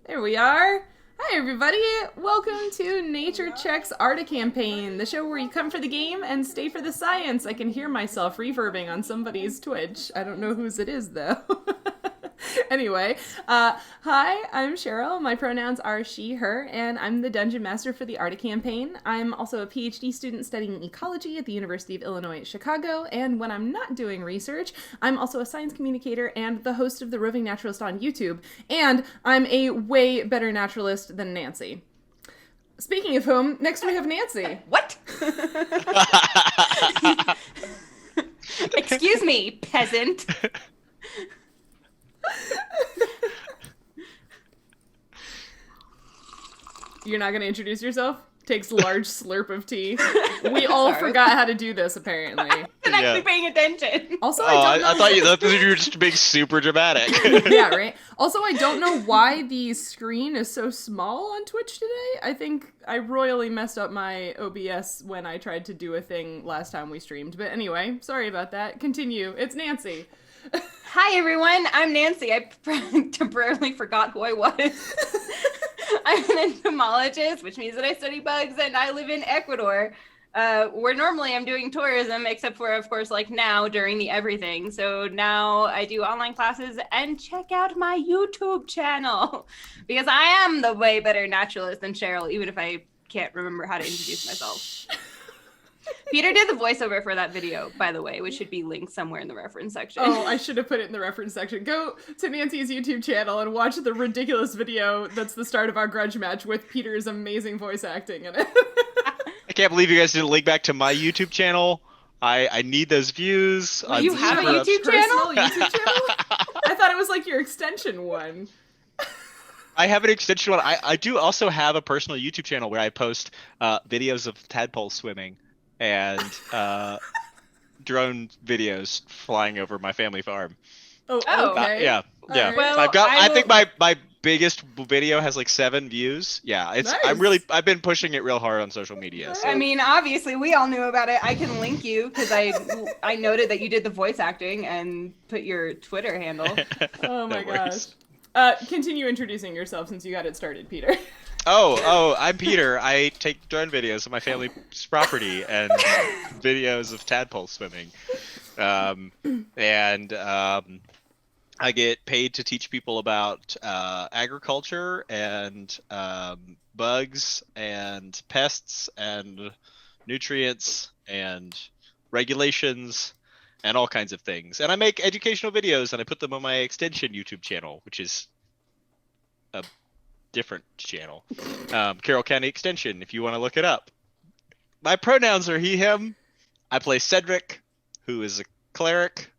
There we are. Hi, everybody. Welcome to Nature Check's Arda Campaign, the show where you come for the game and stay for the science. I can hear myself reverbing on somebody's Twitch. I don't know whose it is, though. Anyway, hi, I'm Sheryl. My pronouns are she, her, and I'm the Dungeon Master for the Arda Campaign. I'm also a PhD student studying ecology at the University of Illinois at Chicago, and when I'm not doing research, I'm also a science communicator and the host of the Roving Naturalist on YouTube, and I'm a way better naturalist than Nancy. Speaking of whom, next we have Nancy. What? Excuse me, peasant. You're not going to introduce yourself? Takes a large slurp of tea. We all forgot how to do this, apparently. I'm actually paying attention. Also, I thought you were just being super dramatic. Yeah, right? Also, I don't know why the screen is so small on Twitch today. I think I royally messed up my OBS when I tried to do a thing last time we streamed. But anyway, sorry about that. Continue. It's Nancy. Hi, everyone. I'm Nancy. I temporarily forgot who I was. I'm an entomologist, which means that I study bugs, and I live in Ecuador, where normally I'm doing tourism, except for, of course, like now during the everything. So now I do online classes and check out my YouTube channel, because I am the way better naturalist than Sheryl, even if I can't remember how to introduce myself. Peter did the voiceover for that video, by the way, which should be linked somewhere in the reference section. Oh, I should have put it in the reference section. Go to Nancy's YouTube channel and watch the ridiculous video that's the start of our grudge match with Peter's amazing voice acting in it. I can't believe you guys didn't link back to my YouTube channel. I need those views. Well, you have a YouTube channel? YouTube channel? I thought it was like your extension one. I have an extension one. I do also have a personal YouTube channel where I post videos of tadpole swimming and drone videos flying over my family farm. Oh, okay. Yeah. Right. Well, I think my biggest video has like 7 views. Yeah, it's Nice. I've been pushing it real hard on social media. So. I mean, obviously, we all knew about it. I can link you because I noted that you did the voice acting and put your Twitter handle. Oh my No worries. gosh. Continue introducing yourself since you got it started, Peter. Oh, I'm Peter. I take drone videos of my family's property and videos of tadpole swimming. I get paid to teach people about agriculture and bugs and pests and nutrients and regulations and all kinds of things. And I make educational videos and I put them on my extension YouTube channel, which is a different channel. Carroll County Extension, if you want to look it up. My pronouns are he, him. I play Cedric, who is a cleric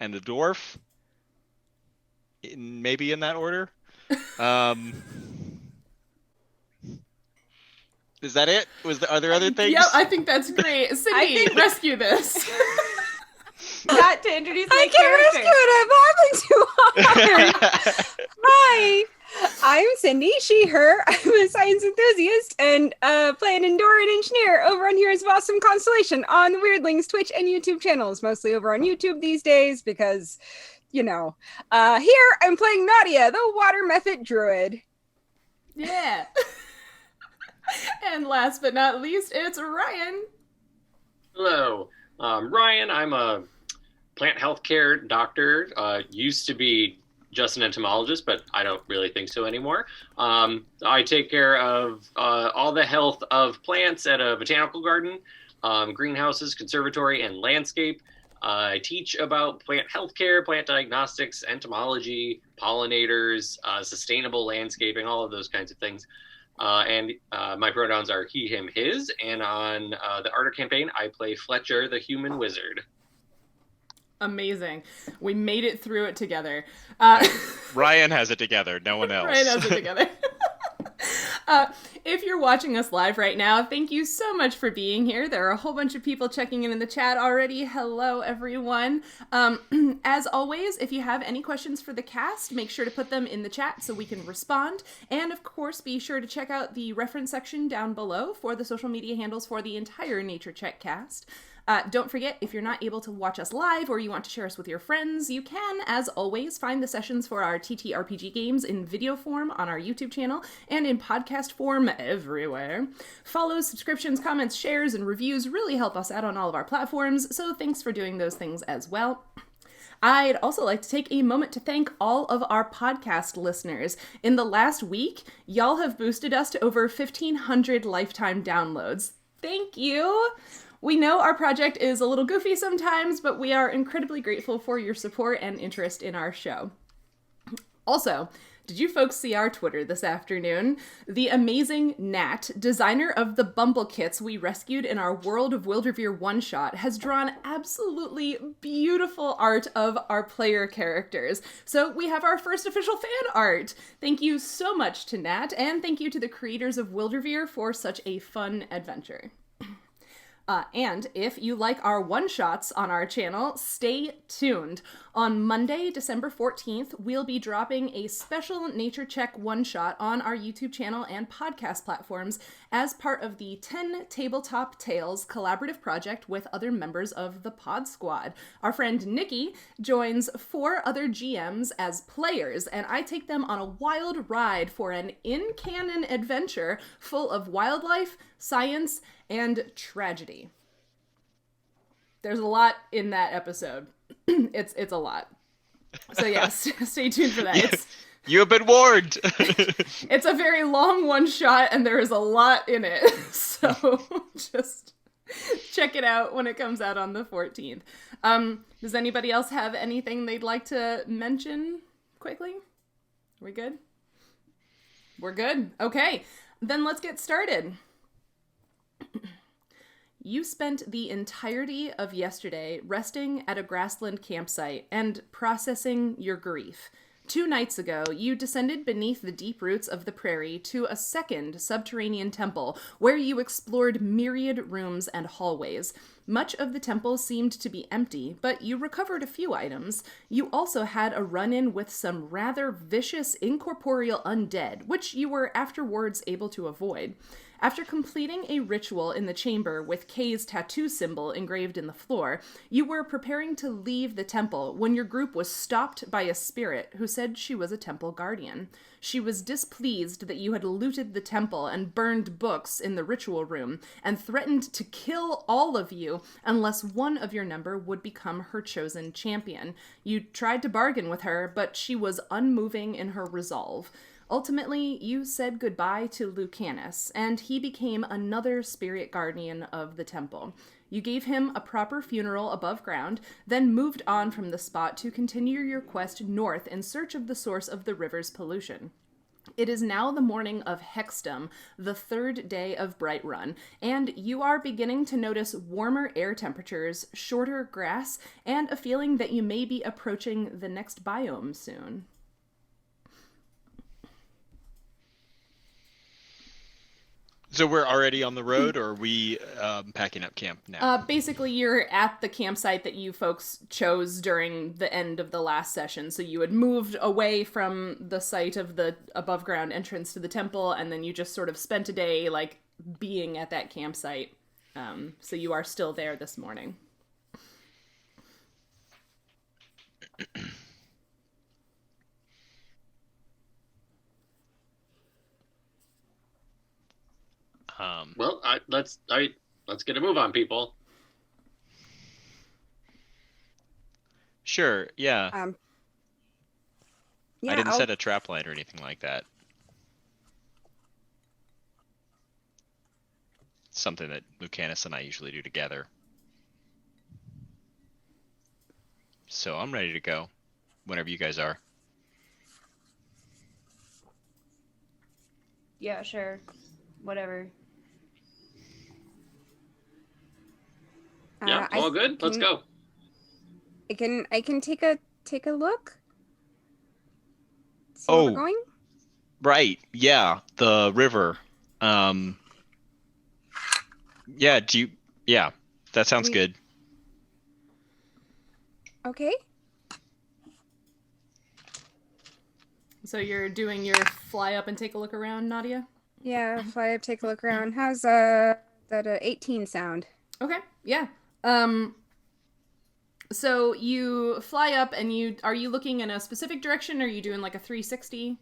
and a dwarf. Maybe in that order. Is that it? Are there other things? Yep, I think that's great. Sydney, rescue this. Got to introduce my I can't rescue it. I'm laughing too hard. Hi, I'm Cindy, she, her. I'm a science enthusiast and play an Andorian engineer over on Heroes of Awesome Constellation on the Weirdlings Twitch and YouTube channels, mostly over on YouTube these days because, you know. Here I'm playing Nautia, the water method druid. Yeah. And last but not least, it's Ryan. Hello, Ryan. I'm a plant healthcare doctor. Used to be just an entomologist, but I don't really think so anymore. I take care of all the health of plants at a botanical garden, greenhouses, conservatory, and landscape. I teach about plant healthcare, plant diagnostics, entomology, pollinators, sustainable landscaping, all of those kinds of things. And my pronouns are he, him, his. And on the Arda Campaign, I play Fletcher, the human wizard. Amazing. We made it through it together. Ryan has it together. No one else. Ryan has it together. If you're watching us live right now, thank you so much for being here. There are a whole bunch of people checking in the chat already. Hello, everyone. As always, if you have any questions for the cast, make sure to put them in the chat so we can respond. And of course, be sure to check out the reference section down below for the social media handles for the entire Nature Check cast. Don't forget, if you're not able to watch us live or you want to share us with your friends, you can, as always, find the sessions for our TTRPG games in video form on our YouTube channel and in podcast form everywhere. Follows, subscriptions, comments, shares, and reviews really help us out on all of our platforms, so thanks for doing those things as well. I'd also like to take a moment to thank all of our podcast listeners. In the last week, y'all have boosted us to over 1,500 lifetime downloads. Thank you! We know our project is a little goofy sometimes, but we are incredibly grateful for your support and interest in our show. Also, did you folks see our Twitter this afternoon? The amazing Nat, designer of the Bumble kits we rescued in our World of Wildrevere one-shot, has drawn absolutely beautiful art of our player characters. So we have our first official fan art. Thank you so much to Nat, and thank you to the creators of Wildrevere for such a fun adventure. And if you like our one-shots on our channel, stay tuned. On Monday, December 14th, we'll be dropping a special Nature Check one-shot on our YouTube channel and podcast platforms as part of the 10 Tabletop Tales collaborative project with other members of the Pod Squad. Our friend Nikki joins 4 other GMs as players, and I take them on a wild ride for an in-canon adventure full of wildlife, science, and tragedy. There's a lot in that episode. It's a lot. So yes, stay tuned for that. You have been warned. It's a very long one shot and there is a lot in it. So just check it out when it comes out on the 14th. Does anybody else have anything they'd like to mention quickly? Are we good? We're good. Okay, then let's get started. You spent the entirety of yesterday resting at a grassland campsite and processing your grief. 2 nights ago, you descended beneath the deep roots of the prairie to a second subterranean temple where you explored myriad rooms and hallways. Much of the temple seemed to be empty, but you recovered a few items. You also had a run-in with some rather vicious incorporeal undead, which you were afterwards able to avoid. After completing a ritual in the chamber with Kay's tattoo symbol engraved in the floor, you were preparing to leave the temple when your group was stopped by a spirit who said she was a temple guardian. She was displeased that you had looted the temple and burned books in the ritual room, and threatened to kill all of you unless one of your number would become her chosen champion. You tried to bargain with her, but she was unmoving in her resolve. Ultimately, you said goodbye to Lucanus, and he became another spirit guardian of the temple. You gave him a proper funeral above ground, then moved on from the spot to continue your quest north in search of the source of the river's pollution. It is now the morning of Hexdom, the 3rd day of Bright Run, and you are beginning to notice warmer air temperatures, shorter grass, and a feeling that you may be approaching the next biome soon. So we're already on the road, or are we packing up camp now? Basically, you're at the campsite that you folks chose during the end of the last session. So you had moved away from the site of the above-ground entrance to the temple, and then you just sort of spent a day, like, being at that campsite. So you are still there this morning. Well, let's get a move on, people. Sure, yeah. Yeah, I didn't set a trap line or anything like that. It's something that Lucanus and I usually do together. So I'm ready to go whenever you guys are. Yeah, sure. Whatever. Yeah, all good. Let's go. I can take a look. See where we're going? Right. Yeah, the river. Yeah, yeah, that sounds good. Okay. So you're doing your fly up and take a look around, Nautia? Yeah, fly up, take a look around. How's that 18 sound? Okay, yeah. So you fly up and are you looking in a specific direction, or are you doing like a 360?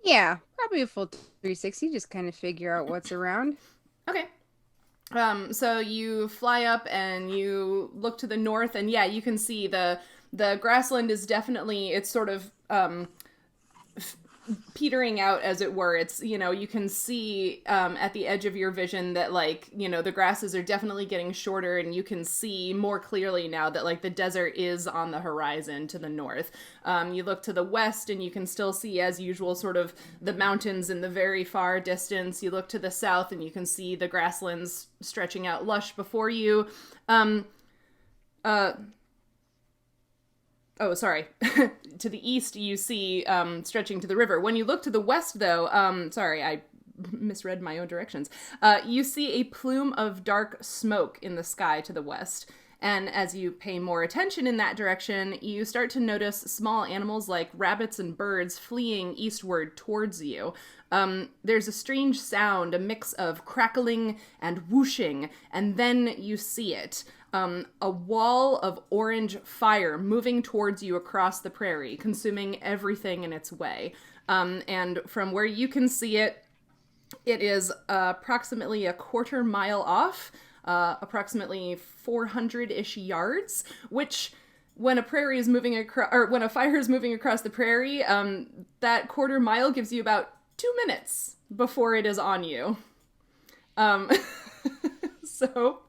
Yeah, probably a full 360, just kind of figure out what's around. Okay. So you fly up and you look to the north, and yeah, you can see the grassland is definitely, it's sort of petering out, as it were. It's, you can see at the edge of your vision that, like, the grasses are definitely getting shorter, and you can see more clearly now that, like, the desert is on the horizon to the north. You look to the west and you can still see, as usual, sort of the mountains in the very far distance. You look to the south and you can see the grasslands stretching out lush before you. Oh, sorry. To the east, you see stretching to the river. When you look to the west, though, sorry, I misread my own directions. You see a plume of dark smoke in the sky to the west. And as you pay more attention in that direction, you start to notice small animals like rabbits and birds fleeing eastward towards you. There's a strange sound, a mix of crackling and whooshing, and then you see it. A wall of orange fire moving towards you across the prairie, consuming everything in its way. And from where you can see it, it is approximately a quarter mile off, approximately 400-ish yards, which when a prairie is moving across, or when a fire is moving across the prairie, that quarter mile gives you about 2 minutes before it is on you. So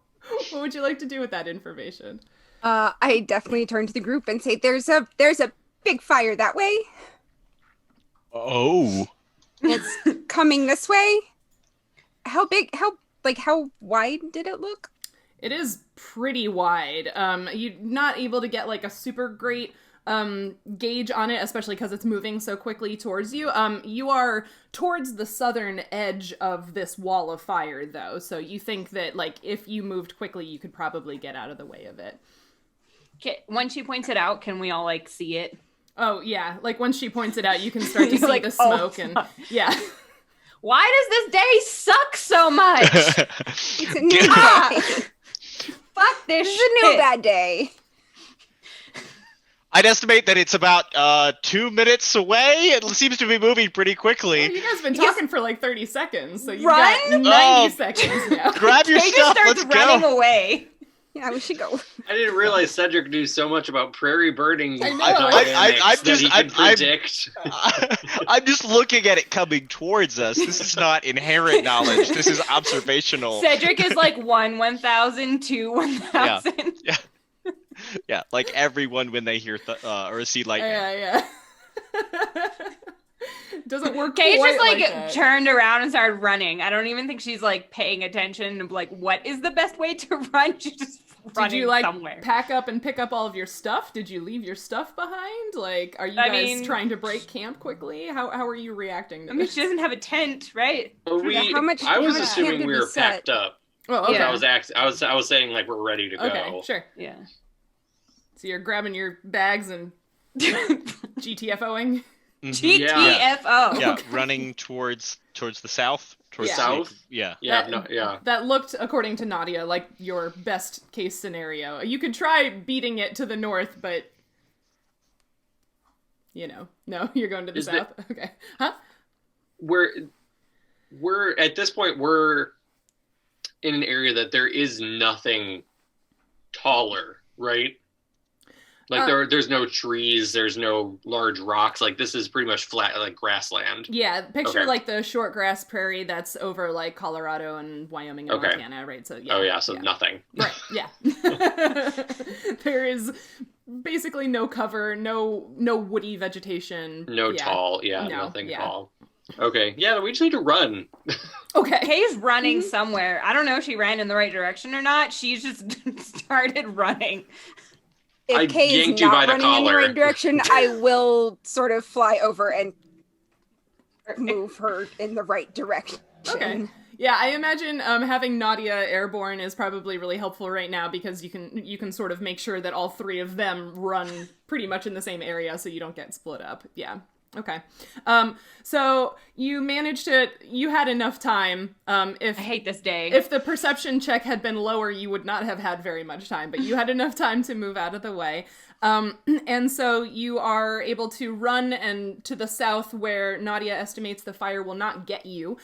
what would you like to do with that information? I definitely turn to the group and say, there's a big fire that way. Oh. It's coming this way. How wide did it look? It is pretty wide. You're not able to get like a super great gauge on it, especially because it's moving so quickly towards you. You are towards the southern edge of this wall of fire, though, so you think that, like, if you moved quickly, you could probably get out of the way of it. Okay, when she points it out, can we all, like, see it? Oh, yeah. Like, once she points it out, you can start to see like, the smoke, and yeah. Why does this day suck so much? It's a new day. Fuck this It's shit. a new bad day. I'd estimate that it's about 2 minutes away. It seems to be moving pretty quickly. Well, you guys have been talking for like 30 seconds, so you've Run? got 90 seconds now. Grab your Kay just stuff, starts let's running go. away. Yeah, we should go. I didn't realize Cedric knew so much about prairie birding I know. dynamics I'm that just- he could I'm- predict. I'm just looking at it coming towards us. This is not inherent knowledge. This is observational. Cedric is like 1,000, 2, 1,000. Yeah, like everyone when they hear or see lightning. Yeah. Doesn't work Kay's quite just like that. turned around and started running. I don't even think she's like paying attention of like what is the best way to run. She's just running Did you like somewhere. pack up and pick up all of your stuff? Did you leave your stuff behind? Like, are you guys trying to break camp quickly? How are you reacting to I mean, this? she doesn't have a tent, right? How much I was camp assuming did we we were set? packed up. Oh, okay. Yeah. I was saying like we're ready to go. Okay, sure. Yeah. So you're grabbing your bags and GTFOing? Mhm. GTFO. Yeah, running towards the south. Towards Yeah. South? Yeah. Yeah, That looked, according to Nautia, like your best case scenario. You could try beating it to the north, but no, you're going to the Is south. Okay. Huh? We're at this point we're in an area that there is nothing taller, right? Like there's no trees, there's no large rocks. Like this is pretty much flat, like grassland. Yeah, picture Okay. like the short grass prairie that's over like Colorado and Wyoming and Okay. Montana, right? So yeah. Oh yeah, so yeah. nothing. Right, yeah. There is basically no cover, no woody vegetation. No yeah. tall, No, nothing yeah. tall. Okay, yeah, we just need to run. Okay. Kay's running somewhere. I don't know if she ran in the right direction or not. She just started running. I If Kay is yanked you by not the running in the collar. right direction, I will sort of fly over and move her in the right direction. Okay. Yeah, I imagine having Nautia airborne is probably really helpful right now because you can sort of make sure that all three of them run pretty much in the same area so you don't get split up. Yeah. Okay. So you managed you had enough time. I hate this day. If the perception check had been lower, you would not have had very much time, but you had enough time to move out of the way. And so you are able to run and to the south where Nautia estimates the fire will not get you.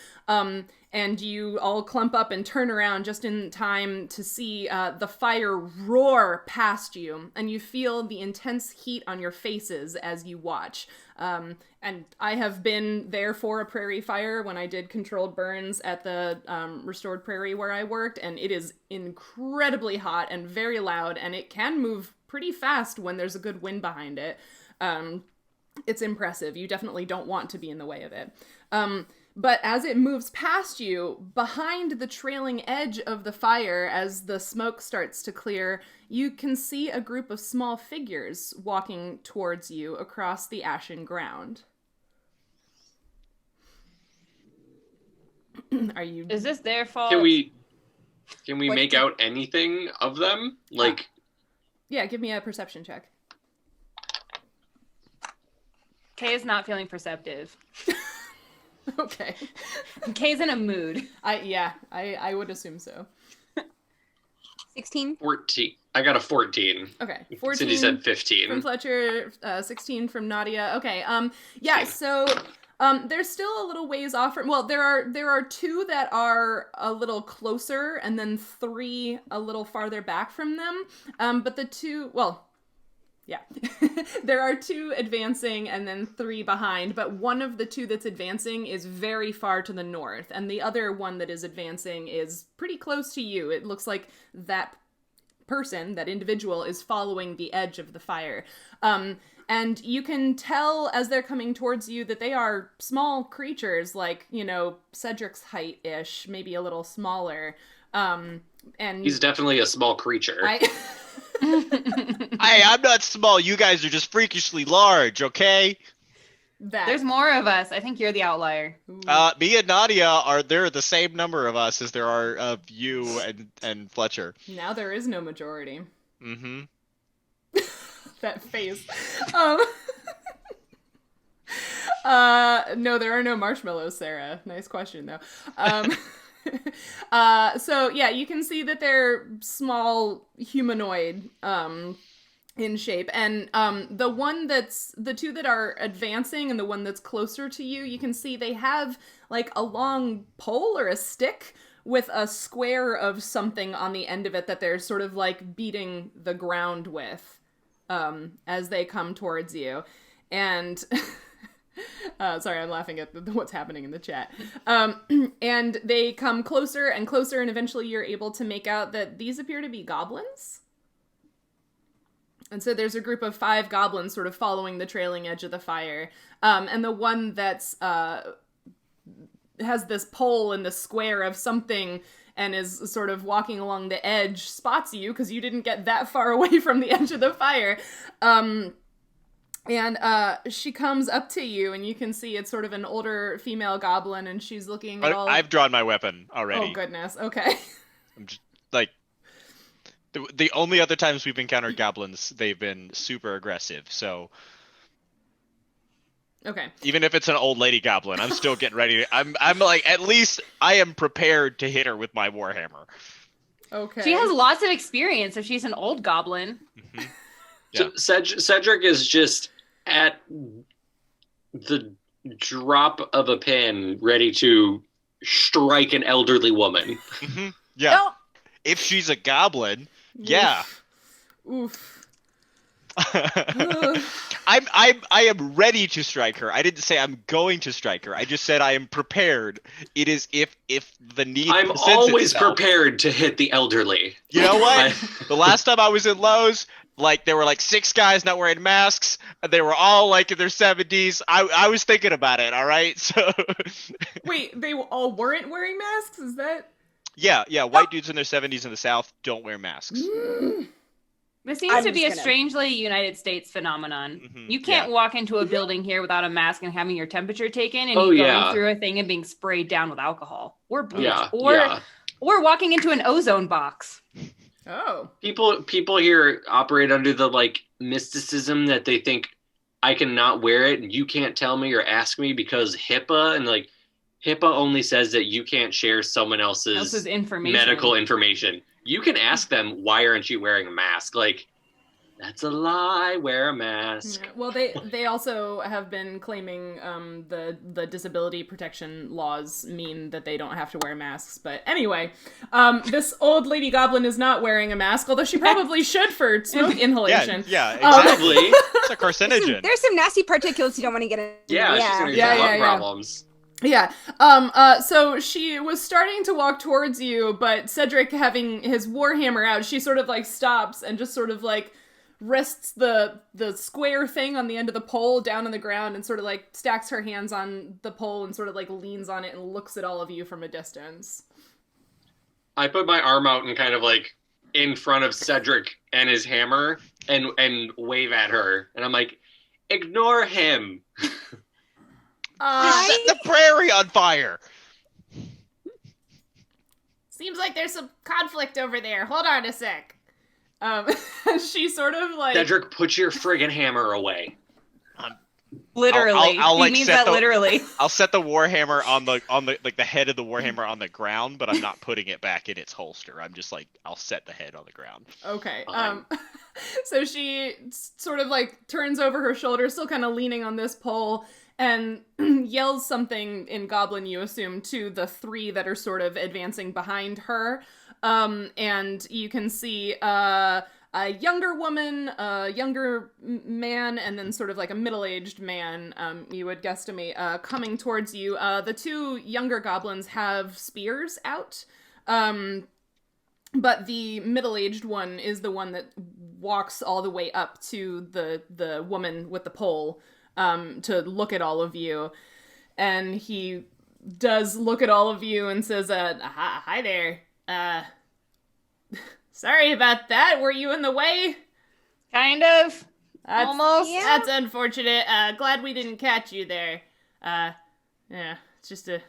And you all clump up and turn around just in time to see the fire roar past you, and you feel the intense heat on your faces as you watch. And I have been there for a prairie fire when I did controlled burns at the restored prairie where I worked, and it is incredibly hot and very loud, and it can move pretty fast when there's a good wind behind it. It's impressive. You definitely don't want to be in the way of it. But as it moves past you, behind the trailing edge of the fire, as the smoke starts to clear, you can see a group of small figures walking towards you across the ashen ground. Are you... Is this their fault? Can we make out anything of them? Like... Yeah, give me a perception check. Kay is not feeling perceptive. Okay. Kay's in a mood. I would assume so. 16. 14. I got a 14. Okay. 14. Cindy said 15. From Fletcher, 16 from Nautia. Okay. Yeah, so there's still a little ways off from, well, there are 2 that are a little closer and then 3 a little farther back from them. But the 2, well, yeah. There are 2 advancing and then 3 behind, but one of the 2 that's advancing is very far to the north, and the other one that is advancing is pretty close to you. It looks like that person, that individual, is following the edge of the fire. And you can tell as they're coming towards you that they are small creatures, like, Cedric's height-ish, maybe a little smaller. And he's definitely a small creature. Hey, I'm not small. You guys are just freakishly large, okay? There's more of us. I think you're the outlier. Me and Nautia there are the same number of us as there are of you and Fletcher. Now there is no majority. Mm-hmm. That face. No, there are no marshmallows, Sarah. Nice question, though. So yeah, you can see that they're small humanoid in shape, and the 2 that are advancing and the one that's closer to you, you can see they have like a long pole or a stick with a square of something on the end of it that they're sort of like beating the ground with as they come towards you. And sorry, I'm laughing at what's happening in the chat. And they come closer and closer, and eventually you're able to make out that these appear to be goblins. And so there's a group of 5 goblins sort of following the trailing edge of the fire. And the one that's has this pole and the square of something and is sort of walking along the edge spots you because you didn't get that far away from the edge of the fire. And she comes up to you, and you can see it's sort of an older female goblin, and she's looking at all... I've drawn my weapon already. Oh, goodness. Okay. I'm just, like... The only other times we've encountered goblins, they've been super aggressive, so... Okay. Even if it's an old lady goblin, I'm still getting ready. I'm like, at least I am prepared to hit her with my warhammer. Okay. She has lots of experience if she's an old goblin. Mm-hmm. Yeah. So Cedric is just at the drop of a pin ready to strike an elderly woman. Mm-hmm. Yeah. Oh. If she's a goblin, yeah. Oof. I am ready to strike her. I didn't say I'm going to strike her. I just said I am prepared. It is if the need I'm presents always itself. Prepared to hit the elderly. You know what? The last time I was in Lowe's, like there were like 6 guys not wearing masks. They were all like in their 70s. I was thinking about it, all right? So Wait, they all weren't wearing masks? Is that... Yeah, white dudes in their 70s in the South don't wear masks. This seems to be a strangely United States phenomenon. Mm-hmm. You can't walk into a building here without a mask and having your temperature taken and you going through a thing and being sprayed down with alcohol or bleach or walking into an ozone box. Oh. People here operate under the like mysticism that they think I cannot wear it, and you can't tell me or ask me because HIPAA, and like HIPAA only says that you can't share someone else's information. medical information. You can ask them, why aren't you wearing a mask? Like, that's a lie. Wear a mask. Yeah. Well, they also have been claiming the disability protection laws mean that they don't have to wear masks. But anyway, this old lady goblin is not wearing a mask, although she probably should for smoke inhalation. Yeah, exactly. Probably. It's a carcinogen. There's some nasty particles you don't want to get in. Yeah, she's going to get lung problems. Yeah. So she was starting to walk towards you, but Cedric, having his warhammer out, she sort of like stops and just sort of like rests the square thing on the end of the pole down on the ground and sort of like stacks her hands on the pole and sort of like leans on it and looks at all of you from a distance. I put my arm out and kind of like in front of Cedric and his hammer and wave at her. And I'm like, ignore him. Set the prairie on fire. Seems like there's some conflict over there. Hold on a sec. She sort of like... Cedric, put your friggin' hammer away. Literally. I'll he means that literally. I'll set the warhammer on the like the head of the warhammer on the ground, but I'm not putting it back in its holster. I'm just like, I'll set the head on the ground. Okay. So she sort of like turns over her shoulder, still kind of leaning on this pole, and yells something in Goblin, you assume, to the three that are sort of advancing behind her. And you can see a younger woman, a younger man, and then sort of like a middle-aged man, you would guesstimate, coming towards you. The two younger goblins have spears out, but the middle-aged one is the one that walks all the way up to the woman with the pole, to look at all of you. And he does look at all of you and says, hi there. Sorry about that. Were you in the way? Kind of. Almost. Yeah. That's unfortunate. Glad we didn't catch you there. Yeah, it's just a,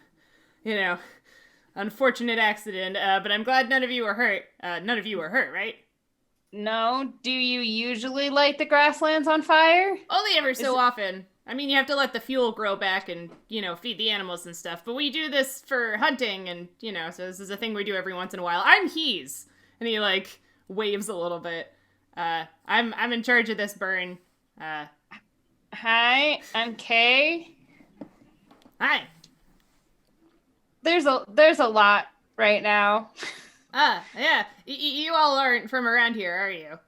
unfortunate accident. But I'm glad none of you were hurt. None of you were hurt, right? No. Do you usually light the grasslands on fire? Only ever so often. I mean, you have to let the fuel grow back and, feed the animals and stuff. But we do this for hunting and, so this is a thing we do every once in a while. I'm He's. And he, like, waves a little bit. I'm in charge of this burn. Hi, I'm Kay. Hi. There's a lot right now. Yeah. You all aren't from around here, are you?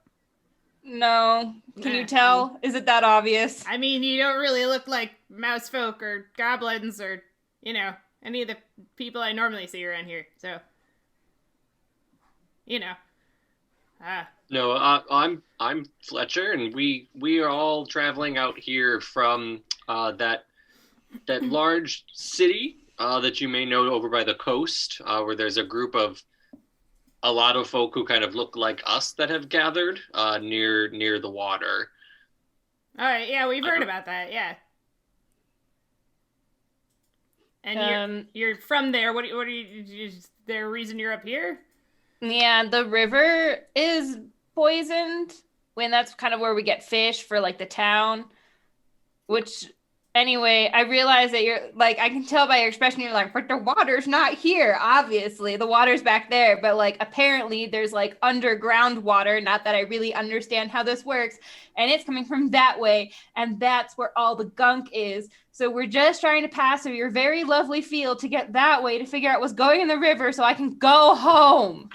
No. Can you tell? Is it that obvious? I mean, you don't really look like mouse folk or goblins or, any of the people I normally see around here, so... No, I'm Fletcher, and we are all traveling out here from that large city that you may know over by the coast, where there's a group of a lot of folk who kind of look like us that have gathered near the water. All right, yeah, we've heard about that, yeah. And you're from there. What are you? Is there a reason you're up here? Yeah, the river is poisoned. When that's kind of where we get fish for like the town. Which, anyway, I realize that you're like, I can tell by your expression, you're like, but the water's not here. Obviously, the water's back there. But like, apparently, there's like underground water. Not that I really understand how this works, and it's coming from that way, and that's where all the gunk is. So we're just trying to pass through your very lovely field to get that way to figure out what's going in the river so I can go home.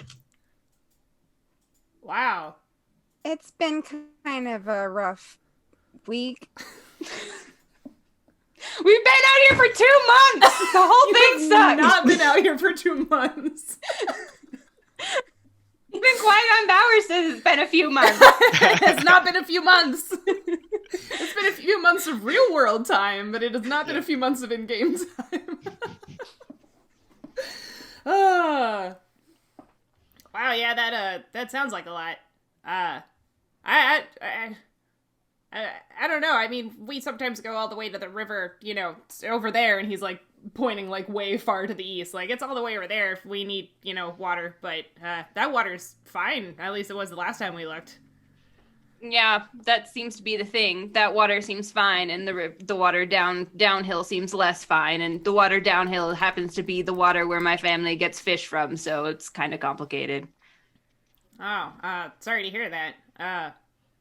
Wow. It's been kind of a rough week. We've been out here for 2 months. The whole thing sucks. Not been out here for 2 months. You've been quiet on Bowers says it's been a few months. It's not been a few months. It's been a few months of real world time, but it has not been a few months of in-game time. Wow, yeah, that sounds like a lot. I don't know. I mean, we sometimes go all the way to the river, over there, and he's like pointing like way far to the east. Like, it's all the way over there if we need, water. But that water's fine. At least it was the last time we looked. Yeah, that seems to be the thing. That water seems fine, and the water downhill seems less fine, and the water downhill happens to be the water where my family gets fish from, so it's kind of complicated. Oh, sorry to hear that.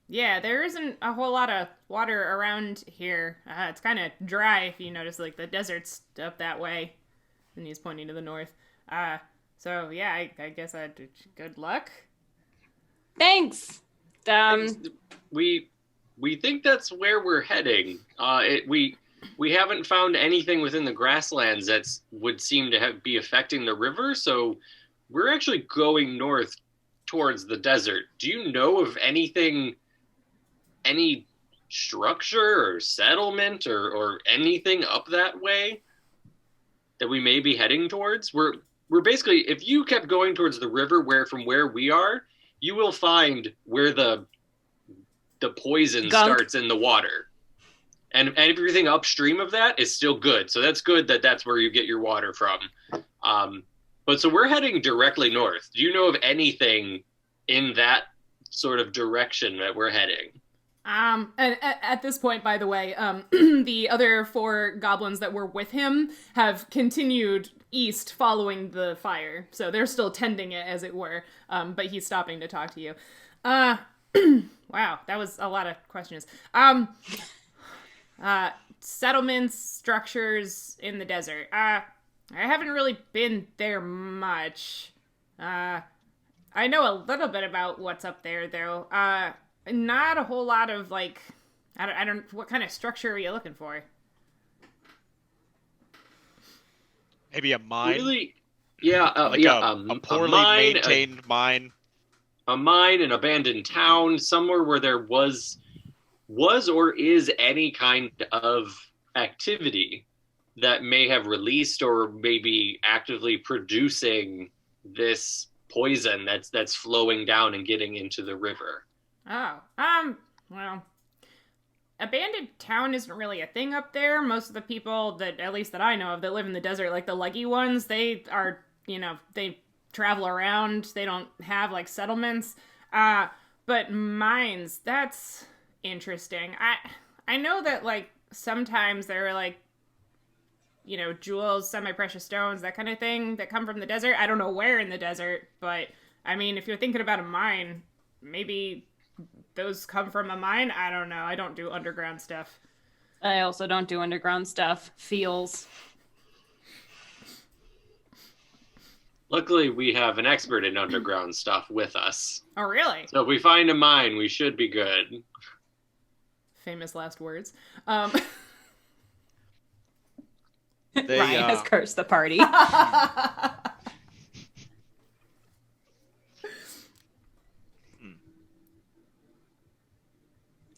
Yeah, there isn't a whole lot of water around here. It's kind of dry, if you notice, like, the desert's up that way. And he's pointing to the north. So, yeah, I guess good luck. Thanks. We think that's where we're heading. We haven't found anything within the grasslands that would seem to be affecting the river, so we're actually going north towards the desert. Do you know of anything, any structure or settlement or anything up that way that we may be heading towards? We're basically, if you kept going towards the river from where we are, you will find where the poison starts in the water. And everything upstream of that is still good. So that's good that's where you get your water from. But so we're heading directly north. Do you know of anything in that sort of direction that we're heading? And at this point, by the way, the other 4 goblins that were with him have continued east following the fire. So they're still tending it, as it were. But he's stopping to talk to you. Wow, that was a lot of questions. Settlements, structures in the desert. I haven't really been there much. I know a little bit about what's up there, though. Not a whole lot of, like, I don't, what kind of structure are you looking for? Maybe a mine? Really? Yeah, a poorly maintained mine. A mine, an abandoned town, somewhere where there was or is any kind of activity that may have released or maybe actively producing this poison that's flowing down and getting into the river. Oh, well, abandoned town isn't really a thing up there. Most of the people that, at least that I know of, that live in the desert, like the leggy ones, they are, they travel around. They don't have, like, settlements. But mines, that's interesting. I know that, like, sometimes there are, like, jewels, semi-precious stones, that kind of thing that come from the desert. I don't know where in the desert, but, I mean, if you're thinking about a mine, maybe those come from a mine? I don't know. I don't do underground stuff. I also don't do underground stuff. Feels. Luckily, we have an expert in underground stuff with us. Oh, really? So if we find a mine, we should be good. Famous last words. Ryan has cursed the party.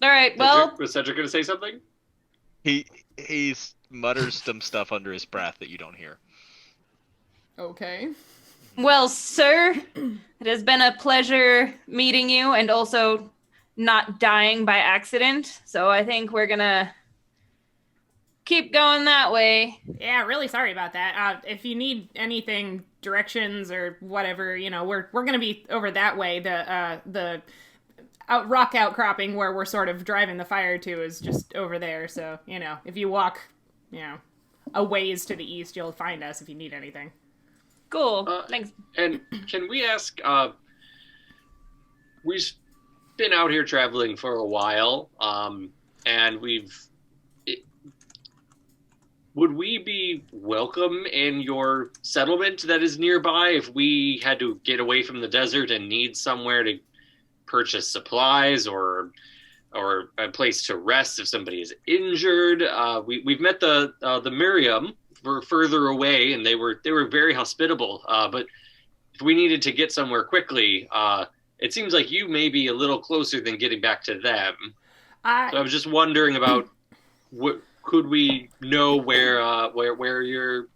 All right, well... Was Cedric going to say something? He mutters some stuff under his breath that you don't hear. Okay. Well, sir, it has been a pleasure meeting you and also not dying by accident. So I think we're going to keep going that way. Yeah, really sorry about that. If you need anything, directions or whatever, we're going to be over that way. The rock outcropping where we're sort of driving the fire to is just over there. So, if you walk, a ways to the east, you'll find us if you need anything. Cool. Thanks. And can we ask, we've been out here traveling for a while, and would we be welcome in your settlement that is nearby if we had to get away from the desert and need somewhere to purchase supplies or a place to rest if somebody is injured? We've met the Miriam for further away, and they were very hospitable. But if we needed to get somewhere quickly, it seems like you may be a little closer than getting back to them. So I was just wondering about what could we know where your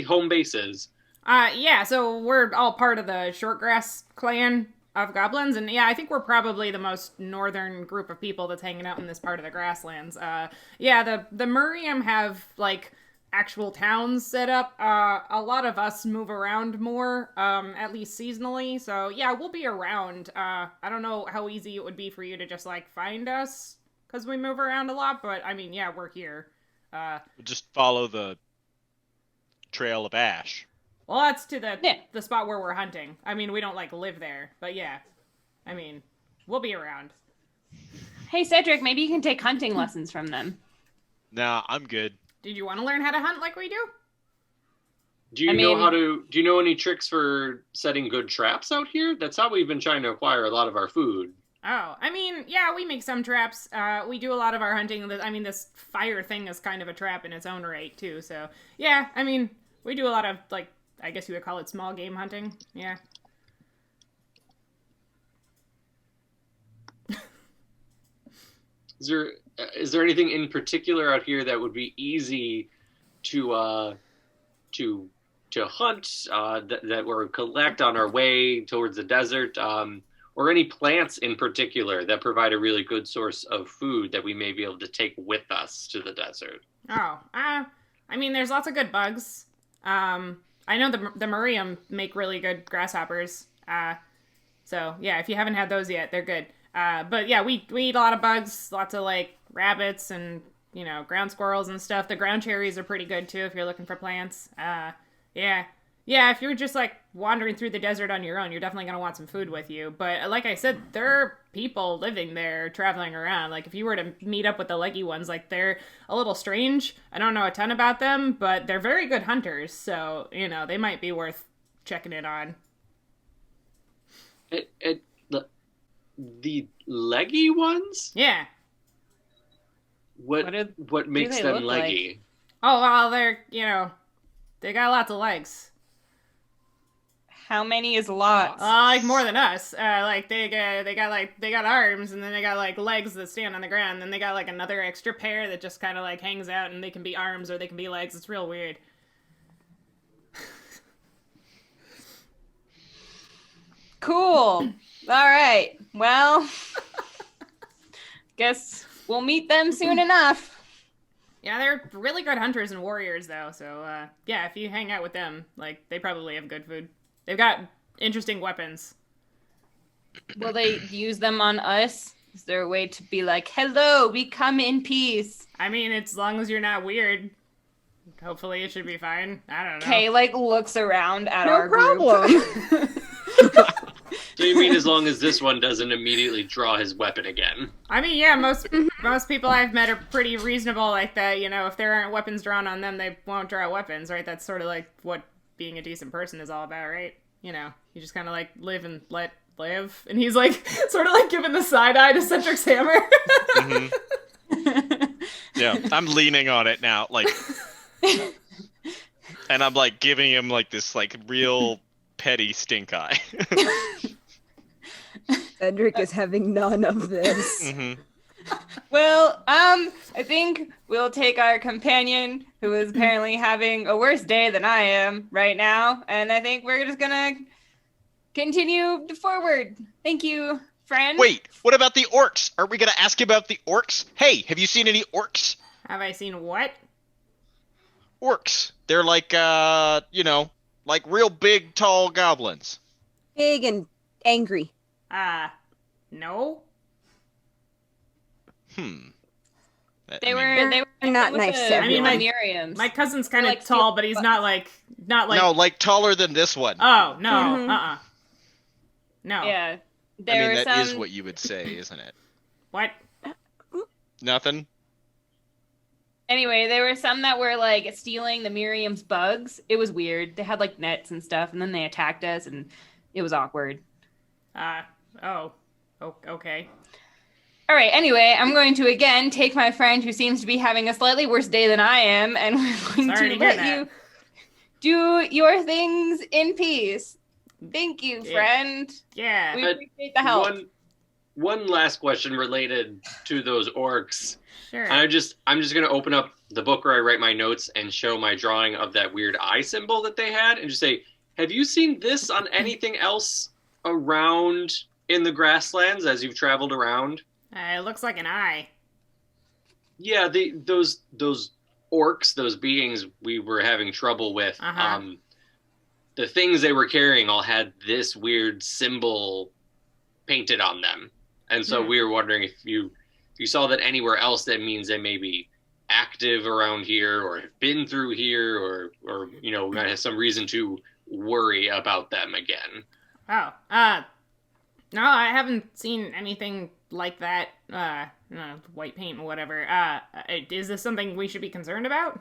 home base is? Yeah, so we're all part of the Shortgrass clan of goblins, and yeah, I think we're probably the most northern group of people that's hanging out in this part of the grasslands. Yeah, the Miriam have, like, actual towns set up. A lot of us move around more, at least seasonally. So yeah, we'll be around. I don't know how easy it would be for you to just like find us because we move around a lot. But I mean, yeah, we're here. Just follow the trail of ash. Well, that's to the spot where we're hunting. I mean, we don't like live there, but yeah. I mean, we'll be around. Hey, Cedric, maybe you can take hunting lessons from them. Nah, I'm good. Did you want to learn how to hunt like we do? Do you know any tricks for setting good traps out here? That's how we've been trying to acquire a lot of our food. Oh, I mean, yeah, we make some traps. We do a lot of our hunting. I mean, this fire thing is kind of a trap in its own right, too. So, yeah, I mean, we do a lot of, like, I guess you would call it small game hunting. Yeah. Is there anything in particular out here that would be easy to hunt that we're collect on our way towards the desert, or any plants in particular that provide a really good source of food that we may be able to take with us to the desert? Oh, I mean, there's lots of good bugs. I know the Murium make really good grasshoppers. So yeah, if you haven't had those yet, they're good. But yeah, we eat a lot of bugs, lots of like rabbits and, you know, ground squirrels and stuff. The ground cherries are pretty good too if you're looking for plants. Yeah, if you're just like wandering through the desert on your own, you're definitely going to want some food with you. But like I said, there are people living there traveling around. Like if you were to meet up with the leggy ones, like they're a little strange. I don't know a ton about them, but they're very good hunters. So, you know, they might be worth checking in on. The leggy ones? Yeah. What makes them leggy? Like? Oh, well, they're, you know, they got lots of legs. How many is lots? Like more than us. Like they got arms, and then they got like legs that stand on the ground. Then they got like another extra pair that just kind of like hangs out, and they can be arms or they can be legs. It's real weird. Cool. All right. Well, guess we'll meet them soon enough. Yeah, they're really good hunters and warriors, though. So, yeah, if you hang out with them, like, they probably have good food. They've got interesting weapons. Will they use them on us? Is there a way to be like, hello, we come in peace? I mean, as long as you're not weird, hopefully it should be fine. I don't know. Kay, like, looks around at No our problem. group. So you mean as long as this one doesn't immediately draw his weapon again? I mean, yeah, most people I've met are pretty reasonable like that. You know, if there aren't weapons drawn on them, they won't draw weapons, right? That's sort of like what being a decent person is all about, right? You know, you just kind of like live and let live. And he's like sort of like giving the side eye to Cedric's hammer. Mm-hmm. Yeah, I'm leaning on it now, like, and I'm like giving him like this like real petty stink eye. Cedric is having none of this. Mm-hmm. Well, I think we'll take our companion, who is apparently having a worse day than I am right now, and I think we're just gonna continue forward. Thank you, friend. Wait, what about the orcs? Are we gonna ask you about the orcs? Hey, have you seen any orcs? Have I seen what? Orcs. They're like, you know, like real big, tall goblins. Big and angry. No. They were not with nice the- to I mean, everyone. Miriams. My cousin's kind of Like, tall, but he's not like No, like taller than this one. Oh, no. Mhm. No. Yeah. I There mean, were that is some. what you would say, isn't it? What? Nothing? Anyway, there were some that were like stealing the Miriam's bugs. It was weird. They had like nets and stuff, and then they attacked us, and it was awkward. Okay. All right. Anyway, I'm going to again take my friend who seems to be having a slightly worse day than I am, and we're going Sorry to to hear let you do your things in peace. Thank you, Yeah. friend. Yeah. We appreciate the help. One last question related to those orcs. Sure. I'm just gonna open up the book where I write my notes and show my drawing of that weird eye symbol that they had, and just say, "Have you seen this on anything else around in the grasslands as you've traveled around?" It looks like an eye. Yeah, those orcs, those beings we were having trouble with, Uh-huh. the things they were carrying all had this weird symbol painted on them. And so we were wondering if you saw that anywhere else, that means they may be active around here or have been through here, or we might have some reason to worry about them again. Oh, no, I haven't seen anything like that. White paint or whatever. Is this something we should be concerned about?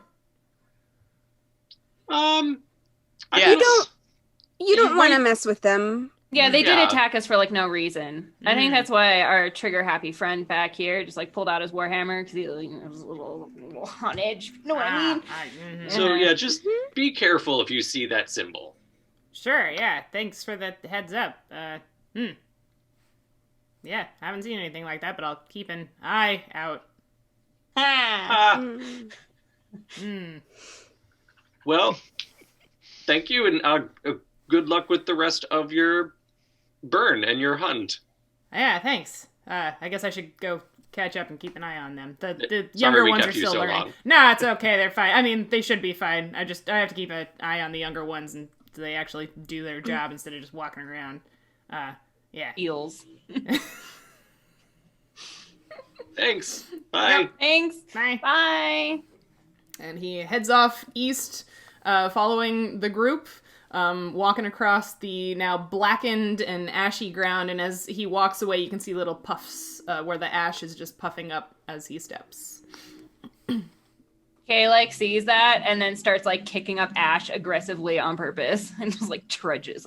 Yes. You don't want to mess with them. Yeah, they did Yeah. attack us for like no reason. I think that's why our trigger happy friend back here just like pulled out his warhammer because he was a little on edge. You know what I mean? So yeah, just be careful if you see that symbol. Sure, yeah. Thanks for the heads up. Yeah, I haven't seen anything like that, but I'll keep an eye out. Well, thank you, and good luck with the rest of your burn and your hunt. Yeah, thanks. I guess I should go catch up and keep an eye on them. The Sorry younger we ones are kept you still so learning. long. Nah, it's okay. They're fine. I mean, they should be fine. I have to keep an eye on the younger ones and they actually do their job instead of just walking around. Yeah. Eels. Thanks. Bye. Yep. Thanks. Bye. Bye. And he heads off east, following the group, walking across the now blackened and ashy ground. And as he walks away, you can see little puffs where the ash is just puffing up as he steps. Kay like sees that and then starts like kicking up ash aggressively on purpose and just like trudges.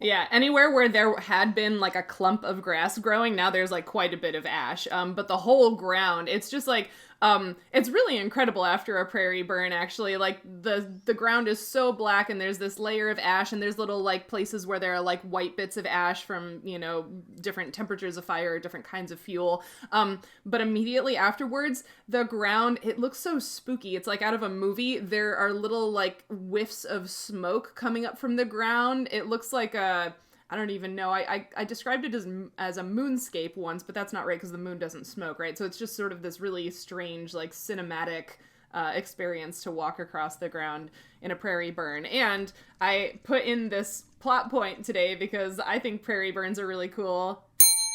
Yeah, anywhere where there had been like a clump of grass growing, now there's like quite a bit of ash. But the whole ground, it's just like, it's really incredible after a prairie burn, actually. Like the ground is so black and there's this layer of ash and there's little like places where there are like white bits of ash from, different temperatures of fire, different kinds of fuel. But immediately afterwards, the ground, it looks so spooky. It's like out of a movie. There are little like whiffs of smoke coming up from the ground. It looks like I don't even know. I described it as a moonscape once, but that's not right because the moon doesn't smoke, right? So it's just sort of this really strange, like cinematic experience to walk across the ground in a prairie burn. And I put in this plot point today because I think prairie burns are really cool.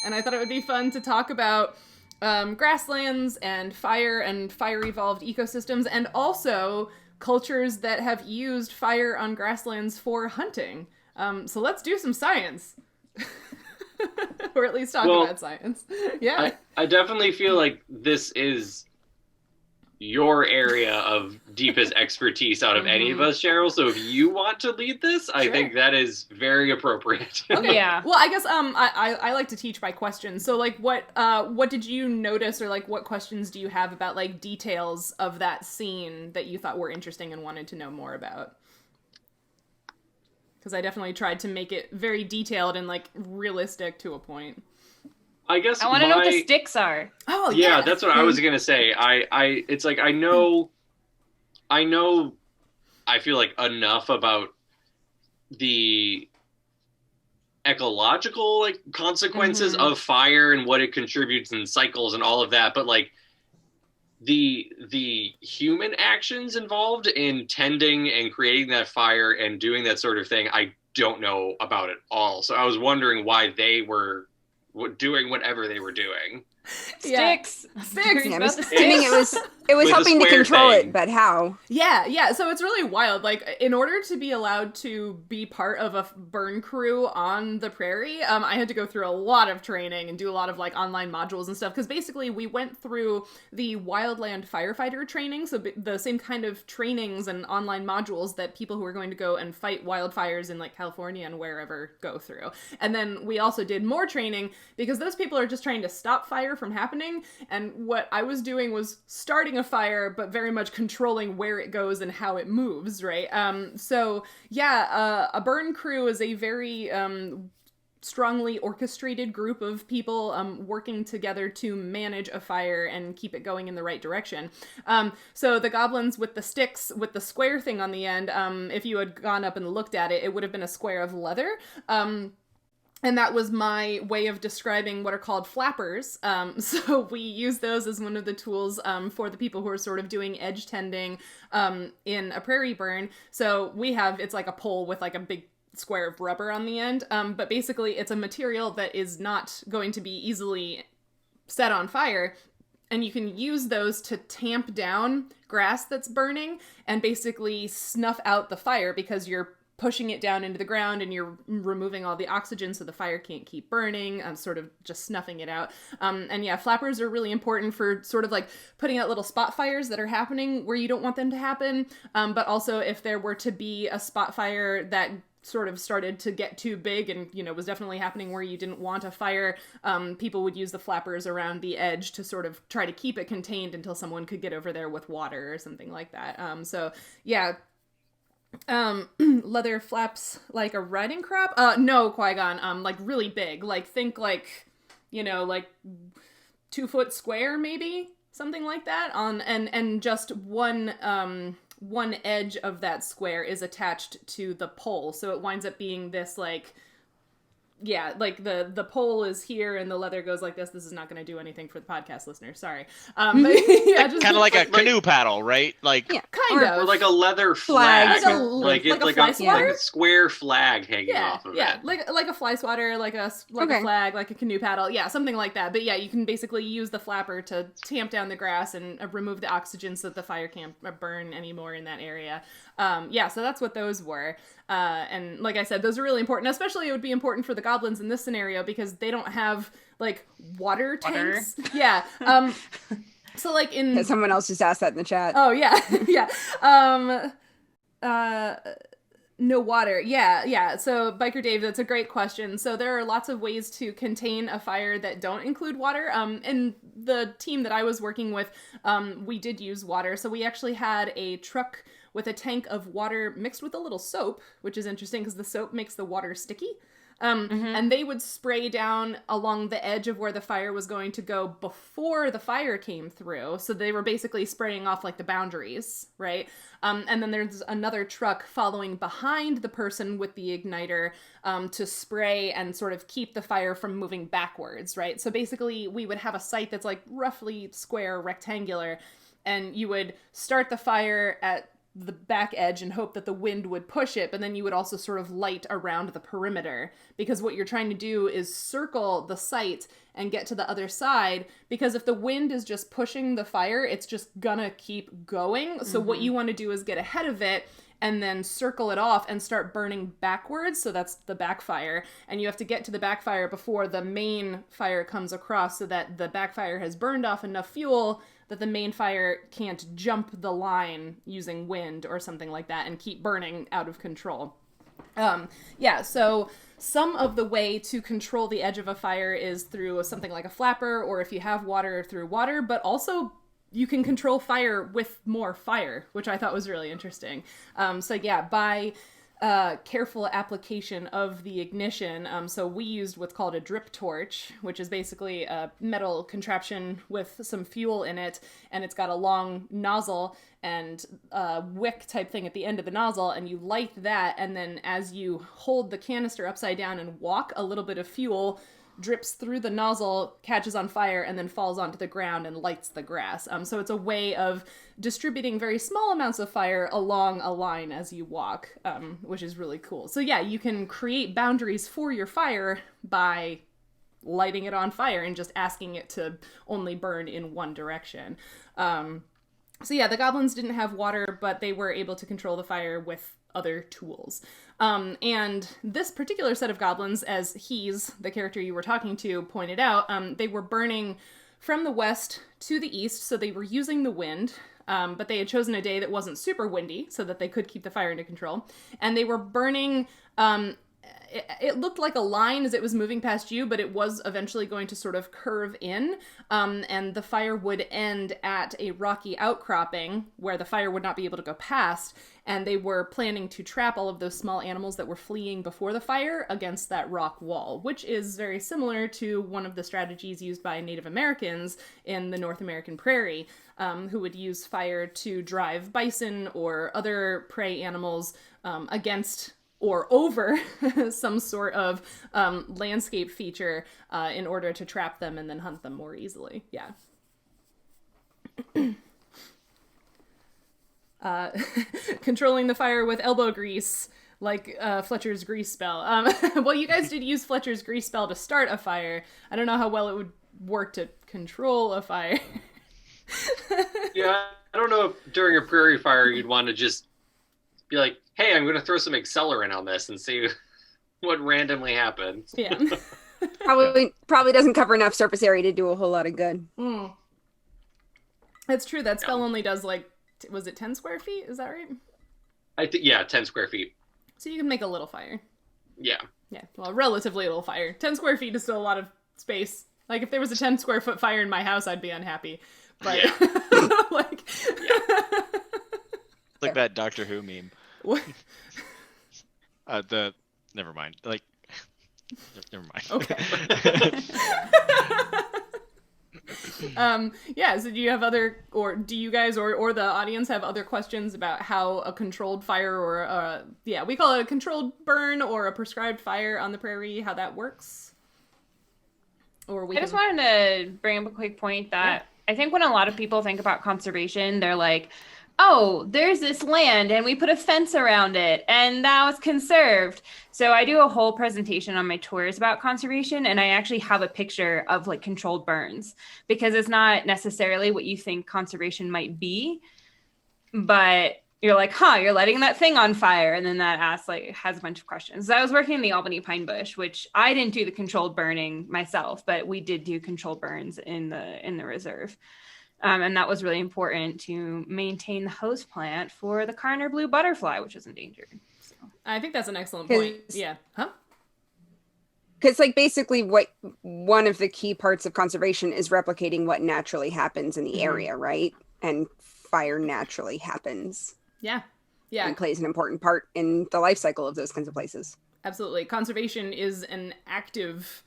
And I thought it would be fun to talk about grasslands and fire-evolved ecosystems, and also cultures that have used fire on grasslands for hunting. So let's do some science. Or at least talk about science. Yeah. I definitely feel like this is your area of deepest expertise out of any of us, Sheryl. So if you want to lead this, I think that is very appropriate. Okay. Yeah. Well, I guess I like to teach by questions. So like what did you notice, or like what questions do you have about like details of that scene that you thought were interesting and wanted to know more about? Because I definitely tried to make it very detailed and like realistic to a point. I guess I want to know what the sticks are. Oh yeah, that's what I was gonna say. It's like I know I feel like enough about the ecological like consequences of fire and what it contributes in cycles and all of that, but like the human actions involved in tending and creating that fire and doing that sort of thing, I don't know about at all. So I was wondering why they were doing whatever they were doing. Sticks. Sticks. Yeah, I'm assuming it was With a helping to square control thing. it, but how? Yeah. So it's really wild. Like, in order to be allowed to be part of a burn crew on the prairie, I had to go through a lot of training and do a lot of like online modules and stuff. Because basically, we went through the wildland firefighter training, so the same kind of trainings and online modules that people who are going to go and fight wildfires in like California and wherever go through. And then we also did more training because those people are just trying to stop fire from happening. And what I was doing was starting a fire, but very much controlling where it goes and how it moves, right? A burn crew is a very strongly orchestrated group of people working together to manage a fire and keep it going in the right direction. So the goblins with the sticks with the square thing on the end, if you had gone up and looked at it, it would have been a square of leather. And that was my way of describing what are called flappers. So we use those as one of the tools for the people who are sort of doing edge tending in a prairie burn. So it's like a pole with like a big square of rubber on the end. But basically it's a material that is not going to be easily set on fire. And you can use those to tamp down grass that's burning and basically snuff out the fire, because you're pushing it down into the ground and you're removing all the oxygen so the fire can't keep burning, sort of just snuffing it out. And yeah, flappers are really important for sort of like putting out little spot fires that are happening where you don't want them to happen. But also if there were to be a spot fire that sort of started to get too big and, was definitely happening where you didn't want a fire, people would use the flappers around the edge to sort of try to keep it contained until someone could get over there with water or something like that. So yeah. Leather flaps like a riding crop? No, Qui-Gon. Like really big. Like think like, like 2 foot square maybe? Something like that. And just one edge of that square is attached to the pole. So it winds up being this like, yeah, like the pole is here and the leather goes like this. This is not going to do anything for the podcast listeners. Sorry. But yeah, just kind of like a canoe paddle, right? Like kind of. Or like a leather flag. Like a square flag hanging off of it. Yeah, like a fly swatter, like a flag, like a canoe paddle. Yeah, something like that. But yeah, you can basically use the flapper to tamp down the grass and remove the oxygen so that the fire can't burn anymore in that area. So that's what those were. And like I said, those are really important, especially it would be important for the goblins in this scenario because they don't have like water tanks. Yeah. So like in someone else just asked that in the chat. Oh yeah. Yeah. No water. Yeah. So Biker Dave, that's a great question. So there are lots of ways to contain a fire that don't include water. In the team that I was working with, we did use water. So we actually had a truck with a tank of water mixed with a little soap, which is interesting because the soap makes the water sticky. And they would spray down along the edge of where the fire was going to go before the fire came through. So they were basically spraying off like the boundaries, right? And then there's another truck following behind the person with the igniter to spray and sort of keep the fire from moving backwards, right? So basically we would have a site that's like roughly square, rectangular, and you would start the fire at the back edge and hope that the wind would push it, but then you would also sort of light around the perimeter, because what you're trying to do is circle the site and get to the other side, because if the wind is just pushing the fire, it's just gonna keep going. So what you want to do is get ahead of it and then circle it off and start burning backwards. So that's the backfire. And you have to get to the backfire before the main fire comes across so that the backfire has burned off enough fuel that the main fire can't jump the line using wind or something like that and keep burning out of control. So some of the way to control the edge of a fire is through something like a flapper, or if you have water, through water, but also you can control fire with more fire, which I thought was really interesting. By careful application of the ignition. So we used what's called a drip torch, which is basically a metal contraption with some fuel in it, and it's got a long nozzle and a wick type thing at the end of the nozzle, and you light that, and then as you hold the canister upside down and walk, a little bit of fuel drips through the nozzle, catches on fire, and then falls onto the ground and lights the grass. So it's a way of distributing very small amounts of fire along a line as you walk, which is really cool. So yeah, you can create boundaries for your fire by lighting it on fire and just asking it to only burn in one direction. The goblins didn't have water, but they were able to control the fire with other tools. And this particular set of goblins, as the character you were talking to, pointed out, they were burning from the west to the east, so they were using the wind, but they had chosen a day that wasn't super windy so that they could keep the fire under control. And they were burning, it looked like a line as it was moving past you, but it was eventually going to sort of curve in, and the fire would end at a rocky outcropping where the fire would not be able to go past, and they were planning to trap all of those small animals that were fleeing before the fire against that rock wall, which is very similar to one of the strategies used by Native Americans in the North American prairie, who would use fire to drive bison or other prey animals against or over some sort of landscape feature in order to trap them and then hunt them more easily. Yeah. Controlling the fire with elbow grease, like Fletcher's grease spell. Well, you guys did use Fletcher's grease spell to start a fire. I don't know how well it would work to control a fire. Yeah, I don't know if during a prairie fire you'd want to just be like, hey, I'm going to throw some accelerant on this and see what randomly happens. Yeah. Probably doesn't cover enough surface area to do a whole lot of good. Mm. That's true. That spell only does like, was it 10 square feet? Is that right? I think, yeah, 10 square feet. So you can make a little fire. Yeah. Yeah, well, a relatively little fire. 10 square feet is still a lot of space. Like, if there was a 10 square foot fire in my house, I'd be unhappy. But, Yeah. like... Like that Doctor Who meme. What? Never mind. Like, never mind. Okay. Yeah, so do you have other, or do you guys or the audience have other questions about how a controlled fire or we call it a controlled burn or a prescribed fire on the prairie, how that works? Or I just wanted to bring up a quick point that I think when a lot of people think about conservation, they're like, oh, there's this land and we put a fence around it and now it's conserved. So I do a whole presentation on my tours about conservation, and I actually have a picture of like controlled burns, because it's not necessarily what you think conservation might be, but you're like, you're letting that thing on fire. And then that has a bunch of questions. So I was working in the Albany pine bush, which I didn't do the controlled burning myself, but we did do controlled burns in the reserve. And that was really important to maintain the host plant for the Carner blue butterfly, which is endangered. So. I think that's an excellent point. Yeah. Huh? Because like basically one of the key parts of conservation is replicating what naturally happens in the area, right? And fire naturally happens. Yeah. Yeah. And plays an important part in the life cycle of those kinds of places. Absolutely. Conservation is an active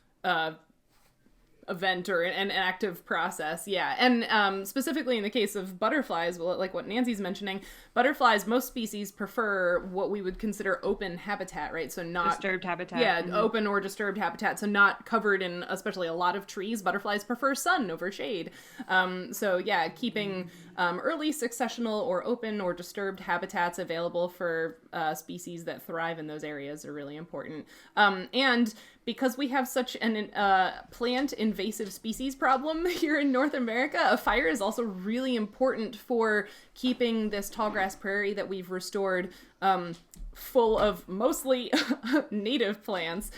event or an active process. Yeah. And specifically in the case of butterflies, well, like what Nancy's mentioning, butterflies, most species prefer what we would consider open habitat, right? So not disturbed habitat. Yeah, open or disturbed habitat. So not covered in especially a lot of trees. Butterflies prefer sun over shade. So yeah, keeping early successional or open or disturbed habitats available for species that thrive in those areas are really important. And because we have such an plant invasive species problem here in North America, a fire is also really important for keeping this tallgrass prairie that we've restored full of mostly native plants,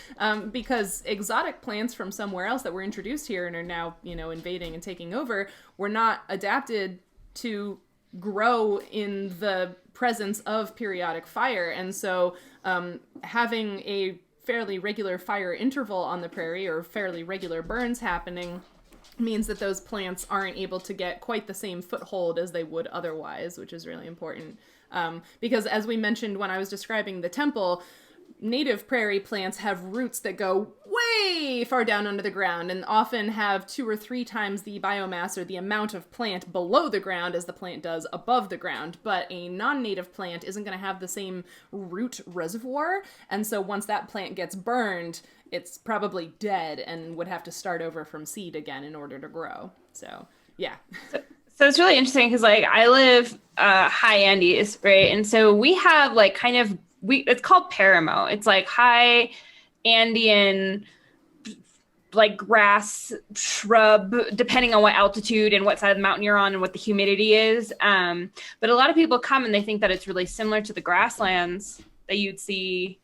because exotic plants from somewhere else that were introduced here and are now, invading and taking over, were not adapted to grow in the presence of periodic fire. And so having a fairly regular fire interval on the prairie, or fairly regular burns happening, means that those plants aren't able to get quite the same foothold as they would otherwise, which is really important. Because as we mentioned when I was describing the temple, native prairie plants have roots that go way far down under the ground and often have 2 or 3 times the biomass or the amount of plant below the ground as the plant does above the ground. But a non-native plant isn't going to have the same root reservoir. And so once that plant gets burned, it's probably dead and would have to start over from seed again in order to grow. So, yeah. So it's really interesting because, I live high Andes, right? And so we have, it's called paramo. It's like high Andean, grass, shrub, depending on what altitude and what side of the mountain you're on and what the humidity is. But a lot of people come and they think that it's really similar to the grasslands that you'd see,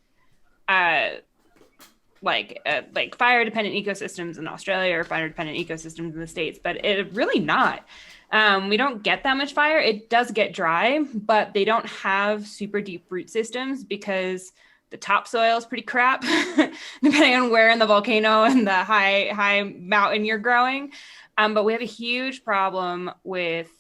fire-dependent ecosystems in Australia or fire-dependent ecosystems in the States, but it really not. We don't get that much fire. It does get dry, but they don't have super deep root systems because the topsoil is pretty crap, depending on where in the volcano and the high mountain you're growing. But we have a huge problem with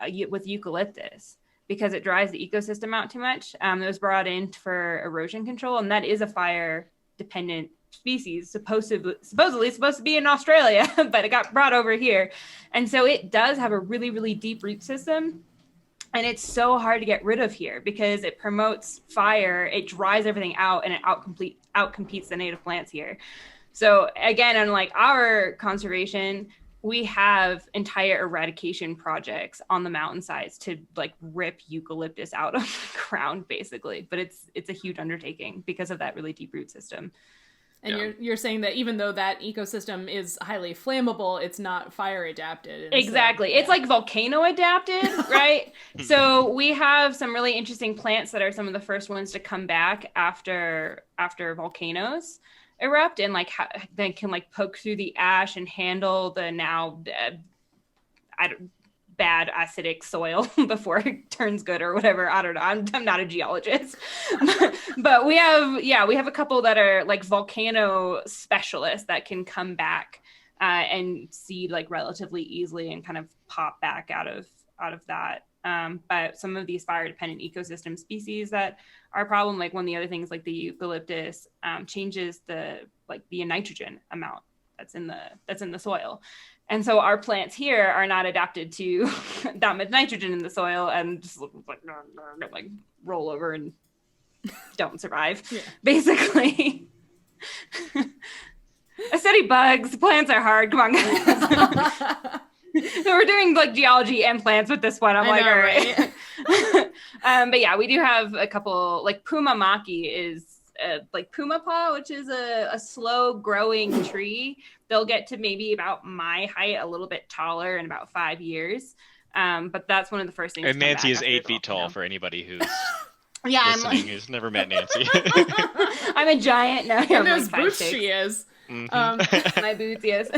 eucalyptus because it dries the ecosystem out too much. It was brought in for erosion control, and that is a fire-dependent species, supposedly supposed to be in Australia, but it got brought over here. And so it does have a really, really deep root system. And it's so hard to get rid of here because it promotes fire, it dries everything out, and it outcompetes the native plants here. So again, unlike our conservation, we have entire eradication projects on the mountainsides to like rip eucalyptus out of the ground, basically. But it's a huge undertaking because of that really deep root system. And you're saying that even though that ecosystem is highly flammable, it's not fire adapted. Exactly. It's like volcano adapted, right? So we have some really interesting plants that are some of the first ones to come back after volcanoes erupt, and like they can like poke through the ash and handle the now bad acidic soil before it turns good or whatever. I don't know. I'm not a geologist, but we have a couple that are like volcano specialists that can come back and seed like relatively easily and kind of pop back out of that. But some of these fire dependent ecosystem species that are a problem, like one of the other things like the eucalyptus changes the nitrogen amount that's in the soil. And so our plants here are not adapted to that much nitrogen in the soil and just like roll over and don't survive, basically. I study bugs. Plants are hard. Come on, guys. So we're doing like geology and plants with this one. I'm like, all right. But yeah, we do have a couple, like Puma maki is like puma paw, which is a slow growing tree. They'll get to maybe about my height, a little bit taller in about 5 years. But that's one of the first things. And Nancy is 8 feet tall for anybody who's listening who's never met Nancy. I'm a giant. No, and those like boots 5'6". She is. My boots, yes.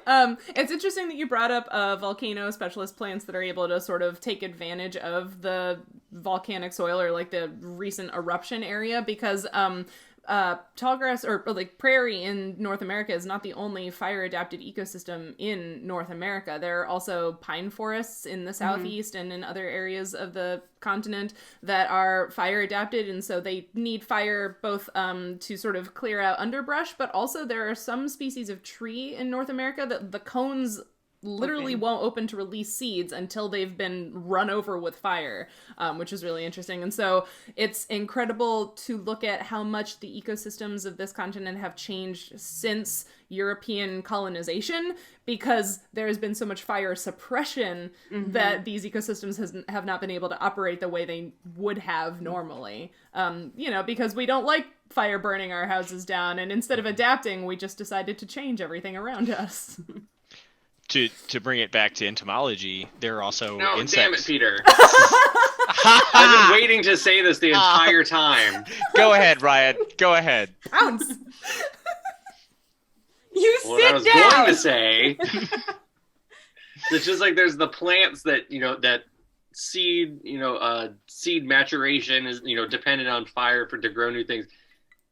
It's interesting that you brought up volcano specialist plants that are able to sort of take advantage of the volcanic soil or like the recent eruption area, because tallgrass or like prairie in North America is not the only fire adapted ecosystem in North America. There are also pine forests in the southeast and in other areas of the continent that are fire adapted, and so they need fire both to sort of clear out underbrush, but also there are some species of tree in North America that the cones literally won't open to release seeds until they've been run over with fire, which is really interesting. And so it's incredible to look at how much the ecosystems of this continent have changed since European colonization, because there has been so much fire suppression that these ecosystems have not been able to operate the way they would have normally. Because we don't like fire burning our houses down, and instead of adapting, we just decided to change everything around us. To bring it back to entomology, there are also insects. Damn it, Peter. I've been waiting to say this the entire time. Go ahead, Ryan. Go ahead. Pounce. You sit down. What I was going to say, it's just like there's the plants that, that seed, seed maturation is, dependent on fire to grow new things.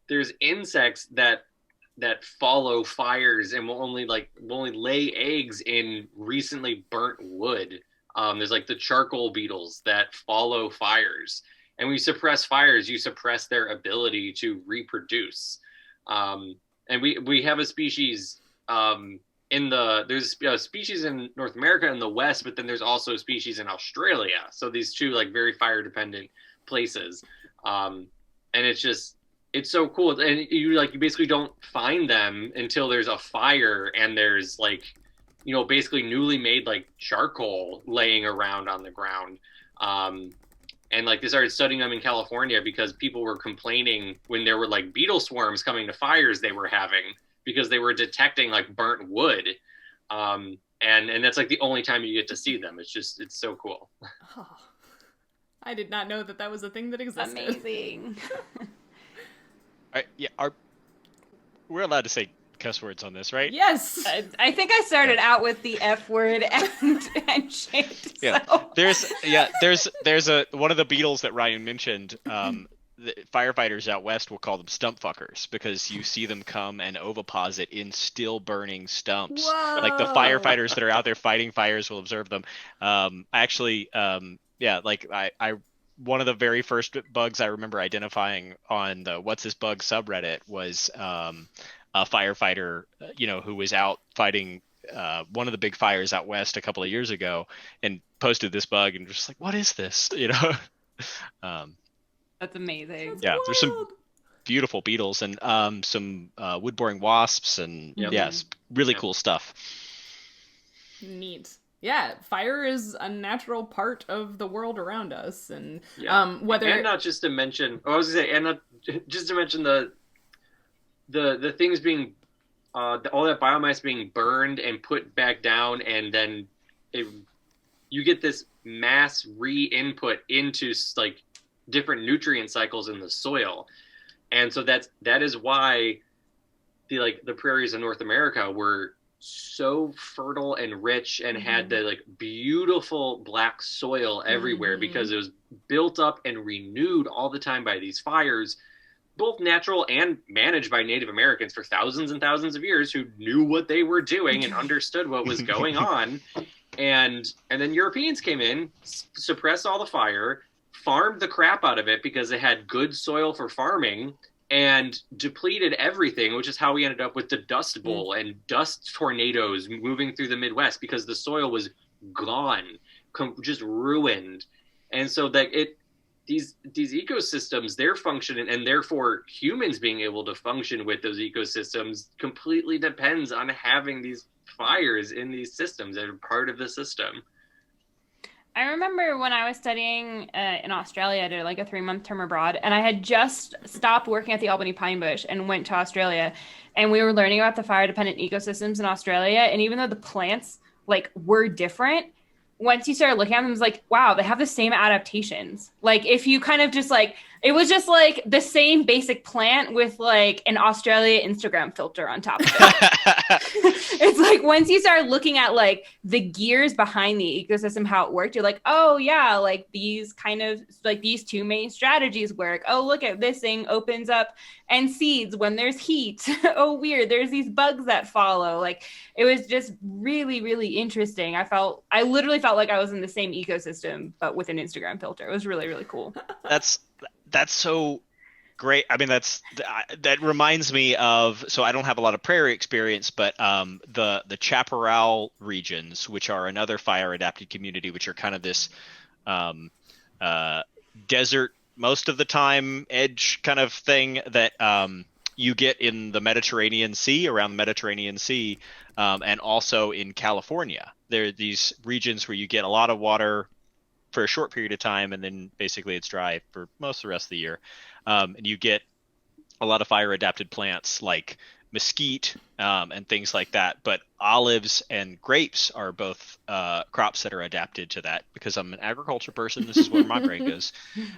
There's insects that follow fires and will only lay eggs in recently burnt wood. There's like the charcoal beetles that follow fires, and when you suppress fires, you suppress their ability to reproduce. And we have a species there's a species in North America in the West, but then there's also species in Australia. So these two like very fire dependent places, and it's so cool. And you basically don't find them until there's a fire and there's basically newly made like charcoal laying around on the ground. And they started studying them in California because people were complaining when there were like beetle swarms coming to fires they were having, because they were detecting like burnt wood. And that's like the only time you get to see them. It's so cool. Oh, I did not know that was a thing that existed. Amazing. We're allowed to say cuss words on this, right? Yes. I think I started out with the F word and shaped. Yeah. So. There's one of the beetles that Ryan mentioned. The firefighters out west will call them stump fuckers, because you see them come and oviposit in still burning stumps. Whoa. Like the firefighters that are out there fighting fires will observe them. One of the very first bugs I remember identifying on the What's This Bug subreddit was a firefighter, who was out fighting one of the big fires out west a couple of years ago, and posted this bug, and just like, what is this? You know. That's amazing. Yeah, there's some beautiful beetles and some wood-boring wasps, and yes, really cool stuff. Neat. Yeah, fire is a natural part of the world around us, and whether and not just to mention, I was gonna say, and not just to mention the things being all that biomass being burned and put back down, and then you get this mass re-input into like different nutrient cycles in the soil, and so that is why the prairies in North America were so fertile and rich and had the like beautiful black soil everywhere because it was built up and renewed all the time by these fires, both natural and managed by Native Americans for thousands and thousands of years, who knew what they were doing and understood what was going on. And then Europeans came in, suppressed all the fire, farmed the crap out of it because it had good soil for farming, and depleted everything, which is how we ended up with the Dust Bowl and dust tornadoes moving through the Midwest, because the soil was gone, just ruined. And so these ecosystems, their function, and therefore humans being able to function with those ecosystems, completely depends on having these fires in these systems that are part of the system. I remember when I was studying in Australia, I did like a 3-month term abroad, and I had just stopped working at the Albany Pine Bush and went to Australia, and we were learning about the fire-dependent ecosystems in Australia. And even though the plants like were different, once you started looking at them, it was like, wow, they have the same adaptations. Like if you kind of just like, it was just like the same basic plant with like an Australia Instagram filter on top of it. It's like once you start looking at like the gears behind the ecosystem, how it worked, you're like, oh yeah, like these kind of like these two main strategies work. Oh, look at this thing opens up and seeds when there's heat. Oh, weird. There's these bugs that follow. Like it was just really, really interesting. I literally felt like I was in the same ecosystem, but with an Instagram filter. It was really, really cool. That's so great. I mean, that reminds me of, so I don't have a lot of prairie experience, but the chaparral regions, which are another fire adapted community, which are kind of this desert most of the time edge kind of thing that you get in the Mediterranean Sea, around the Mediterranean Sea, and also in California. There are these regions where you get a lot of water for a short period of time, and then basically it's dry for most of the rest of the year. And you get a lot of fire adapted plants like mesquite and things like that. But olives and grapes are both crops that are adapted to that, because I'm an agriculture person. This is where my brain goes.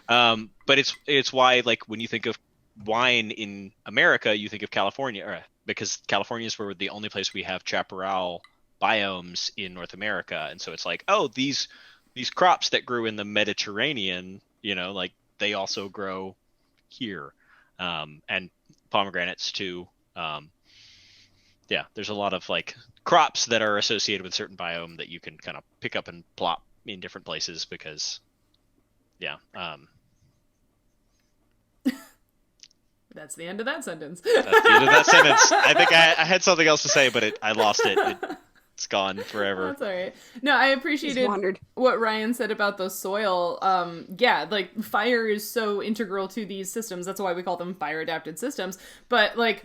But it's why, like, when you think of wine in America, you think of California, because California is the only place we have chaparral biomes in North America. And so it's like, oh, these crops that grew in the Mediterranean, like they also grow here, and pomegranates too. There's a lot of like crops that are associated with certain biome that you can kind of pick up and plop in different places because, That's the end of that sentence. That's the end of that sentence. I think I had something else to say, but I lost it. It's gone forever. That's all right. No, I appreciated what Ryan said about the soil. Like fire is so integral to these systems. That's why we call them fire adapted systems. But like,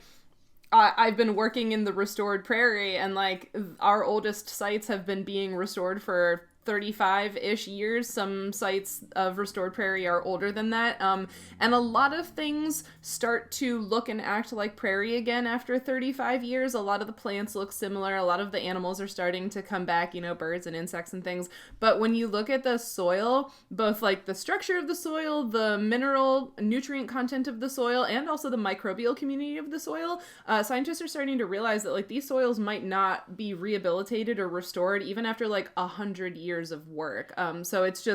I've been working in the restored prairie, and like our oldest sites have been being restored for 35-ish years. Some sites of restored prairie are older than that. And a lot of things start to look and act like prairie again after 35 years. A lot of the plants look similar. A lot of the animals are starting to come back, birds and insects and things. But when you look at the soil, both like the structure of the soil, the mineral nutrient content of the soil, and also the microbial community of the soil, scientists are starting to realize that like these soils might not be rehabilitated or restored even after like 100 years of work. So it's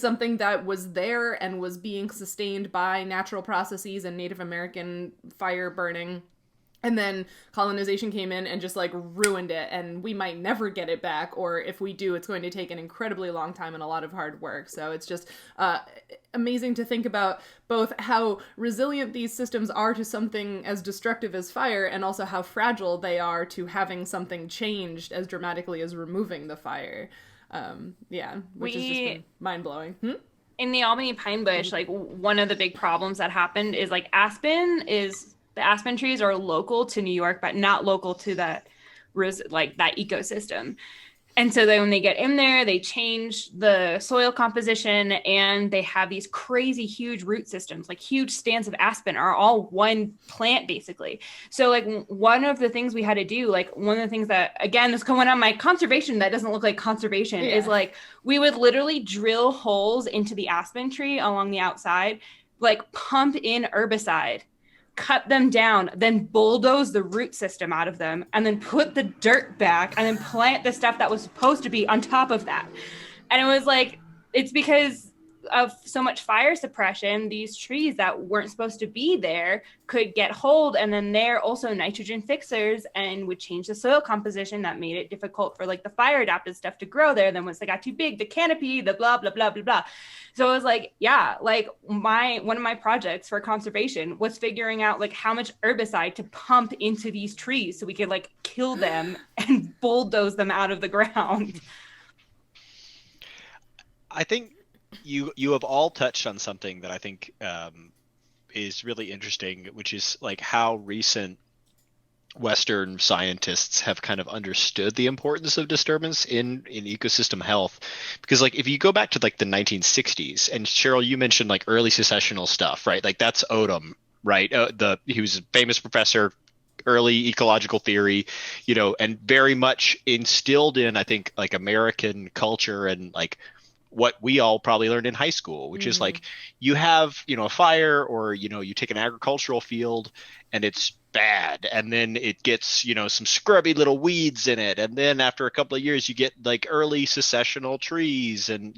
something that was there and was being sustained by natural processes and Native American fire burning And then colonization came in and just like ruined it, and we might never get it back, or if we do, it's going to take an incredibly long time and a lot of hard work. So it's just amazing to think about both how resilient these systems are to something as destructive as fire, and also how fragile they are to having something changed as dramatically as removing the fire. Which has just been mind-blowing. In the Albany pine bush, like one of the big problems that happened is like the aspen trees are local to New York, but not local to that ecosystem. And so then when they get in there, they change the soil composition, and they have these crazy huge root systems, like huge stands of aspen are all one plant basically. So like one of the things we had to do, like one of the things that, again, this going on my conservation that doesn't look like conservation, is like we would literally drill holes into the aspen tree along the outside, like pump in herbicide, cut them down, then bulldoze the root system out of them, and then put the dirt back, and then plant the stuff that was supposed to be on top of that. And it was like, it's because of so much fire suppression, these trees that weren't supposed to be there could get hold, and then they're also nitrogen fixers and would change the soil composition that made it difficult for like the fire adapted stuff to grow there. Then once they got too big, the canopy, the blah, blah, blah, blah, blah. So it was like, like one of my projects for conservation was figuring out like how much herbicide to pump into these trees so we could like kill them and bulldoze them out of the ground. I think you have all touched on something that I think is really interesting, which is like how recent Western scientists have kind of understood the importance of disturbance in ecosystem health. Because like if you go back to like the 1960s, and Sheryl, you mentioned like early secessional stuff, right? Like that's Odom, right? He was a famous professor, early ecological theory, and very much instilled in, I think, like American culture and like what we all probably learned in high school, which is like you have, a fire, or, you take an agricultural field and it's bad, and then it gets, some scrubby little weeds in it, and then after a couple of years you get like early secessional trees and,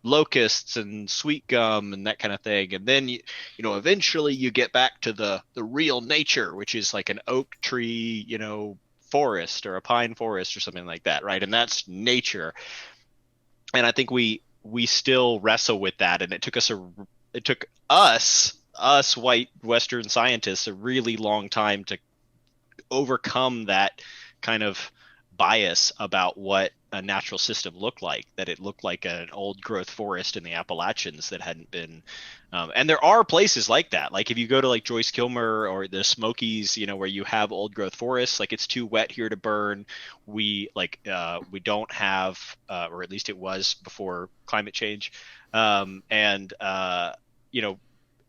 locusts and sweet gum and that kind of thing, and then eventually you get back to the real nature, which is like an oak tree, forest, or a pine forest or something like that, right? And that's nature. And I think we still wrestle with that, and it took us white Western scientists a really long time to overcome that kind of bias about what a natural system looked like, that it looked like an old growth forest in the Appalachians that hadn't been and there are places like that, like if you go to like Joyce Kilmer or the Smokies, where you have old growth forests, like it's too wet here to burn. We don't have or at least it was before climate change,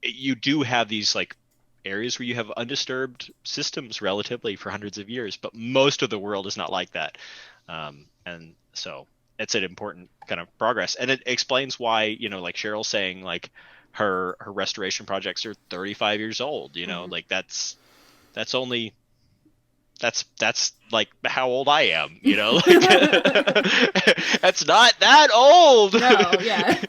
you do have these like areas where you have undisturbed systems relatively for hundreds of years, but most of the world is not like that. And so it's an important kind of progress, and it explains why, like Sheryl saying, like her restoration projects are 35 years old, like that's like how old I am, like, that's not that old. No, yeah.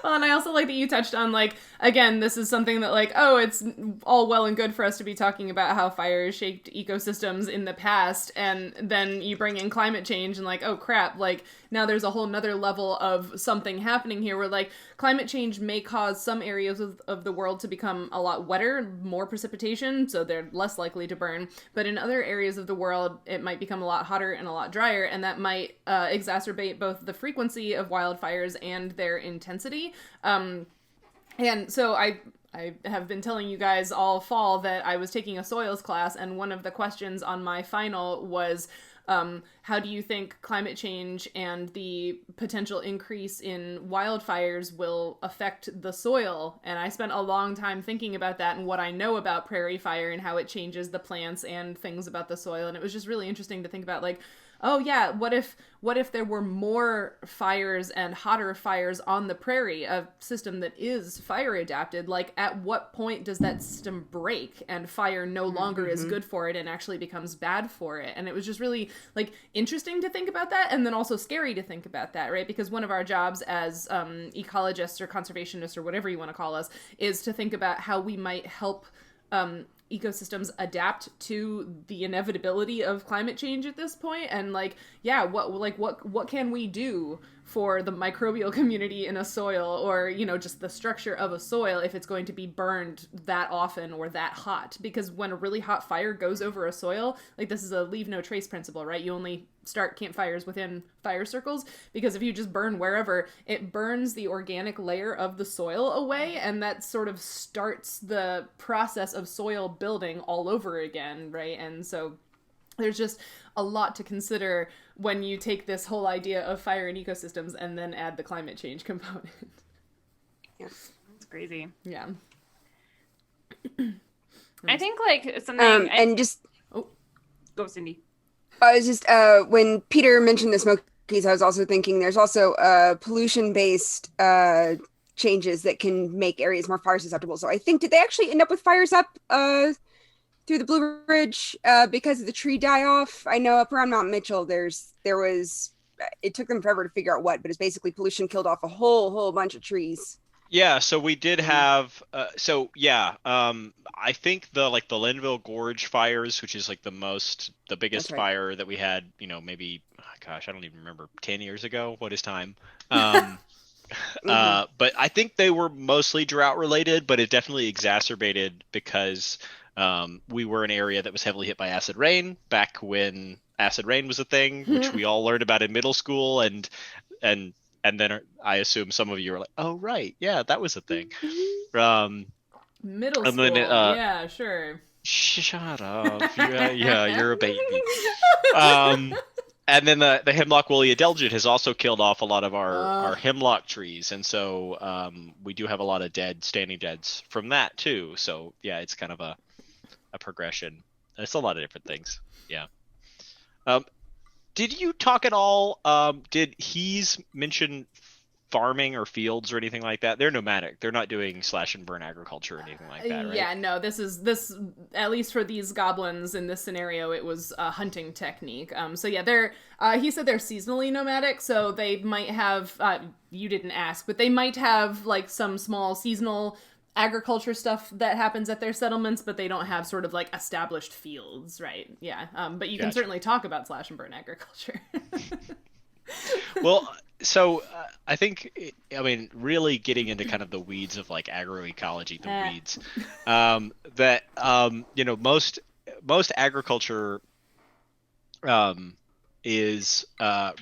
Well, and I also like that you touched on, like, again, this is something that, like, it's all well and good for us to be talking about how fire shaped ecosystems in the past, and then you bring in climate change and, like, oh crap, like, now there's a whole nother level of something happening here where, like, climate change may cause some areas of the world to become a lot wetter, more precipitation, so they're less likely to burn, but in other areas of the world, it might become a lot hotter and a lot drier, and that might exacerbate both the frequency of wildfires and their intensity. And so I have been telling you guys all fall that I was taking a soils class, and one of the questions on my final was, how do you think climate change and the potential increase in wildfires will affect the soil? And I spent a long time thinking about that and what I know about prairie fire and how it changes the plants and things about the soil. And it was just really interesting to think about, like, oh yeah, what if there were more fires and hotter fires on the prairie, a system that is fire adapted? Like, at what point does that system break and fire no longer is good for it and actually becomes bad for it? And it was just really, like, interesting to think about that, and then also scary to think about that, right? Because one of our jobs as ecologists or conservationists or whatever you want to call us is to think about how we might help ecosystems adapt to the inevitability of climate change at this point? And like, yeah, what can we do for the microbial community in a soil, or, you know, just the structure of a soil if it's going to be burned that often or that hot? Because when a really hot fire goes over a soil, like, this is a leave no trace principle, right? You only start campfires within fire circles, because if you just burn wherever, it burns the organic layer of the soil away, and that sort of starts the process of soil building all over again, right? And so there's just a lot to consider when you take this whole idea of fire and ecosystems and then add the climate change component. Yeah. That's crazy. Yeah. I think like something and just go, Cindy. I was just when Peter mentioned the smokies, I was also thinking there's also pollution-based changes that can make areas more fire susceptible. So I think, did they actually end up with fires up through the Blue Ridge because of the tree die-off? I know up around Mount Mitchell, there was, it took them forever to figure out what, but it's basically pollution killed off a whole bunch of trees. Yeah, so we did have I think the Linville Gorge fires, which is like the biggest fire that we had, you know, maybe, I don't even remember, 10 years ago. What is time? But I think they were mostly drought related, but it definitely exacerbated because we were an area that was heavily hit by acid rain back when acid rain was a thing, which we all learned about in middle school, and then I assume some of you are like, oh right, yeah, that was a thing. Middle school, yeah, sure. Shut up, you're a baby. And then the hemlock woolly adelgid has also killed off a lot of our hemlock trees, and so we do have a lot of standing deads from that too. So yeah, it's kind of a progression. It's a lot of different things. Yeah. Did you talk at all? Did He's mention farming or fields or anything like that? They're nomadic. They're not doing slash and burn agriculture or anything like that, right? Yeah, no, this at least for these goblins in this scenario, it was a hunting technique. So yeah, he said they're seasonally nomadic, so they might have, you didn't ask, but they might have like some small seasonal agriculture stuff that happens at their settlements, but they don't have sort of like established fields, right? Yeah, but you can certainly talk about slash and burn agriculture. Well, so I think, I mean, really getting into kind of the weeds of like agroecology, the weeds, that you know, most agriculture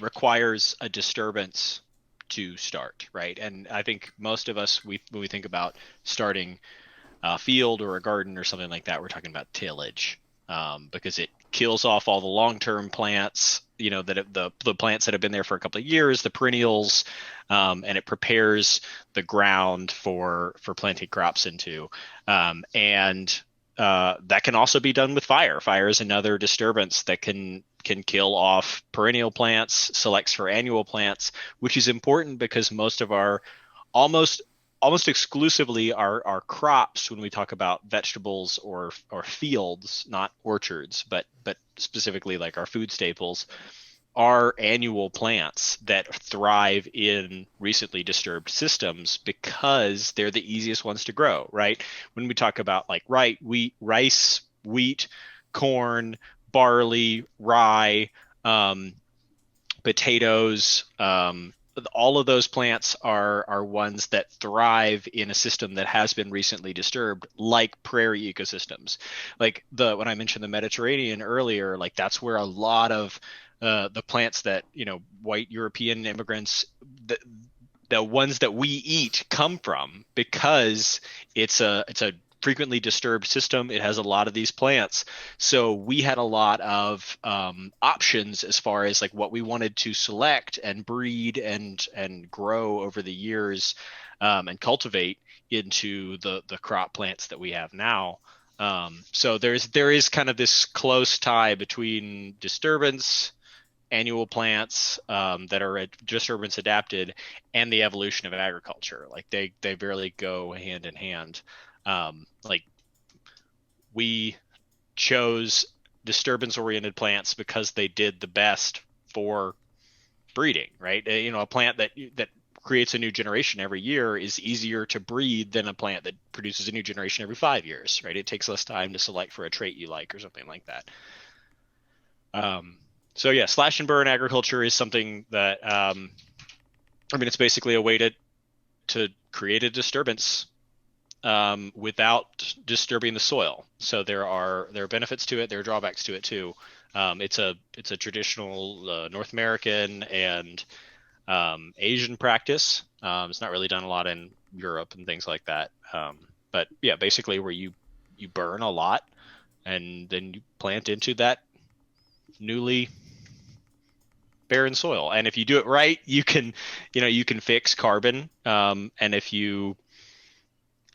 requires a disturbance to start, right? And I think most of us, when we think about starting a field or a garden or something like that, we're talking about tillage, because it kills off all the long-term plants, you know, that the plants that have been there for a couple of years, the perennials, and it prepares the ground for planting crops into. And that can also be done with fire. Fire is another disturbance that can kill off perennial plants, selects for annual plants, which is important because most of our almost exclusively our crops, when we talk about vegetables or fields, not orchards, but specifically like our food staples, are annual plants that thrive in recently disturbed systems because they're the easiest ones to grow, right? When we talk about like rice, wheat, corn, barley, rye, potatoes, all of those plants are ones that thrive in a system that has been recently disturbed, like prairie ecosystems. Like when I mentioned the Mediterranean earlier, like that's where a lot of the plants that, you know, white European immigrants, the ones that we eat come from, because it's a frequently disturbed system. It has a lot of these plants. So we had a lot of options as far as like what we wanted to select and breed and grow over the years, and cultivate into the crop plants that we have now. So there is kind of this close tie between disturbance, annual plants that are disturbance adapted, and the evolution of agriculture. Like they barely go hand in hand. Like we chose disturbance-oriented plants because they did the best for breeding, right? You know, a plant that creates a new generation every year is easier to breed than a plant that produces a new generation every 5 years, right? It takes less time to select for a trait you like or something like that. So yeah, slash and burn agriculture is something that, it's basically a way to create a disturbance without disturbing the soil. So there are benefits to it. There are drawbacks to it too. It's a traditional North American and Asian practice. It's not really done a lot in Europe and things like that. But yeah, basically where you burn a lot and then you plant into that newly barren soil. And if you do it right, you can fix carbon. And if you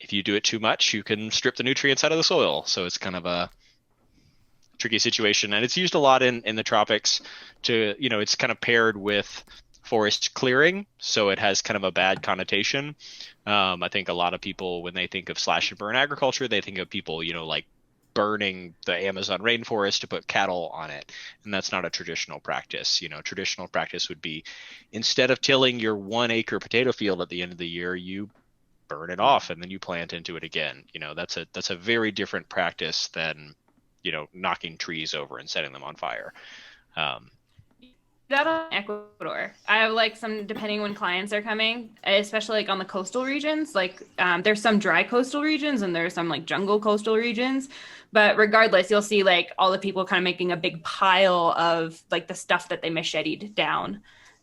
do it too much, you can strip the nutrients out of the soil. So it's kind of a tricky situation. And it's used a lot in the tropics to, it's kind of paired with forest clearing. So it has kind of a bad connotation. I think a lot of people, when they think of slash and burn agriculture, they think of people, like burning the Amazon rainforest to put cattle on it. And that's not a traditional practice. Traditional practice would be, instead of tilling your 1 acre potato field at the end of the year, you burn it off and then you plant into it again. That's a very different practice than, knocking trees over and setting them on fire. That on Ecuador. I have like some, depending when clients are coming, especially like on the coastal regions, like there's some dry coastal regions and there's some like jungle coastal regions. But regardless, you'll see like all the people kind of making a big pile of like the stuff that they macheted down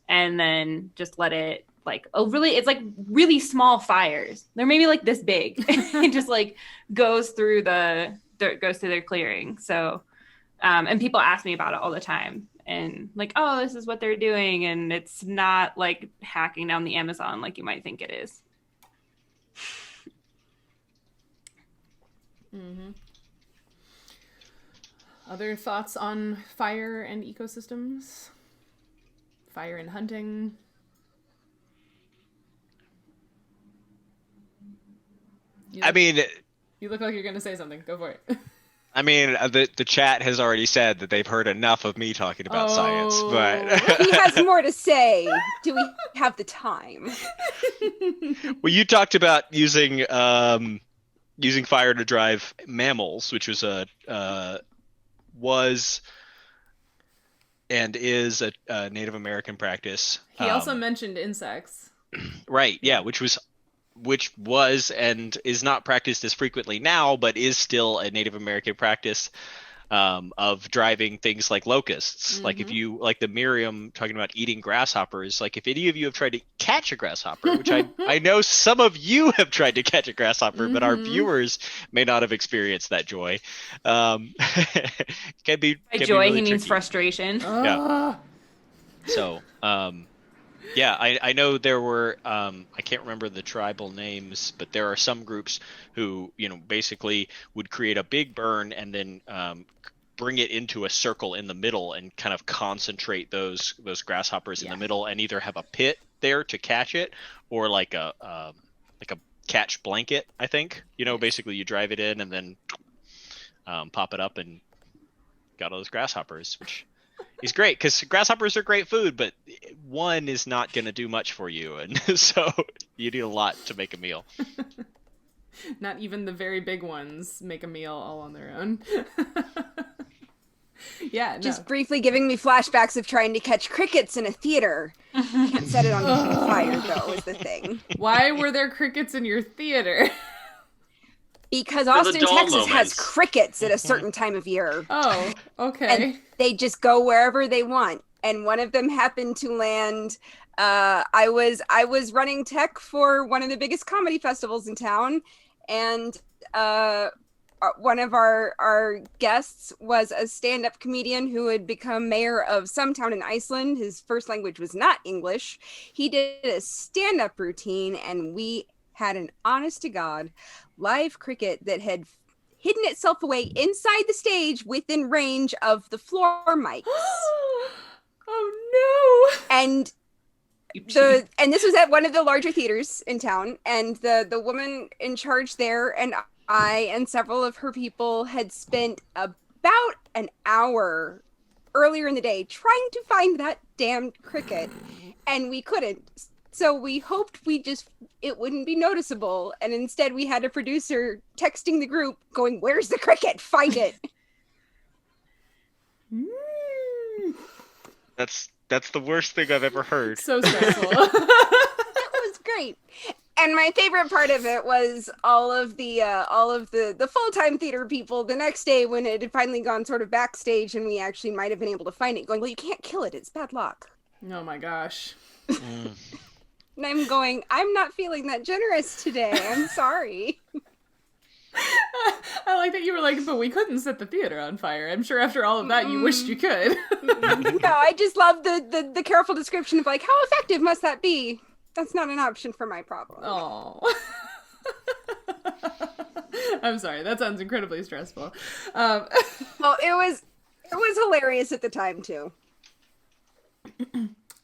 and then just let it like, it's like really small fires. They're maybe like this big. It just like goes through their clearing. So, and people ask me about it all the time. And like, oh, this is what they're doing. And it's not like hacking down the Amazon like you might think it is. Mm-hmm. Other thoughts on fire and ecosystems? Fire and hunting? You look like you're going to say something. Go for it. The chat has already said that they've heard enough of me talking about science, but he has more to say. Do we have the time? Well, you talked about using fire to drive mammals, which was and is a Native American practice. He also mentioned insects. Right, yeah, which was and is not practiced as frequently now, but is still a Native American practice of driving things like locusts. Mm-hmm. Like if you, like the Miriam talking about eating grasshoppers, like if any of you have tried to catch a grasshopper, which I know some of you have tried to catch a grasshopper, but our viewers may not have experienced that joy. Can be joy, really he means tricky. Frustration. Yeah. So, yeah, I know there were, I can't remember the tribal names, but there are some groups who, basically would create a big burn and then bring it into a circle in the middle and kind of concentrate those grasshoppers in the middle and either have a pit there to catch it or like a catch blanket, I think. Basically you drive it in and then pop it up and got all those grasshoppers, which... He's great because grasshoppers are great food, but one is not going to do much for you. And so you need a lot to make a meal. Not even the very big ones make a meal all on their own. Yeah, no. Just briefly giving me flashbacks of trying to catch crickets in a theater. Can't set it on fire, though, is the thing. Why were there crickets in your theater? Because the Austin, dull Texas has moments. Crickets at a certain time of year. Oh, okay. And they just go wherever they want. And one of them happened to land. I was running tech for one of the biggest comedy festivals in town. And one of our guests was a stand-up comedian who had become mayor of some town in Iceland. His first language was not English. He did a stand-up routine, and we had an honest-to-God live cricket that had hidden itself away inside the stage within range of the floor mics. Oh no! And this was at one of the larger theaters in town, and the woman in charge there and I and several of her people had spent about an hour earlier in the day trying to find that damned cricket, and we couldn't. So we hoped it wouldn't be noticeable, and instead we had a producer texting the group going, "Where's the cricket? Find it." That's the worst thing I've ever heard. So stressful. It was great. And my favorite part of it was all of the full-time theater people the next day when it had finally gone sort of backstage and we actually might have been able to find it, going, "Well, you can't kill it. It's bad luck." Oh my gosh. And I'm going, "I'm not feeling that generous today. I'm sorry." I like that you were like, but we couldn't set the theater on fire. I'm sure after all of that, you wished you could. No, I just love the careful description of like, how effective must that be? That's not an option for my problem. Oh. I'm sorry. That sounds incredibly stressful. Well, it was hilarious at the time too.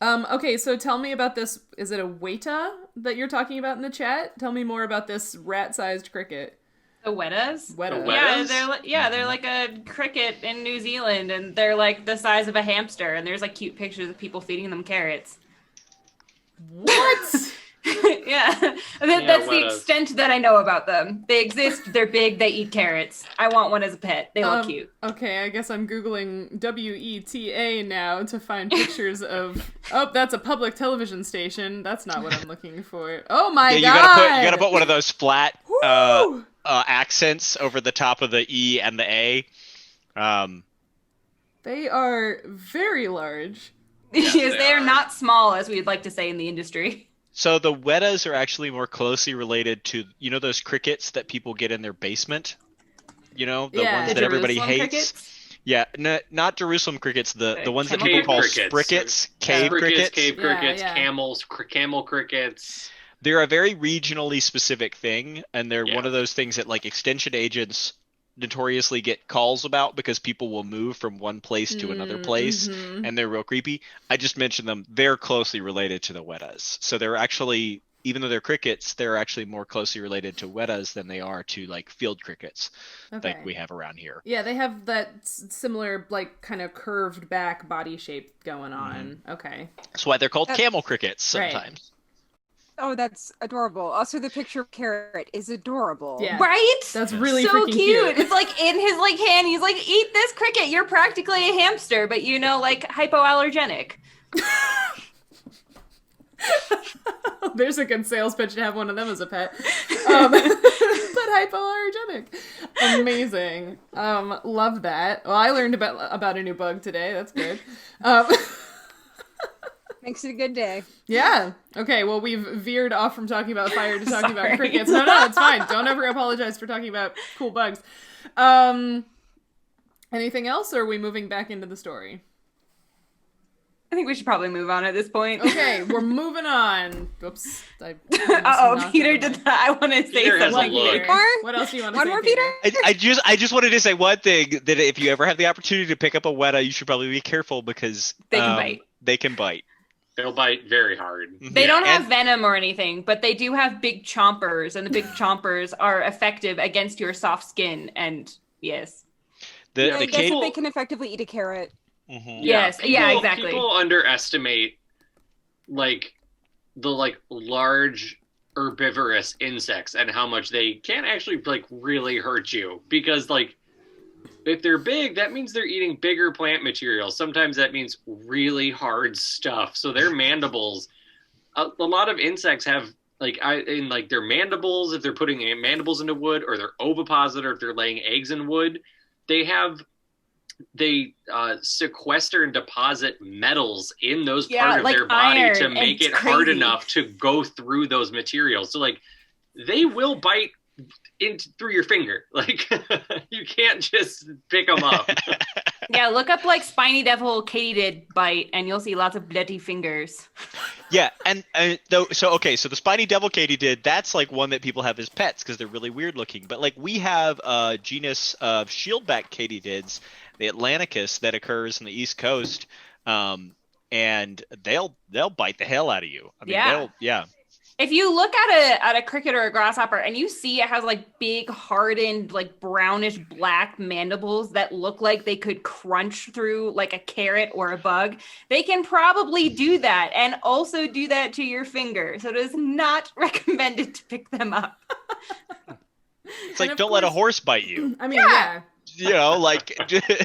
Okay, so tell me about this. Is it a weta that you're talking about in the chat? Tell me more about this rat-sized cricket. The wetas? Wetas? They're like a cricket in New Zealand, and they're like the size of a hamster, and there's like cute pictures of people feeding them carrots. What? Yeah. That's the extent that I know about them. They exist, they're big, they eat carrots. I want one as a pet. They look cute. Okay, I guess I'm Googling WETA now to find pictures of... Oh, that's a public television station. That's not what I'm looking for. Oh my god! You gotta put one of those flat accents over the top of the E and the A. They are very large. Yes, they are not small, as we'd like to say in the industry. So the wetas are actually more closely related to, those crickets that people get in their basement? The ones that everybody hates? Crickets? Yeah, not Jerusalem crickets, the ones that Cave people call crickets. sprickets, cave crickets. Cave crickets, Yeah. camel crickets. They're a very regionally specific thing, and they're one of those things that like extension agents notoriously get calls about because people will move from one place to another place, and they're real creepy. I just mentioned them. They're closely related to the wetas. So they're actually, even though they're crickets, they're actually more closely related to wetas than they are to like field crickets like we have around here. Yeah, they have that similar, like, kind of curved back body shape going on. Okay. That's why they're called camel crickets sometimes. Right. Oh, that's adorable. Also, the picture of carrot is adorable. Yeah. Right? That's really so freaking cute. It's like in his like hand, he's like, "Eat this cricket. You're practically a hamster, but like hypoallergenic." There's a good sales pitch to have one of them as a pet. But hypoallergenic. Amazing. Love that. Well, I learned about a new bug today. That's good. Makes it a good day. Yeah. Okay, well, we've veered off from talking about fire to talking about crickets. No, it's fine. Don't ever apologize for talking about cool bugs. Anything else, or are we moving back into the story? I think we should probably move on at this point. Okay, we're moving on. Oops. Peter did that. I want to say Peter has a something. look. Peter. What else do you want to One say? more, Peter? I just wanted to say one thing, that if you ever have the opportunity to pick up a weta, you should probably be careful because They can bite. They can bite. They'll bite very hard. They don't have venom or anything, but they do have big chompers, and the big chompers are effective against your soft skin. And yes, I guess if they can effectively eat a carrot. Yes, exactly. People underestimate the large herbivorous insects and how much they can actually really hurt you, because if they're big, that means they're eating bigger plant material. Sometimes that means really hard stuff. So their mandibles, a lot of insects have their mandibles, if they're putting mandibles into wood, or their ovipositor if they're laying eggs in wood, they sequester and deposit metals in those parts of their body iron, to make it crazy. hard enough to go through those materials. So they will bite through your finger. You can't just pick them up. Yeah, look up spiny devil katydid bite, and you'll see lots of bloody fingers. Yeah, and so the spiny devil katydid, that's one that people have as pets because they're really weird looking. But we have a genus of shieldback katydids, the Atlanticus, that occurs on the East Coast, and they'll bite the hell out of you. I mean, If you look at a cricket or a grasshopper and you see it has like big hardened like brownish black mandibles that look like they could crunch through like a carrot or a bug, they can probably do that and also do that to your finger. So it is not recommended to pick them up. It's like, don't let a horse bite you. I mean, yeah. You know, like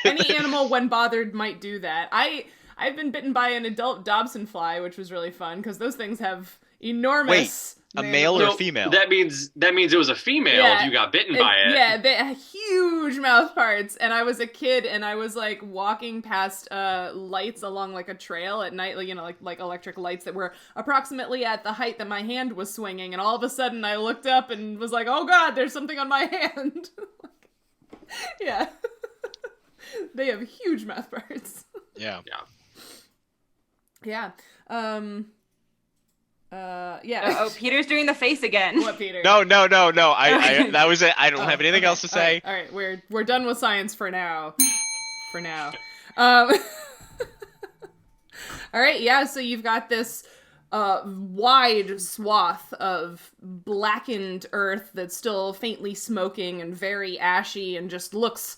Any animal when bothered might do that. I've been bitten by an adult Dobson fly, which was really fun because those things have enormous. Wait, a male or a female? That means it was a female if you got bitten by it. Yeah, they had huge mouth parts, and I was a kid, and I was like walking past lights along like a trail at night, like electric lights that were approximately at the height that my hand was swinging, and all of a sudden I looked up and was like, "Oh God, there's something on my hand." Yeah, they have huge mouth parts. Yeah. Yeah. Yeah. Oh, Peter's doing the face again. What, Peter? No. I that was it. I don't have anything else to say. All right. We're done with science for now. All right. Yeah. So you've got this wide swath of blackened earth that's still faintly smoking and very ashy and just looks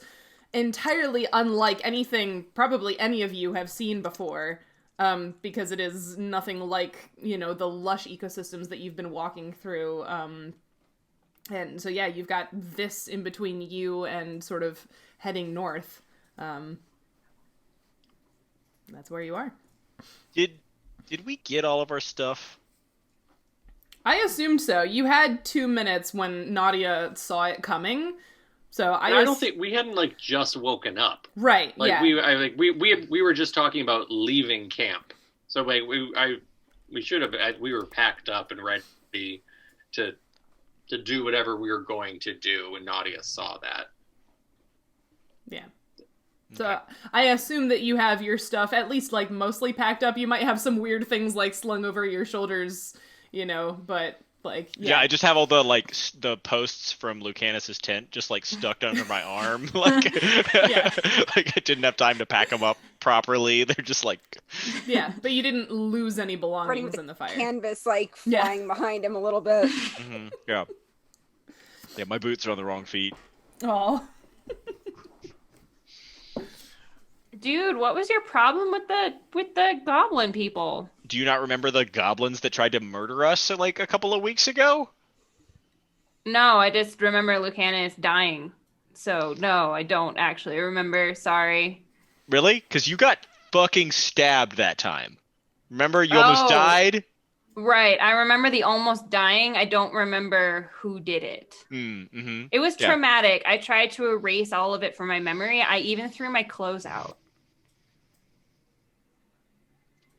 entirely unlike anything probably any of you have seen before. Because it is nothing like, the lush ecosystems that you've been walking through. And so, yeah, you've got this in between you and sort of heading north. That's where you are. Did we get all of our stuff? I assumed so. You had 2 minutes when Nautia saw it coming. So I don't think we hadn't just woken up. Right. Like yeah. we were just talking about leaving camp. So we should have we were packed up and ready to do whatever we were going to do when Nautia saw that. Yeah. So I assume that you have your stuff at least mostly packed up. You might have some weird things slung over your shoulders, but yeah, I just have all the the posts from Lucanus's tent just stuck under my arm. I didn't have time to pack them up properly. They're just yeah, but you didn't lose any belongings in the fire. Canvas flying behind him a little bit. Mm-hmm. Yeah, my boots are on the wrong feet. Oh. Dude, what was your problem with the goblin people? Do you not remember the goblins that tried to murder us a couple of weeks ago? No, I just remember Lucanus dying. So, no, I don't actually remember. Sorry. Really? Because you got fucking stabbed that time. Remember? You almost died? Right. I remember the almost dying. I don't remember who did it. Mm-hmm. It was traumatic. I tried to erase all of it from my memory. I even threw my clothes out.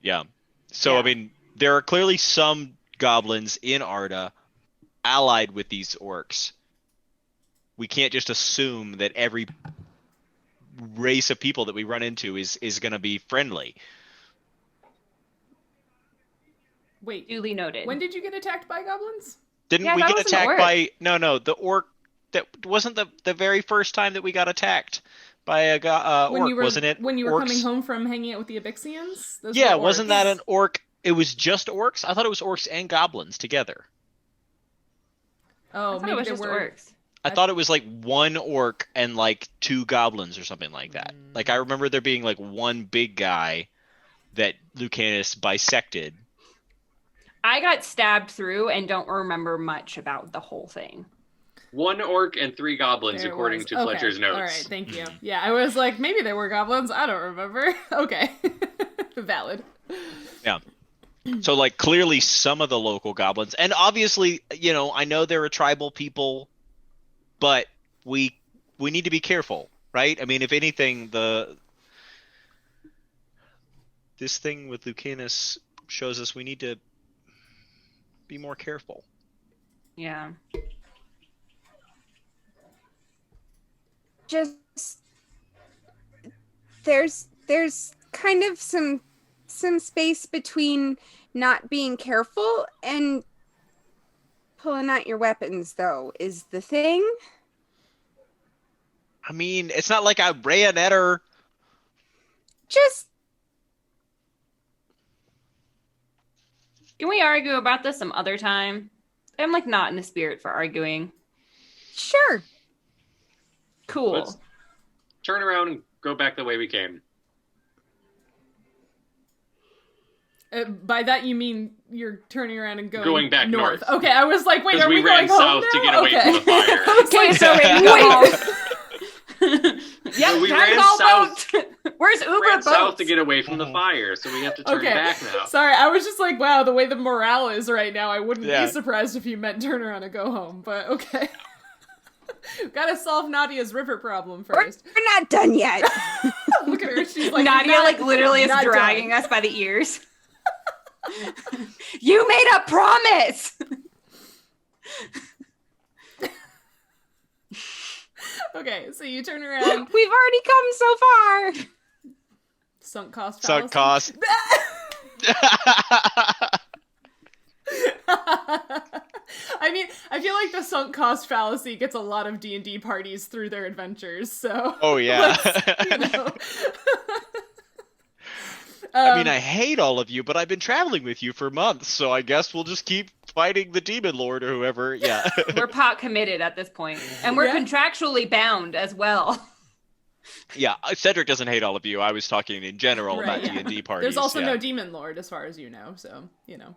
Yeah. So, I mean, there are clearly some goblins in Arda allied with these orcs. We can't just assume that every race of people that we run into is going to be friendly. Wait. Duly noted. When did you get attacked by goblins? Didn't we get attacked by... No, the orc... That wasn't the very first time that we got attacked by a orc, wasn't it? When you were coming home from hanging out with the Abixians? Yeah, wasn't that an orc? It was just orcs? I thought it was orcs and goblins together. Oh, maybe it was just orcs. I thought it was one orc and 2 goblins or something like that. I remember there being one big guy that Lucanus bisected. I got stabbed through and don't remember much about the whole thing. 1 orc and 3 goblins, according to Fletcher's notes. All right, thank you. Yeah, I was maybe there were goblins. I don't remember. Okay. Valid. Yeah. So, clearly some of the local goblins, and obviously, I know they're a tribal people, but we need to be careful, right? I mean, if anything, this thing with Lucanus shows us we need to be more careful. Yeah. Just there's kind of some space between not being careful and pulling out your weapons, though, is the thing. I mean, it's not like I ran at her. Just Can we argue about this some other time? I'm like not in the spirit for arguing. Sure. Cool. Let's turn around and go back the way we came. By that you mean you're turning around and Going back north. Okay, I was like, wait, Because are we ran going south home to now? get away Okay. from the fire. Okay, so yep, we time ran call south. boat. Where's Uber Ran boats? south to get away from the fire, so we have to turn Okay. back now. Sorry, I was just like, wow, the way the morale is right now, I wouldn't Yeah. be surprised if you meant turn around and go home, but okay. Gotta solve Nadia's river problem first. We're not done yet. Look at her, she's like, Nadia not- like literally is not dragging done. us by the ears. You made a promise. Okay, so you turn around, We've already come so far. sunk cost Sunk fallacy. cost. I mean, I feel like the sunk cost fallacy gets a lot of D&D parties through their adventures, so... Oh, yeah. you know. I mean, I hate all of you, but I've been traveling with you for months, so I guess we'll just keep fighting the demon lord or whoever. Yeah. We're pot committed at this point, and we're Yeah. contractually bound as well. Yeah, Cedric doesn't hate all of you. I was talking in general Right, about yeah. D&D parties. There's also yeah. no demon lord, as far as you know, so, you know.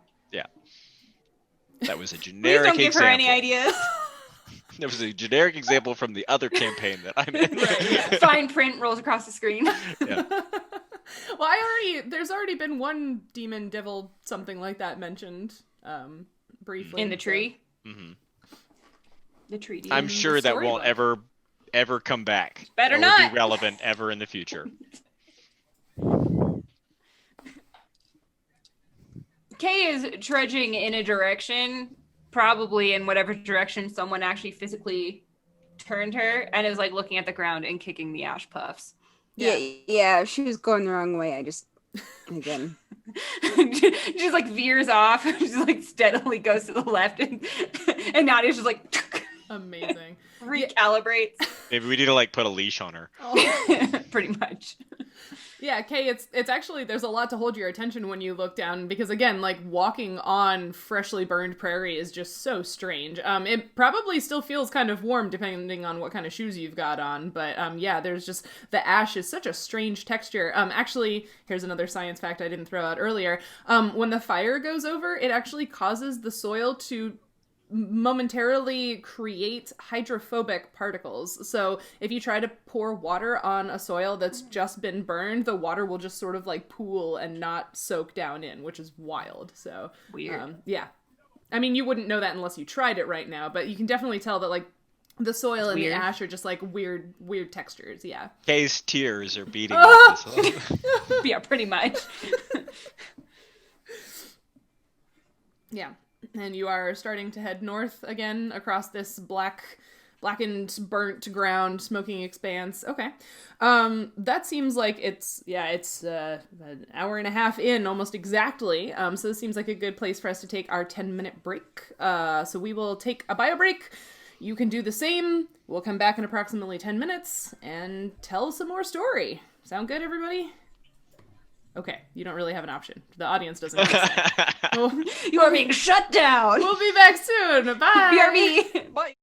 That was a Please generic don't give example. her any ideas. That was a generic example from the other campaign that I'm in. Right, yeah. Fine print rolls across the screen. Yeah. Well, there's already been one demon devil, something like that, mentioned, briefly. In the tree. Mhm. The tree. I'm demon. sure that won't Storybook. ever come back. Better or not. be relevant ever in the future. Kay is trudging in a direction, probably in whatever direction someone actually physically turned her, and is like looking at the ground and kicking the ash puffs. Yeah, she was going the wrong way. I just, again. She like veers off. She like steadily goes to the left, and Nadia's just like Amazing. recalibrates. Maybe we need to like put a leash on her. Oh. Pretty much. Yeah, Kay, it's actually, there's a lot to hold your attention when you look down, because again, like, walking on freshly burned prairie is just so strange. It probably still feels kind of warm depending on what kind of shoes you've got on, but yeah, there's just, the ash is such a strange texture. Actually, here's another science fact I didn't throw out earlier. When the fire goes over, it actually causes the soil to momentarily create hydrophobic particles. So if you try to pour water on a soil that's just been burned, the water will just sort of like pool and not soak down in, which is wild. So Weird. yeah. I mean, you wouldn't know that unless you tried it right now, but you can definitely tell that like the soil and weird. the ash are just like weird textures. Yeah. Kay's tears are beating up this. Yeah, pretty much. Yeah. And you are starting to head north again across this blackened, burnt ground, smoking expanse. Okay. That seems like it's an hour and a half in, almost exactly. So this seems like a good place for us to take our 10-minute break. So we will take a bio break. You can do the same. We'll come back in approximately 10 minutes and tell some more story. Sound good, everybody? Okay, you don't really have an option. The audience doesn't. You are being shut down. We'll be back soon. Bye. BRB. Bye.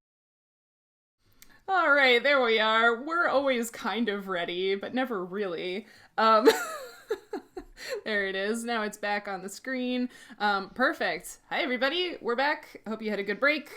All right, there we are. We're always kind of ready, but never really. There it is. Now it's back on the screen. Perfect. Hi, everybody. We're back. Hope you had a good break.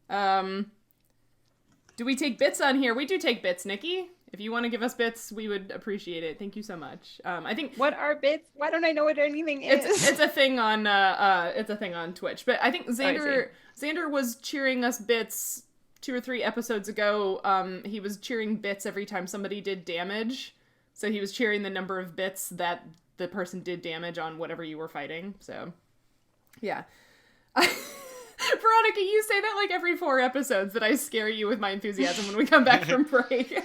Do we take bits on here? We do take bits, Nikki. If you want to give us bits, we would appreciate it. Thank you so much. I think What are bits? Why don't I know what anything is? it's a thing on Twitch. But I think Xander was cheering us bits 2 or 3 episodes ago. He was cheering bits every time somebody did damage. So he was cheering the number of bits that the person did damage on whatever you were fighting. So yeah. Veronica, you say that like every 4 episodes that I scare you with my enthusiasm when we come back from break. You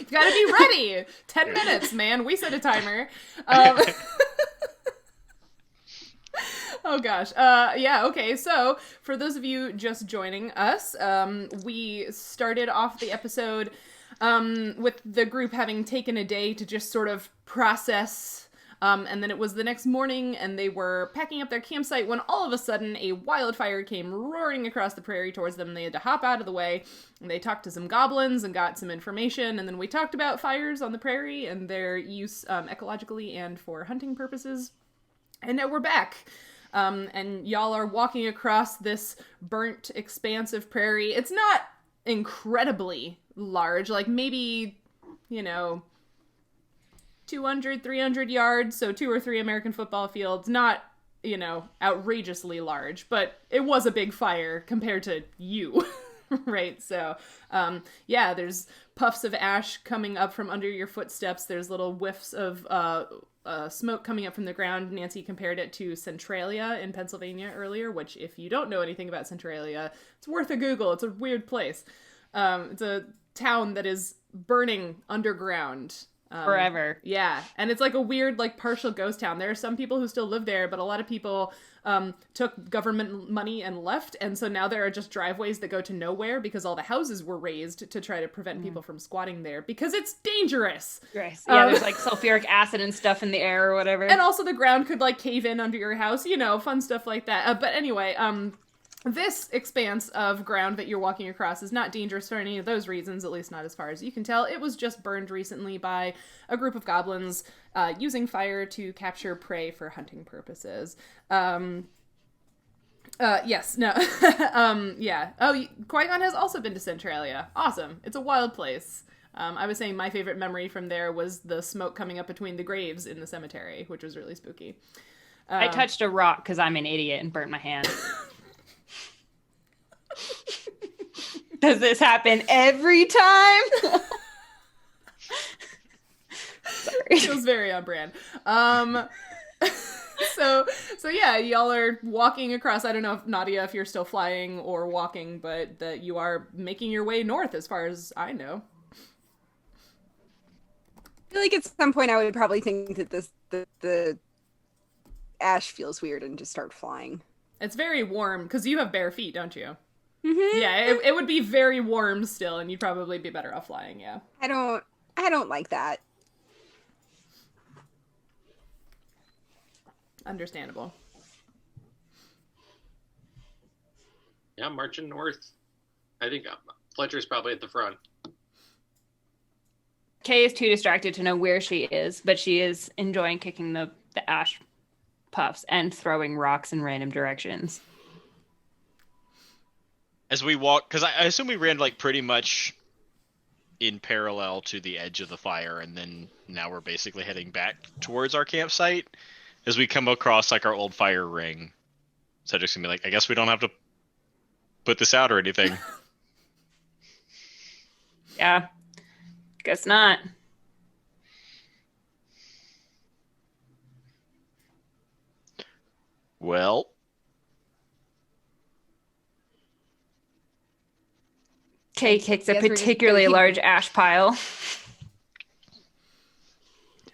gotta be ready. 10 minutes, man. We set a timer. Oh gosh. Yeah, okay. So for those of you just joining us, we started off the episode with the group having taken a day to just sort of process And then it was the next morning, and they were packing up their campsite when all of a sudden a wildfire came roaring across the prairie towards them. They had to hop out of the way, and they talked to some goblins and got some information, and then we talked about fires on the prairie and their use ecologically and for hunting purposes. And now we're back. And y'all are walking across this burnt, expansive prairie. It's not incredibly large, like maybe, 200, 300 yards, so 2 or 3 American football fields. Not, outrageously large, but it was a big fire compared to you, right? So, there's puffs of ash coming up from under your footsteps. There's little whiffs of smoke coming up from the ground. Nancy compared it to Centralia in Pennsylvania earlier, which, if you don't know anything about Centralia, it's worth a Google. It's a weird place. It's a town that is burning underground. Forever. Yeah, and it's like a weird, like, partial ghost town. There are some people who still live there, but a lot of people took government money and left, and so now there are just driveways that go to nowhere because all the houses were raised to try to prevent people from squatting there because it's dangerous. Yes. Yeah, there's like sulfuric acid and stuff in the air or whatever. And also the ground could like cave in under your house, fun stuff like that. But anyway, this expanse of ground that you're walking across is not dangerous for any of those reasons, at least not as far as you can tell. It was just burned recently by a group of goblins using fire to capture prey for hunting purposes. Yes, no. Yeah. Oh, Qui-Gon has also been to Centralia. Awesome. It's a wild place. I was saying my favorite memory from there was the smoke coming up between the graves in the cemetery, which was really spooky. I touched a rock because I'm an idiot and burnt my hand. Does this happen every time? Sorry. Feels very on brand. So yeah, y'all are walking across. I don't know if Nautia, if you're still flying or walking, but that you are making your way north as far as I know. I feel like at some point I would probably think that the ash feels weird and just start flying. It's very warm because you have bare feet, don't you? Mm-hmm. Yeah, it would be very warm still, and you'd probably be better off flying. Yeah. I don't like that. Understandable. Yeah, I'm marching north. I think Fletcher's probably at the front. Kay is too distracted to know where she is, but she is enjoying kicking the ash puffs and throwing rocks in random directions. As we walk, because I assume we ran like pretty much in parallel to the edge of the fire, and then now we're basically heading back towards our campsite. As we come across like our old fire ring, Cedric's gonna be like, I guess we don't have to put this out or anything. Yeah, guess not. Well, Kay kicks a Guess we're just particularly gonna keep- large ash pile.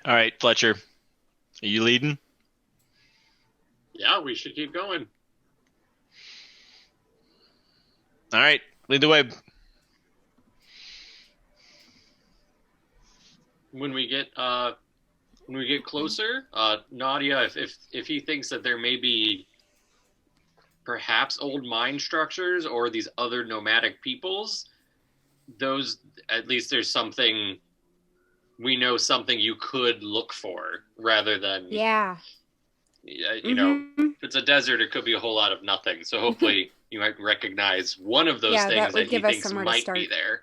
all right, Fletcher, are you leading? Yeah, we should keep going. All right, lead the way. When we get closer, Nautia, if he thinks that there may be perhaps old mine structures or these other nomadic peoples, those, at least there's something, we know something you could look for rather than, Yeah. you know, if it's a desert, it could be a whole lot of nothing. So hopefully you might recognize one of those Yeah, that things would that he give us thinks somewhere to might start. be there.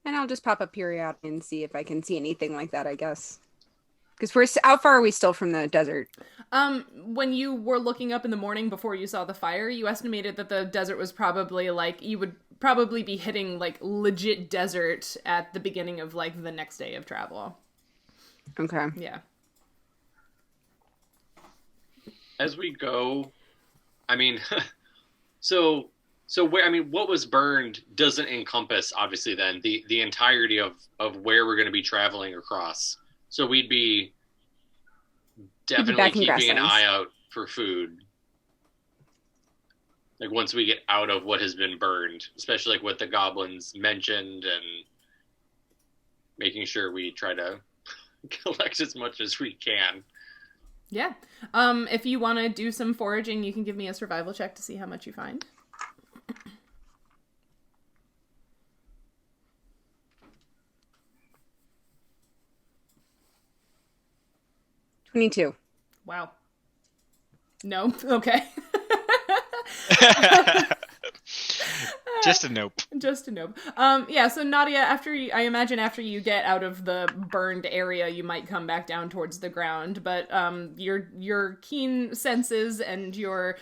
And I'll just pop up periodically and see if I can see anything like that, I guess. Because how far are we still from the desert? When you were looking up in the morning before you saw the fire, you estimated that the desert was probably like, you would probably be hitting like legit desert at the beginning of like the next day of travel. Okay. Yeah. As we go, I mean, so where, I mean, what was burned doesn't encompass obviously then the entirety of where we're going to be traveling across. So we'd be definitely back in keeping an grasslands. eye out for food. Like once we get out of what has been burned, especially like what the goblins mentioned, and making sure we try to collect as much as we can. Yeah. If you want to do some foraging, you can give me a survival check to see how much you find. 22. Wow. No? Okay. Just a nope. Just a nope. Yeah, so Nautia, I imagine after you get out of the burned area, you might come back down towards the ground, but your keen senses and your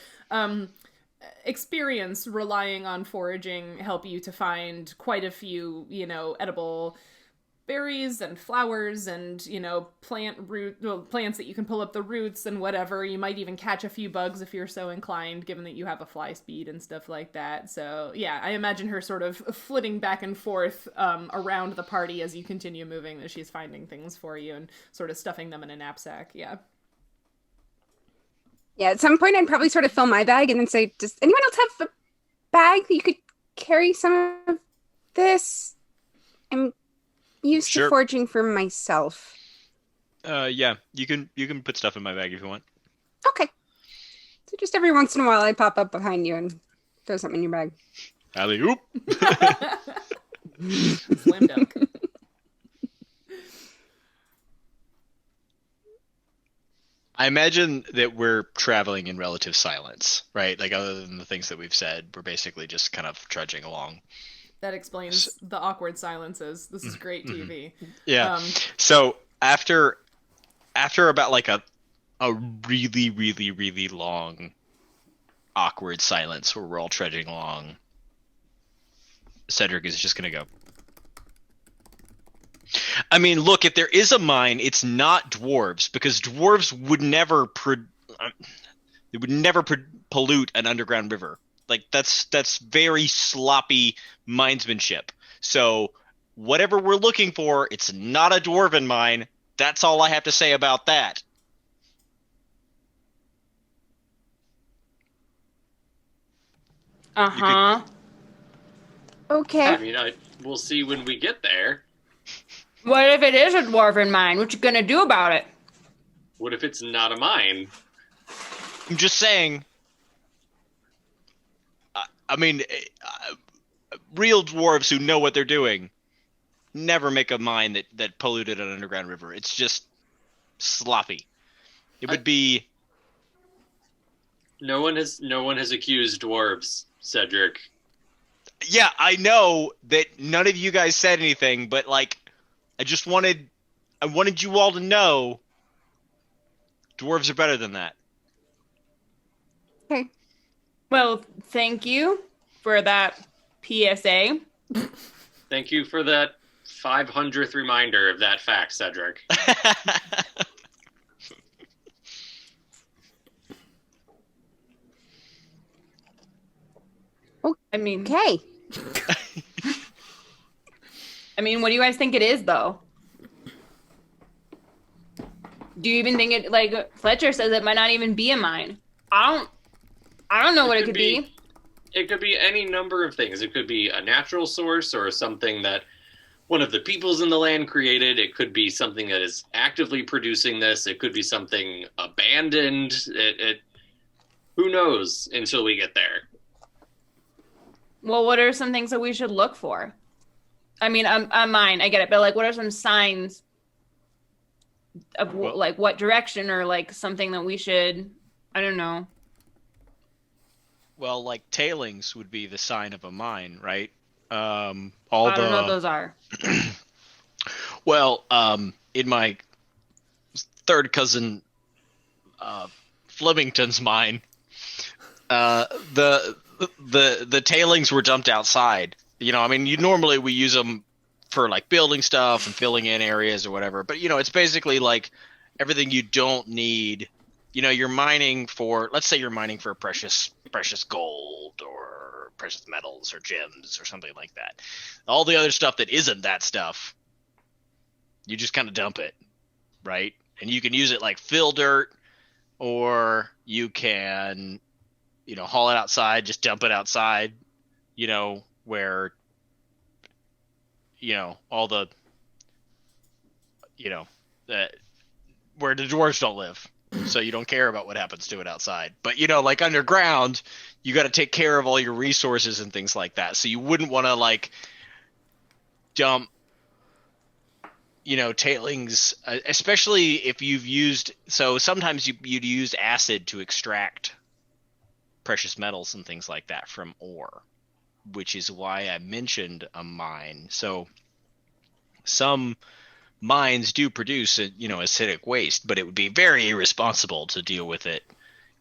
experience relying on foraging help you to find quite a few, edible berries and flowers and, plants that you can pull up the roots and whatever. You might even catch a few bugs if you're so inclined, given that you have a fly speed and stuff like that. So, yeah, I imagine her sort of flitting back and forth around the party as you continue moving, that she's finding things for you and sort of stuffing them in a knapsack. Yeah. Yeah, at some point I'd probably sort of fill my bag and then say, does anyone else have a bag that you could carry some of this? I'm used to foraging for myself. Yeah, you can put stuff in my bag if you want. Okay. So just every once in a while I pop up behind you and throw something in your bag. Alley-oop. Slam dunk. I imagine that we're traveling in relative silence, right? Like, other than the things that we've said, we're basically just kind of trudging along. That explains the awkward silences. This is great TV. Yeah. So after about like a really, really, really long awkward silence where we're all trudging along, Cedric is just gonna go, I mean, look, if there is a mine, it's not dwarves, because dwarves would never pollute an underground river. Like, that's very sloppy minesmanship. So whatever we're looking for, it's not a dwarven mine. That's all I have to say about that. Uh-huh. Okay. I mean, we'll see when we get there. What if it is a dwarven mine? What you gonna do about it? What if it's not a mine? I'm just saying. I mean, real dwarves who know what they're doing never make a mine that polluted an underground river. It's just sloppy. It would be. No one has accused dwarves, Cedric. Yeah, I know that none of you guys said anything, but like, I wanted you all to know dwarves are better than that. Okay. Well, thank you for that PSA. Thank you for that 500th reminder of that fact, Cedric. I mean, Okay. what do you guys think it is, though? Do you even think it, like Fletcher says, it might not even be a mine? I don't know what it could be. It could be any number of things. It could be a natural source or something that one of the peoples in the land created. It could be something that is actively producing this. It could be something abandoned. Who knows until we get there. Well, what are some things that we should look for? I mean, I'm mine. I get it. But, like, what are some signs of, like, what direction or, like, something that we should, I don't know. Well, like, tailings would be the sign of a mine, right? I don't know what those are. Well, in my third cousin Flemington's mine, the tailings were dumped outside. I mean, normally we use them for like building stuff and filling in areas or whatever. But it's basically like everything you don't need. You're mining for, let's say you're mining for precious gold or precious metals or gems or something like that. All the other stuff that isn't that stuff, you just kind of dump it, right? And you can use it like fill dirt, or you can, haul it outside, just dump it outside, where, all the where the dwarves don't live. So you don't care about what happens to it outside. But, like underground, you got to take care of all your resources and things like that. So you wouldn't want to, like, dump, tailings, especially if you've used... So sometimes you'd use acid to extract precious metals and things like that from ore, which is why I mentioned a mine. So some mines do produce acidic waste, but it would be very irresponsible to deal with it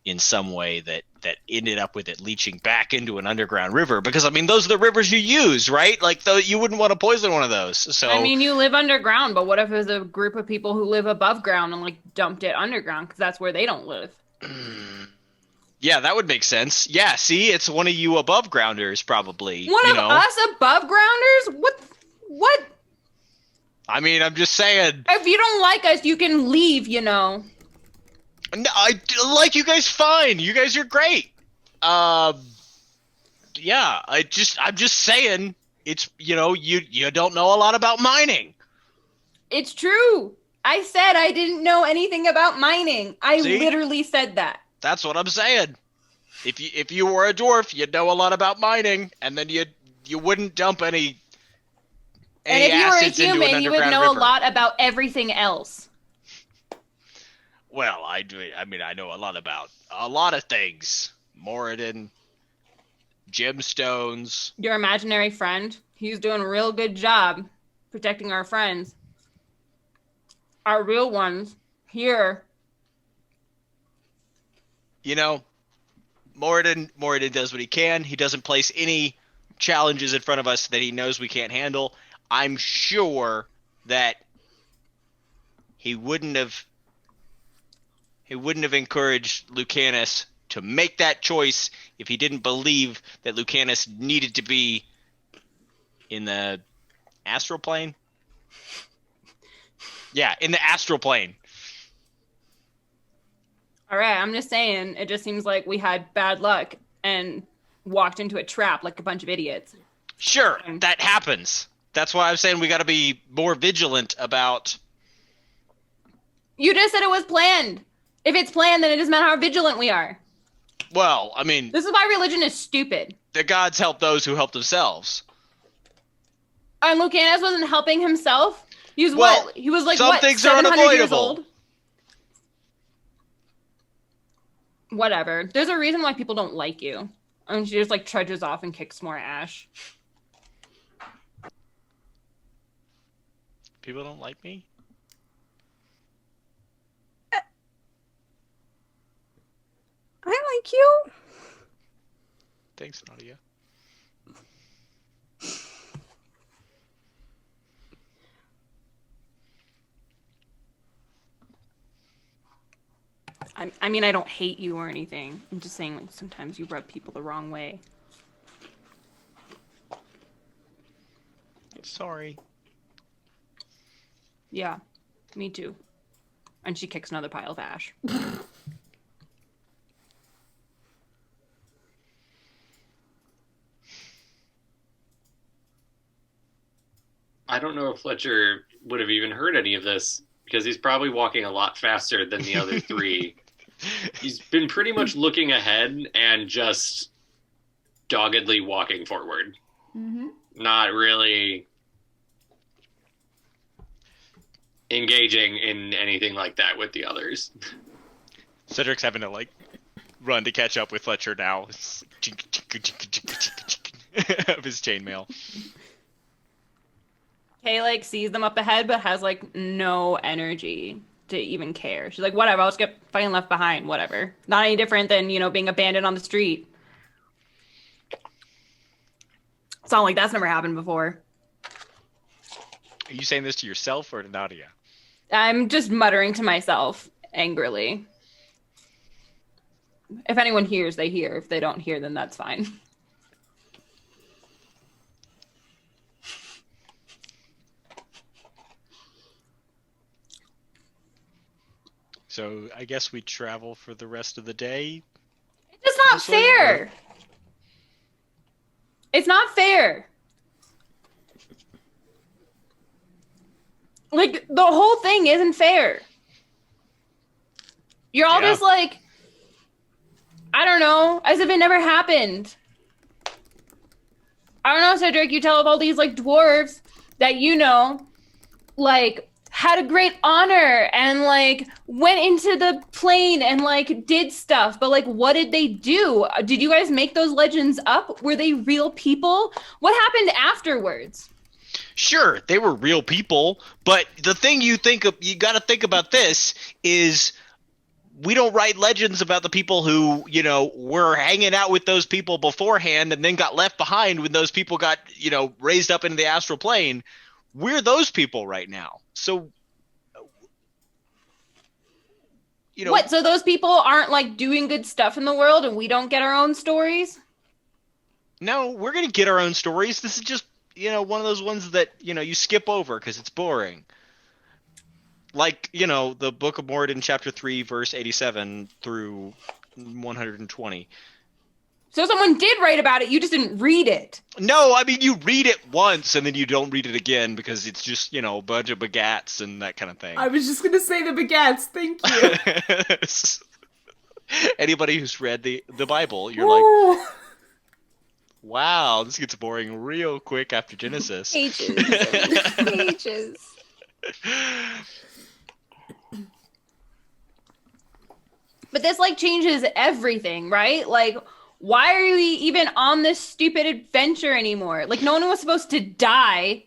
in some way that ended up with it leaching back into an underground river, because I mean those are the rivers you use, right? Like you wouldn't want to poison one of those. So I mean, you live underground, but what if there's a group of people who live above ground and like dumped it underground because that's where they don't live? Yeah, that would make sense. Yeah, see, it's one of you above grounders probably. One of us above grounders? What? I mean, I'm just saying. If you don't like us, you can leave, No, I like you guys fine. You guys are great. Yeah, I'm just saying it's, you don't know a lot about mining. It's true. I said I didn't know anything about mining. I See? literally said that. That's what I'm saying. If you were a dwarf, you'd know a lot about mining, and then you wouldn't dump any And if you were a acids into an human, you would underground know river. a lot about everything else. Well, I do. I mean, I know a lot about a lot of things. Moradin, gemstones. Your imaginary friend, he's doing a real good job protecting our friends. Our real ones, here. Moradin does what he can. He doesn't place any challenges in front of us that he knows we can't handle. I'm sure that he wouldn't have encouraged Lucanus to make that choice if he didn't believe that Lucanus needed to be in the astral plane. Yeah, in the astral plane. All right, I'm just saying, it just seems like we had bad luck and walked into a trap like a bunch of idiots. Sure, that happens. That's why I'm saying we got to be more vigilant about... You just said it was planned. If it's planned, then it doesn't matter how vigilant we are. Well, I mean... This is why religion is stupid. The gods help those who help themselves. And Lucanus wasn't helping himself? He was Well, what? He was like, some what, things are 700 years unavoidable. old? Whatever. There's a reason why people don't like you. And she just like trudges off and kicks more ash. People don't like me? I like you. Thanks, Nautia. I mean, I don't hate you or anything. I'm just saying, like, sometimes you rub people the wrong way. Sorry. Yeah, me too. And she kicks another pile of ash. I don't know if Fletcher would have even heard any of this because he's probably walking a lot faster than the other three. He's been pretty much looking ahead and just doggedly walking forward. Mm-hmm. Not really engaging in anything like that with the others. Cedric's having to, like, run to catch up with Fletcher now. Of his chainmail. Kay, like, sees them up ahead, but has, like, no energy to even care. She's like, whatever, I'll just get fucking left behind, whatever. Not any different than, being abandoned on the street. It's not like that's never happened before. Are you saying this to yourself or to Nautia? I'm just muttering to myself angrily. If anyone hears, they hear. If they don't hear, then that's fine. So I guess we travel for the rest of the day. It's not This way, fair. or- It's not fair. Like, the whole thing isn't fair. You're all just like, I don't know, as if it never happened. I don't know, Cedric, you tell all these, like, dwarves that you know, like, had a great honor and, like, went into the plane and, like, did stuff. But, like, what did they do? Did you guys make those legends up? Were they real people? What happened afterwards? Sure, they were real people, but the thing you got to think about this is we don't write legends about the people who, you know, were hanging out with those people beforehand and then got left behind when those people got, you know, raised up into the astral plane. We're those people right now. So, you know. What, so those people aren't, like, doing good stuff in the world and we don't get our own stories? No, we're going to get our own stories. This is just, you know, one of those ones that, you know, you skip over because it's boring. Like, you know, the Book of Moradin, chapter 3, verse 87 through 120. So someone did write about it, you just didn't read it. No, I mean, you read it once and then you don't read it again because it's just, you know, a bunch of bagats and that kind of thing. I was just going to say the bagats. Thank you. Anybody who's read the Bible, you're like, wow, this gets boring real quick after Genesis. Pages. Pages. But this, like, changes everything, right? Like, why are we even on this stupid adventure anymore? Like, no one was supposed to die.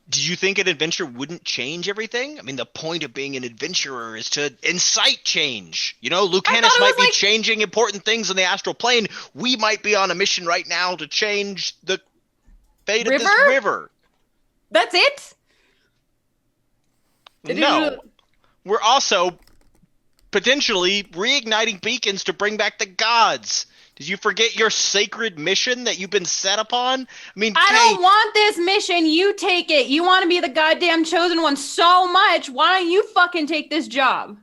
Did you think an adventure wouldn't change everything? I mean, the point of being an adventurer is to incite change. You know, Lucanus might be changing important things in the astral plane. We might be on a mission right now to change the fate of this river. That's it? No. We're also potentially reigniting beacons to bring back the gods. Did you forget your sacred mission that you've been set upon? I mean, I don't want this mission. You take it. You want to be the goddamn chosen one so much. Why don't you fucking take this job?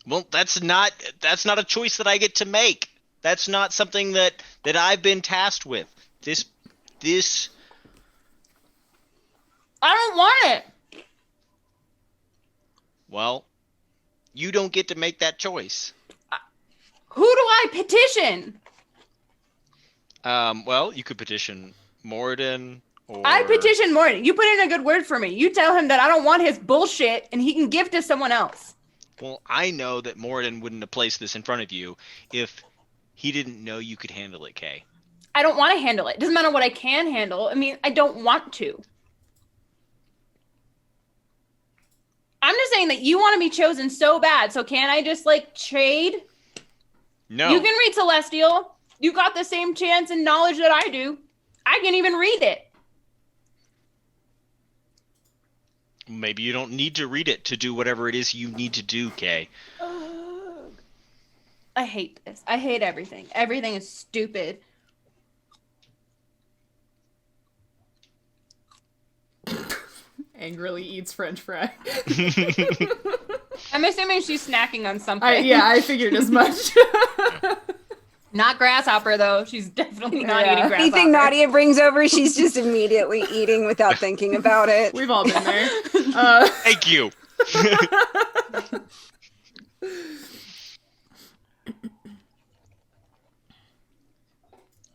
Well, that's not a choice that I get to make. That's not something that I've been tasked with. This I don't want it. Well, you don't get to make that choice. Who do I petition? Well, you could petition Moradin, or... I petition Moradin. You put in a good word for me. You tell him that I don't want his bullshit and he can give to someone else. Well, I know that Moradin wouldn't have placed this in front of you if he didn't know you could handle it, Kay. I don't want to handle it. Doesn't matter what I can handle. I mean, I don't want to. I'm just saying that you want to be chosen so bad, so can I just, like, trade? No. You can read Celestial. You got the same chance and knowledge that I do. I can even read it. Maybe you don't need to read it to do whatever it is you need to do, Kay. I hate this. I hate everything. Everything is stupid. Angrily eats French fry. I'm assuming she's snacking on something. Yeah, I figured as much. Not grasshopper, though. She's definitely not eating grasshopper. Anything Nautia brings over, she's just immediately eating without thinking about it. We've all been there. Thank you.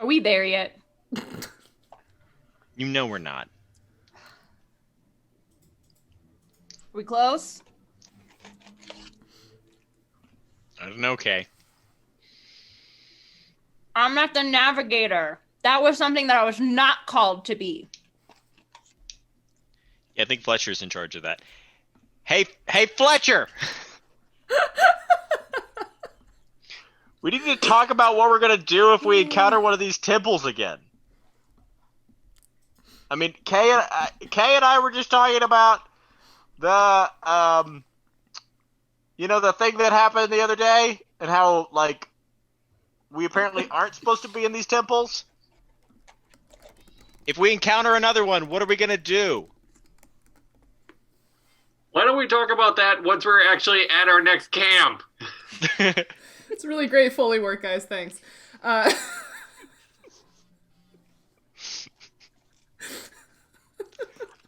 Are we there yet? You know we're not. Are we close? I don't know, Kay. I'm not the navigator. That was something that I was not called to be. Yeah, I think Fletcher's in charge of that. Hey, Fletcher! We need to talk about what we're going to do if we encounter one of these temples again. I mean, Kay and I were just talking about the, the thing that happened the other day and how, like, we apparently aren't supposed to be in these temples. If we encounter another one, what are we going to do? Why don't we talk about that once we're actually at our next camp? It's really great Foley work, guys. Thanks.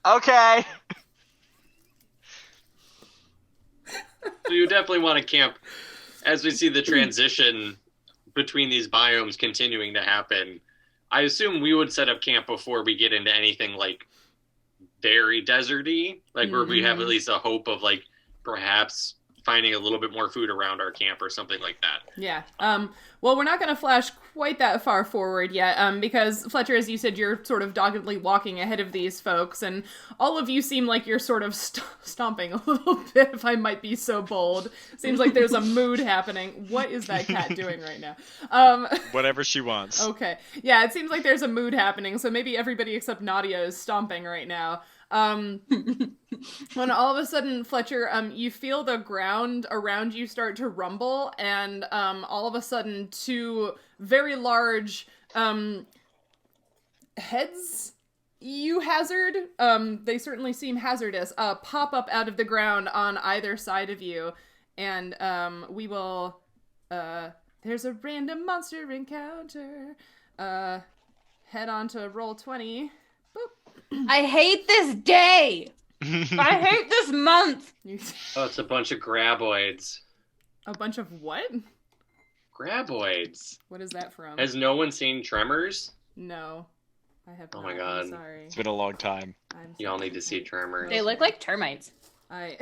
Okay. So you definitely want to camp as we see the transition between these biomes continuing to happen. I assume we would set up camp before we get into anything like very deserty, like where we have at least a hope of like perhaps finding a little bit more food around our camp or something like that. Yeah. Well, we're not going to flash quite that far forward yet, because Fletcher, as you said, you're sort of doggedly walking ahead of these folks, and all of you seem like you're sort of stomping a little bit, if I might be so bold. Seems like there's a mood happening. What is that cat doing right now? Whatever she wants. Okay. Yeah, it seems like there's a mood happening, so maybe everybody except Nautia is stomping right now. When all of a sudden, Fletcher, you feel the ground around you start to rumble, and all of a sudden, two very large heads you hazard, they certainly seem hazardous, pop up out of the ground on either side of you, and we will, there's a random monster encounter, head on to roll 20. Boop. I hate this day. I hate this month. Oh, it's a bunch of graboids. A bunch of what? Graboids. What is that from? Has no one seen Tremors? No. I have Oh not. my God. I'm sorry. It's been a long time. Y'all need to see Tremors. They look like termites. Kind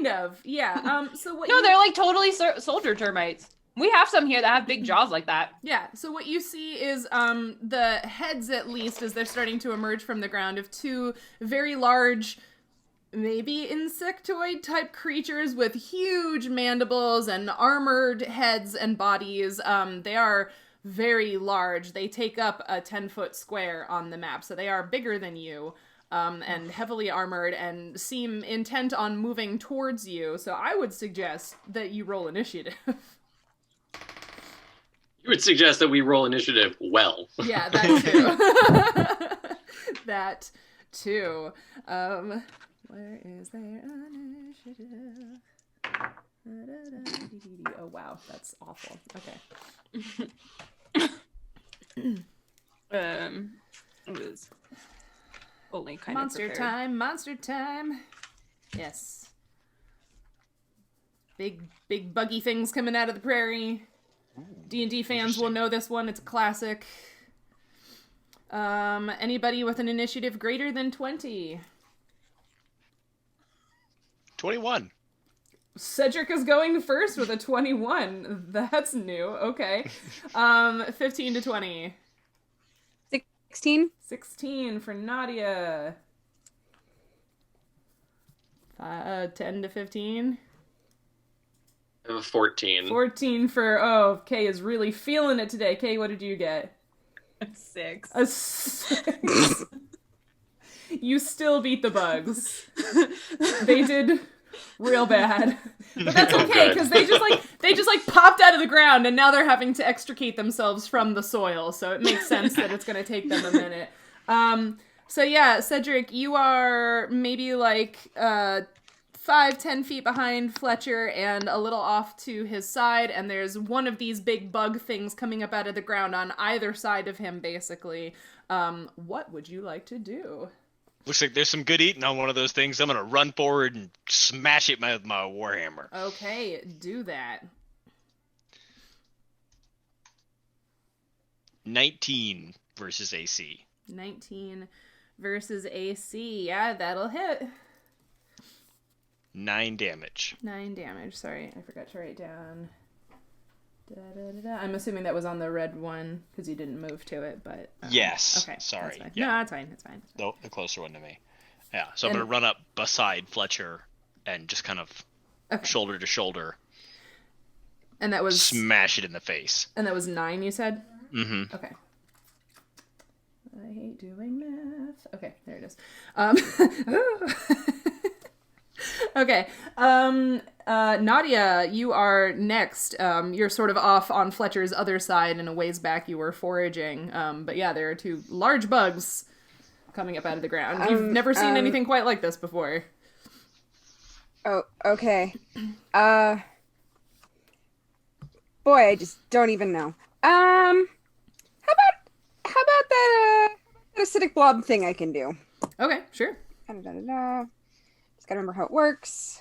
of. Yeah. So what No, they're like totally soldier termites. We have some here that have big jaws like that. Yeah, so what you see is the heads, at least, as they're starting to emerge from the ground, of two very large, maybe insectoid type creatures with huge mandibles and armored heads and bodies. They are very large. They take up a 10-foot square on the map, so they are bigger than you. And heavily armored and seem intent on moving towards you. So I would suggest that you roll initiative. You would suggest that we roll initiative well. Yeah, that too. That too. Where is their initiative? Oh wow, that's awful. Okay. It was only kind Monster of prepared. time, monster time. Yes. Big buggy things coming out of the prairie. D&D fans will know this one. It's a classic. Anybody with an initiative greater than 20? 21. Cedric is going first with a 21. That's new. Okay. 15 to 20. 16? 16 for Nautia. 10 to 15. I have a 14. 14 for, Kay is really feeling it today. Kay, what did you get? 6. A 6. You still beat the bugs. They did real bad. But that's okay, because they just popped out of the ground, and now they're having to extricate themselves from the soil, so it makes sense that it's going to take them a minute. So yeah, Cedric, you are maybe like 5-10 feet behind Fletcher and a little off to his side, and there's one of these big bug things coming up out of the ground on either side of him, basically. What would you like to do? Looks like there's some good eating on one of those things. I'm going to run forward and smash it with my warhammer. Okay, do that. 19 versus AC. 19 versus AC. Yeah, that'll hit. 9 damage. 9 damage. Sorry, I forgot to write down. I'm assuming that was on the red one because you didn't move to it, but yes. Okay, sorry. That's fine. Yeah. No, that's fine. That's fine. The closer one to me. Yeah. So I'm going to run up beside Fletcher and just kind of shoulder to shoulder. And that was smash it in the face. And that was 9, you said? Mm-hmm. Okay. I hate doing math. Okay, there it is. Okay. Nautia, you are next. You're sort of off on Fletcher's other side, and a ways back you were foraging. But yeah, there are 2 large bugs coming up out of the ground. You've never seen anything quite like this before. Oh, okay. Boy, I just don't even know. How about that acidic blob thing I can do? Okay, sure. Just gotta remember how it works.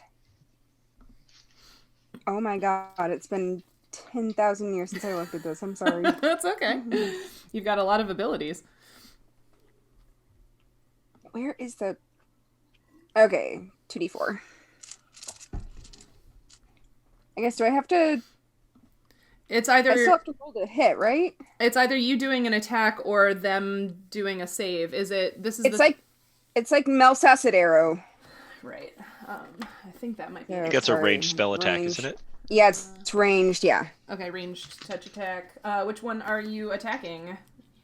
Oh my god, it's been 10,000 years since I looked at this. I'm sorry. That's okay. You've got a lot of abilities. Where is the... Okay, 2d4. I guess, do I have to... It's I either still have to roll to hit, right? it's either you doing an attack or them doing a save. Is it? This is It's like Mel's acid arrow. right. I think that might be. Yeah. I think that's a Sorry, ranged spell attack, ranged. isn't it? Yeah, it's ranged, yeah. Okay, ranged touch attack. Which one are you attacking?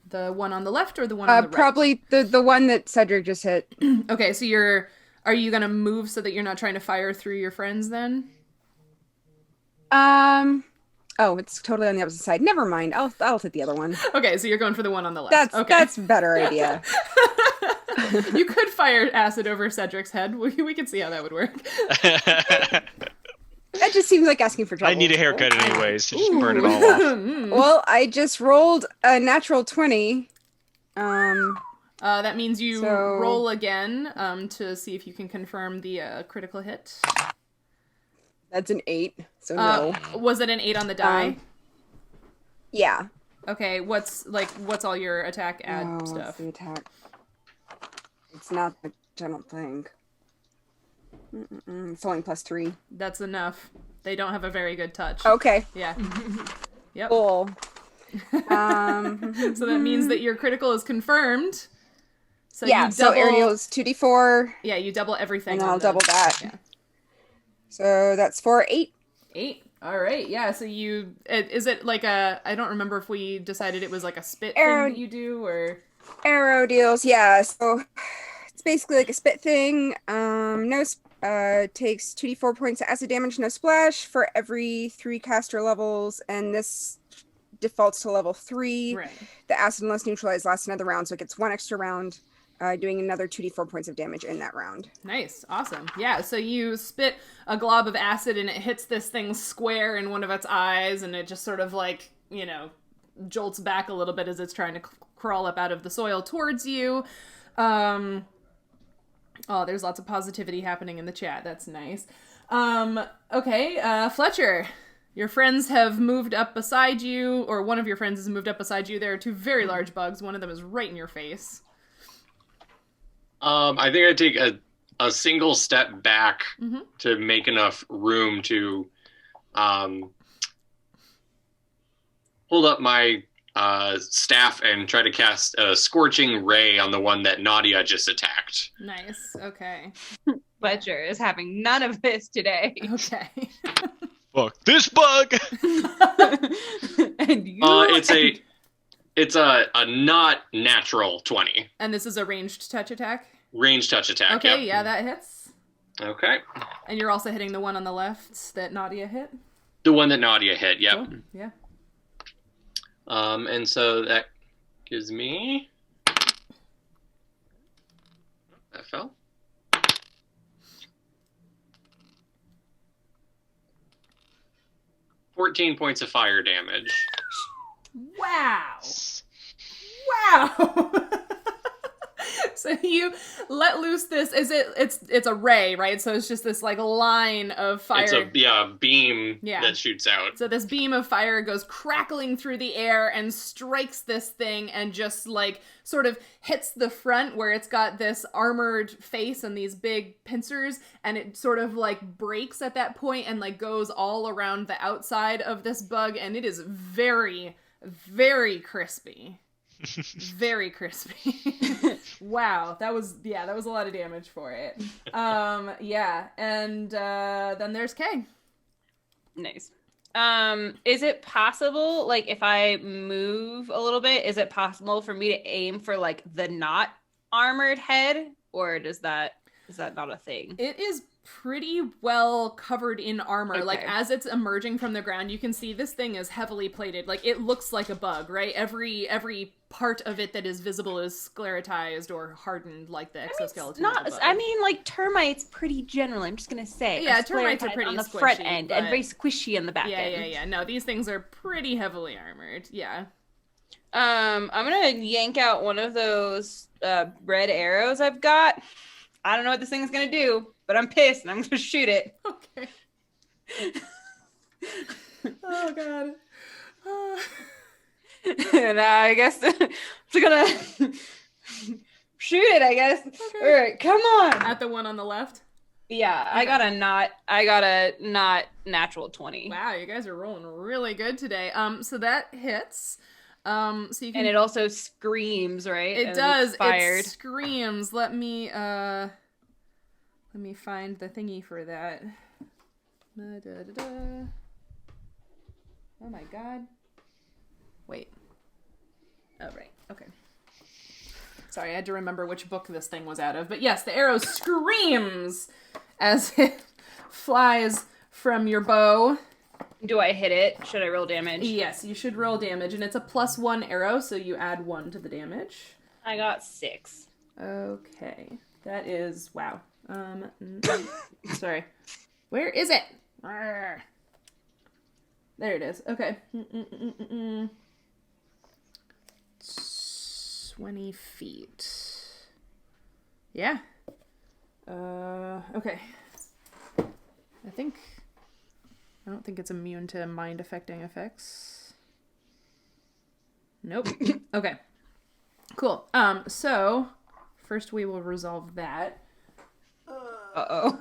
The one on the left or the one on the right? Probably the one that Cedric just hit. Okay, so are you gonna move so that you're not trying to fire through your friends then? Oh, it's totally on the opposite side. Never mind. I'll hit the other one. Okay, so you're going for the one on the left. That's a better idea. You could fire acid over Cedric's head. We could see how that would work. That just seems like asking for trouble. I need a haircut anyways, so just burn it all off. Well, I just rolled a natural 20. That means you So- roll again to see if you can confirm the critical hit. That's an 8, so no. Was it an 8 on the die? Yeah. Okay, what's all your attack add What's stuff? the attack? It's not the I don't think. It's only +3. That's enough. They don't have a very good touch. Okay. Yeah. Yep. Cool. So that means that your critical is confirmed. So yeah, you so double, air deals 2d4, yeah, you double everything. and then on I'll the- double that. Yeah. So that's 4, 8. 8. All right. Yeah. So is it like I don't remember if we decided it was like a spit Arrow- thing that you do or. Arrow deals, yeah. So it's basically like a spit thing. Takes 2d4 points of acid damage, no splash for every 3 caster levels, and this defaults to level 3. Right. The acid unless neutralized lasts another round, so it gets 1 extra round, doing another 2d4 points of damage in that round. Nice. Awesome. Yeah, so you spit a glob of acid and it hits this thing square in one of its eyes and it just sort of like, jolts back a little bit as it's trying to crawl up out of the soil towards you. Oh, there's lots of positivity happening in the chat. That's nice. Okay, Fletcher, your friends have moved up beside you, or one of your friends has moved up beside you. There are 2 very large bugs. One of them is right in your face. I think I take a single step back Mhm. to make enough room to hold up my staff and try to cast a scorching ray on the one that Nautia just attacked. Nice. Okay. Fletcher is having none of this today. Okay. Fuck this bug! And you It's a not natural 20. And this is a ranged touch attack? Range touch attack. Okay, Yep. yeah, that hits. Okay. And you're also hitting the one on the left that Nautia hit? The one that Nautia hit, yep. Cool. Yeah. And so that gives me... That fell. $14 points of fire damage. Wow. Wow. So you let loose this. It's a ray, right? So it's just this like line of fire. It's a beam Yeah. that shoots out. So this beam of fire goes crackling through the air and strikes this thing and just like sort of hits the front where it's got this armored face and these big pincers, and it sort of like breaks at that point and like goes all around the outside of this bug, and it is very, very crispy. Very crispy. Wow, that was a lot of damage for it. Yeah, and then there's Kay. Nice. Is it possible, like, if I move a little bit, is it possible for me to aim for like the not armored head, or is that not a thing? It is pretty well covered in armor. Okay. Like, as it's emerging from the ground, you can see this thing is heavily plated. Like, it looks like a bug, right? Every part of it that is visible is sclerotized or hardened like the exoskeleton. of the bug. I mean, like, termites pretty general, I'm just gonna say. Yeah, Are termites are sclerotized pretty on the front squishy, end but- and very squishy on the back end. Yeah. No, these things are pretty heavily armored. Yeah. I'm gonna yank out one of those red arrows I've got. I don't know what this thing's gonna do, but I'm pissed and I'm gonna shoot it. Okay. Oh god. And I guess I'm gonna shoot it, I guess. Okay. All right, come on. At the one on the left. Yeah, I got a not natural 20. Wow, you guys are rolling really good today. So that hits. So you can. And it also screams, right? It as does. it's fired. It screams. Let me find the thingy for that. Da-da-da-da. Oh my god. Wait. Oh, right. Okay. Sorry, I had to remember which book this thing was out of. But yes, the arrow screams as it flies from your bow. Do I hit it? Should I roll damage? Yes, you should roll damage. And it's a +1 arrow, so you add 1 to the damage. I got 6. Okay. That is... Wow. Sorry. Where is it? Arrgh. There it is. Okay. 20 feet. Yeah. Okay. I don't think it's immune to mind affecting effects. Nope. Okay. Cool. So first we will resolve that. Uh-oh.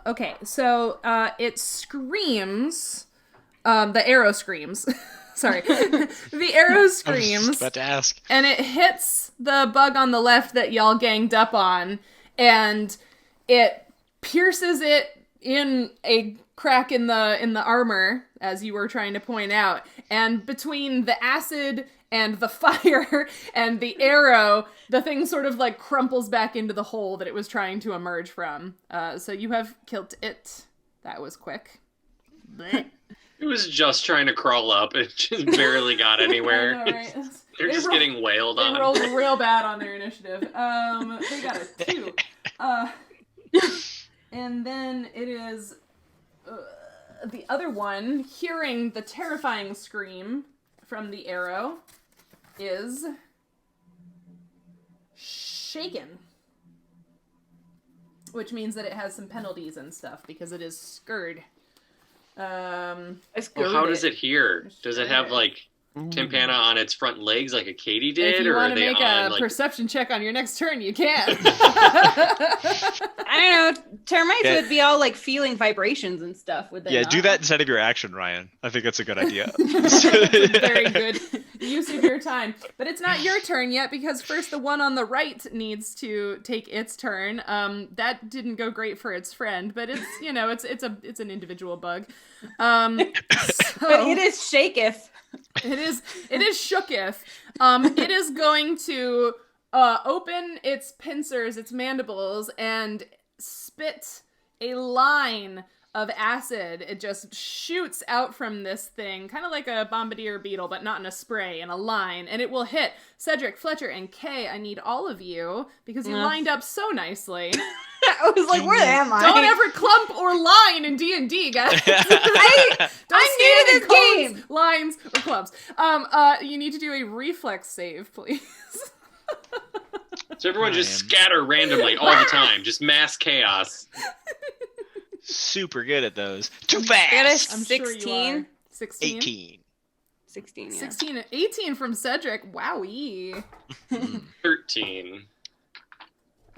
Okay, so it screams. The arrow screams. Sorry. The arrow screams. I was about to ask. And it hits the bug on the left that y'all ganged up on, and it pierces it in a crack in the armor, as you were trying to point out. And between the acid and the fire and the arrow, the thing sort of like crumples back into the hole that it was trying to emerge from. So you have killed it. That was quick. Blech. It was just trying to crawl up. It just barely got anywhere. I know, right? They're just getting wailed on. They rolled real bad on their initiative. They got a 2. And then it is the other one, hearing the terrifying scream from the arrow, is shaken. Which means that it has some penalties and stuff, because it is scurred. Well, how does it hear? Does it have like tympana on its front legs like a Katie did? If you or want are to they make on a like perception check on your next turn, you can. I don't know. Termites would be all like feeling vibrations and stuff, would they Yeah, not? do that instead of your action, Ryan. I think that's a good idea. That's a very good use of your time. But it's not your turn yet, because first the one on the right needs to take its turn. That didn't go great for its friend, but it's, you know, it's an individual bug. But it is shaketh. It is shooketh. It is going to open its pincers, its mandibles, and spit a line of acid. It just shoots out from this thing, kind of like a bombardier beetle, but not in a spray, in a line. And it will hit Cedric, Fletcher, and Kay. I need all of you, because you lined up so nicely. I was like, where am I? Don't ever clump or line in D&D, guys. I'm new to this game. Lines or clumps. You need to do a reflex save, please. So everyone just scatter randomly all the time, just mass chaos. Super good at those. Too I got a fast. I'm sure you 16. are. 16? 18. 16, yeah. 16, 18 from Cedric. Wowee. 13.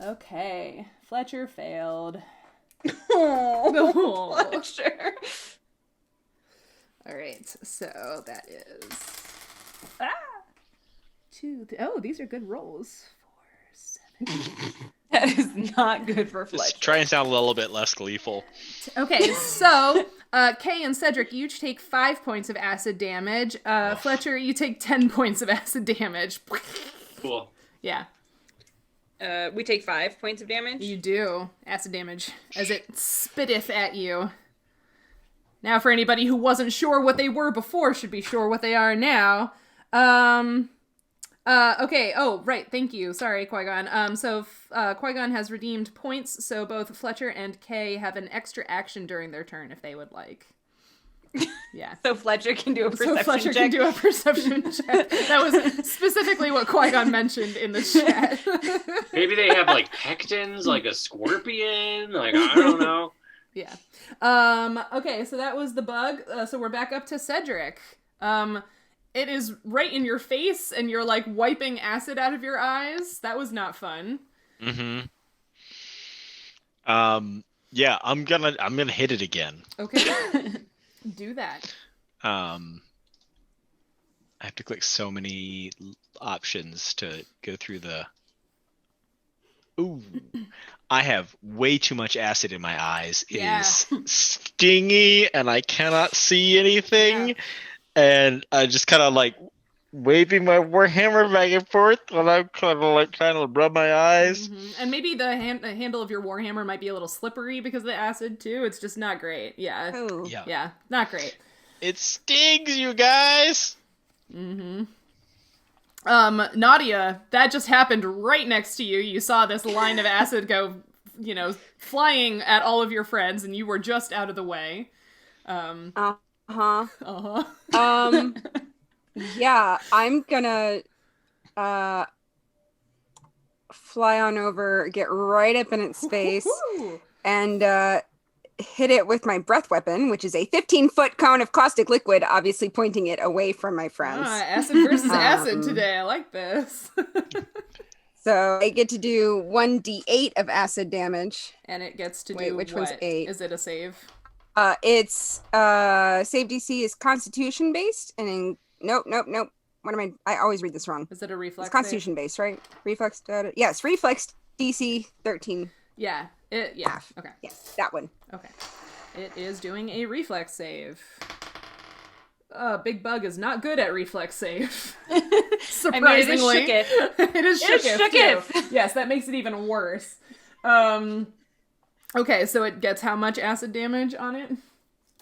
Okay. Fletcher failed. Oh, Fletcher. All right. So that is 2. Oh, these are good rolls. 4, 7. That is not good for Fletcher. Just try and sound a little bit less gleeful. Okay, so Kay and Cedric, you each take 5 points of acid damage. Fletcher, you take 10 points of acid damage. Cool. Yeah. We take 5 points of damage. You do. Acid damage as it spitteth at you. Now, for anybody who wasn't sure what they were before, should be sure what they are now. Okay. Oh, right. Thank you. Sorry, Qui-Gon. So Qui-Gon has redeemed points, so both Fletcher and Kay have an extra action during their turn if they would like. Yeah. So Fletcher can do a perception So Fletcher check. can do a perception check. That was specifically what Qui-Gon mentioned in the chat. Maybe they have like pectins, like a scorpion. Like I don't know. Yeah. Okay, so that was the bug. So we're back up to Cedric. It is right in your face, and you're like wiping acid out of your eyes. That was not fun. Mm-hmm. Yeah, I'm gonna hit it again. Okay. Do that. I have to click so many options to go through the. Ooh, I have way too much acid in my eyes. It is stingy, and I cannot see anything. Yeah. And I just kind of like waving my warhammer back and forth, and I'm kind of like trying to rub my eyes. Mm-hmm. And maybe the handle of your warhammer might be a little slippery because of the acid too. It's just not great. Yeah. Oh. Yeah, not great. It stings, you guys. Mm-hmm. Nautia, that just happened right next to you. You saw this line of acid go, flying at all of your friends, and you were just out of the way. Yeah, I'm gonna fly on over, get right up in its face, and hit it with my breath weapon, which is a 15-foot cone of caustic liquid, obviously pointing it away from my friends. Acid versus acid today. I like this. So I get to do 1d8 of acid damage. And it gets to Wait, do which what? one's 8? Is it a save? It's save DC is Constitution based, and nope. What am I always read this wrong. Is it a reflex? It's Constitution based, right? Reflex. Yes, reflex DC 13. Yeah. Half. Okay. Yes, that one. Okay. It is doing a reflex save. Big Bug is not good at reflex save. Surprisingly. I mean, it is shooketh. It is shooketh, shooketh. too. Yes, that makes it even worse. Okay, so it gets how much acid damage on it?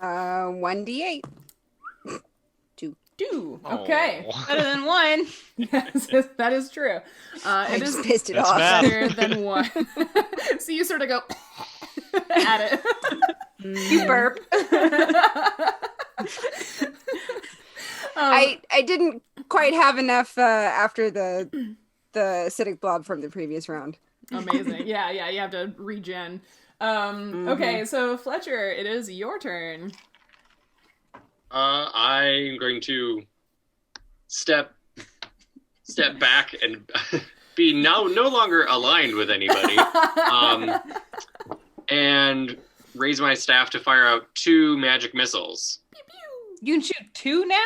1d8. 2. Okay. Oh. Better than 1. Yes, that is true. I It just is pissed it That's off. math. better than 1. So you sort of go at it. You burp. I didn't quite have enough after the acidic blob from the previous round. Amazing. Yeah, you have to regen. Okay, so Fletcher, it is your turn. I'm going to step back and be no longer aligned with anybody, and raise my staff to fire out 2 magic missiles. You can shoot 2 now?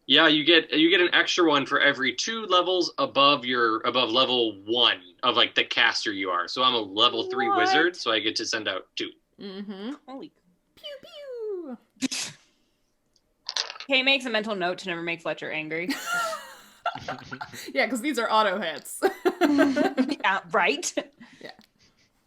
Yeah, you get an extra one for every 2 levels above level 1 of like the caster you are. So I'm a level 3 What? wizard, so I get to send out 2. Mm-hmm. Holy. Pew pew. Kay makes a mental note to never make Fletcher angry. Yeah, because these are auto hits. Yeah, right?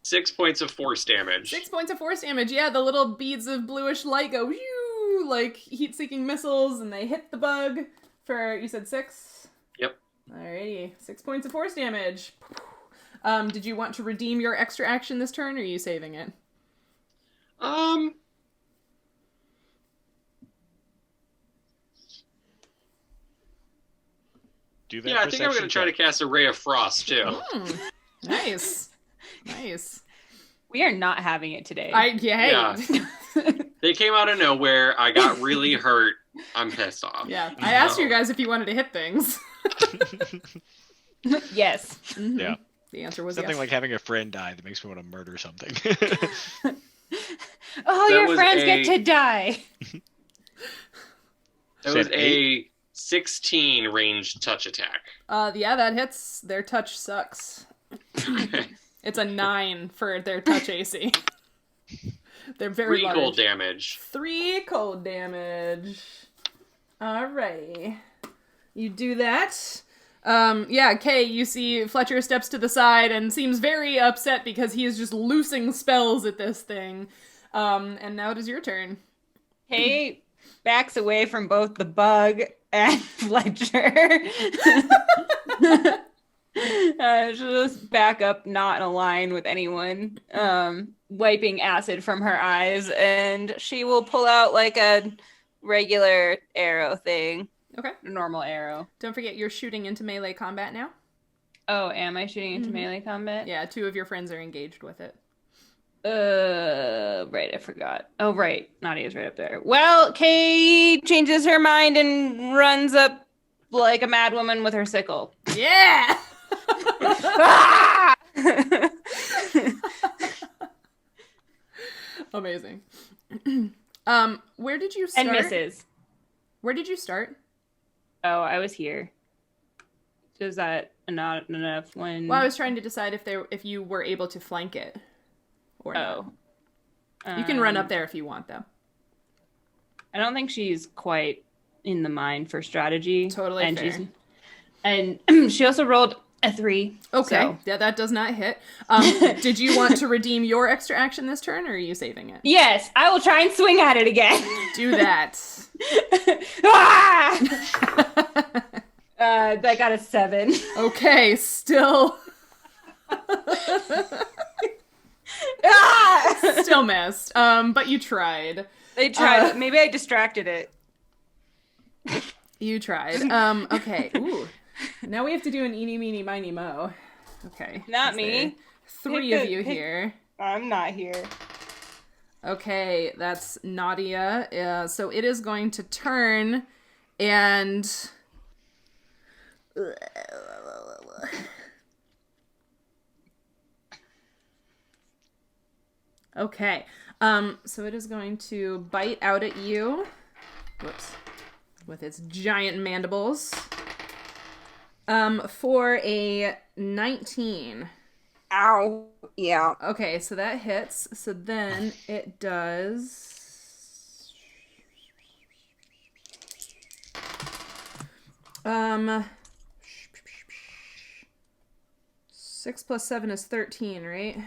6 points of force damage. 6 points of force damage. Yeah, the little beads of bluish light go whew, like heat-seeking missiles, and they hit the bug for, you said 6? Yep. Alrighty, 6 points of force damage. Did you want to redeem your extra action this turn, or are you saving it? Do that. Yeah, I think I'm going to try to cast a Ray of Frost too. Nice. We are not having it today. Yeah. They came out of nowhere. I got really hurt. I'm pissed off. Yeah, I asked you guys if you wanted to hit things. Yes. Mhm. Yeah. The answer was Something yes. like having a friend die that makes me want to murder something. Oh, That your was friends a- get to die. It was a 16 ranged touch attack. Yeah, that hits. Their touch sucks. It's a 9 for their touch AC. They're very 3 large. cold damage. 3 cold damage. Alrighty. You do that. Yeah, Kay, you see Fletcher steps to the side and seems very upset because he is just loosing spells at this thing. And now it is your turn. Kay backs away from both the bug and Fletcher. She'll just back up, not in a line with anyone, wiping acid from her eyes, and she will pull out like a regular arrow thing. Okay. A normal arrow. Don't forget you're shooting into melee combat now. Oh, am I shooting into melee combat? Yeah, 2 of your friends are engaged with it. Right, I forgot. Oh, right. Nadia's right up there. Well, Kay changes her mind and runs up like a mad woman with her sickle. Yeah! Ah! Amazing. Where did you start? And misses. Where did you start? Oh, I was here. Is that not enough when... Well, I was trying to decide if you were able to flank it or not. You can run up there if you want, though. I don't think she's quite in the mind for strategy. Totally and fair. And she also rolled a 3. Okay, so. yeah, that does not hit. Did you want to redeem your extra action this turn, or are you saving it? Yes, I will try and swing at it again. Do that. Ah! I got a 7. Okay, still... Ah! Still missed. But you tried. They tried. Maybe I distracted it. You tried. Okay. Ooh. Now we have to do an eeny, meeny, miny, mo. Okay. Not Is there me. 3 of you here. I'm not here. Okay, that's Nautia. So it is going to turn and... Okay. So it is going to bite out at you. Whoops. With its giant mandibles. For a 19. Ow. Yeah. Okay, so that hits. So then it does... 6 plus 7 is 13, right?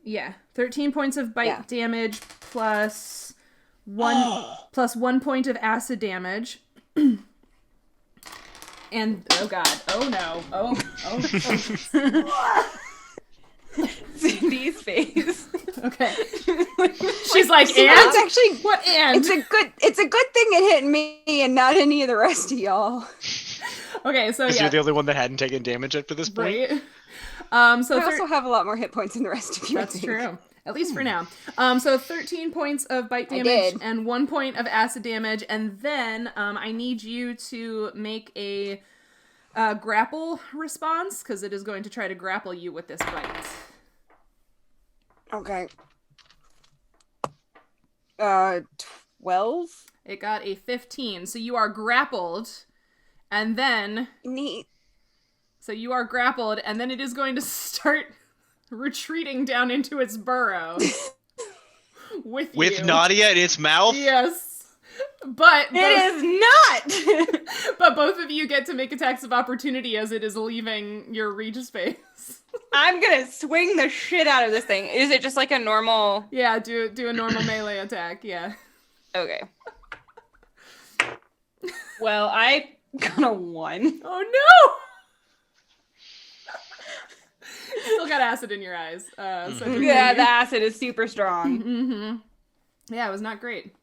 Yeah, 13 points of bite damage plus 1 point of acid damage. And oh god, oh no, oh. Cindy's face. Okay. She's like, and? It's actually What and? It's a good thing it hit me and not any of the rest of y'all. Okay, so Because yeah. you're the only one that hadn't taken damage up to this point. Right. So I also have a lot more hit points than the rest of you. that's true. At least for now. So 13 points of bite damage did. and 1 point of acid damage, and then I need you to make a grapple response, because it is going to try to grapple you with this bite. Okay. 12? It got a 15, so you are grappled, and then... Neat. So you are grappled, and then it is going to start retreating down into its burrow. with you. Nautia in its mouth? Yes. But... It is not! But both of you get to make attacks of opportunity as it is leaving your reach space. I'm gonna swing the shit out of this thing. Is it just like a normal... Yeah, do a normal melee attack, yeah. Okay. Well, I got a 1. Oh no! Still got acid in your eyes. So Yeah, the acid is super strong. Mm-hmm. Yeah, it was not great.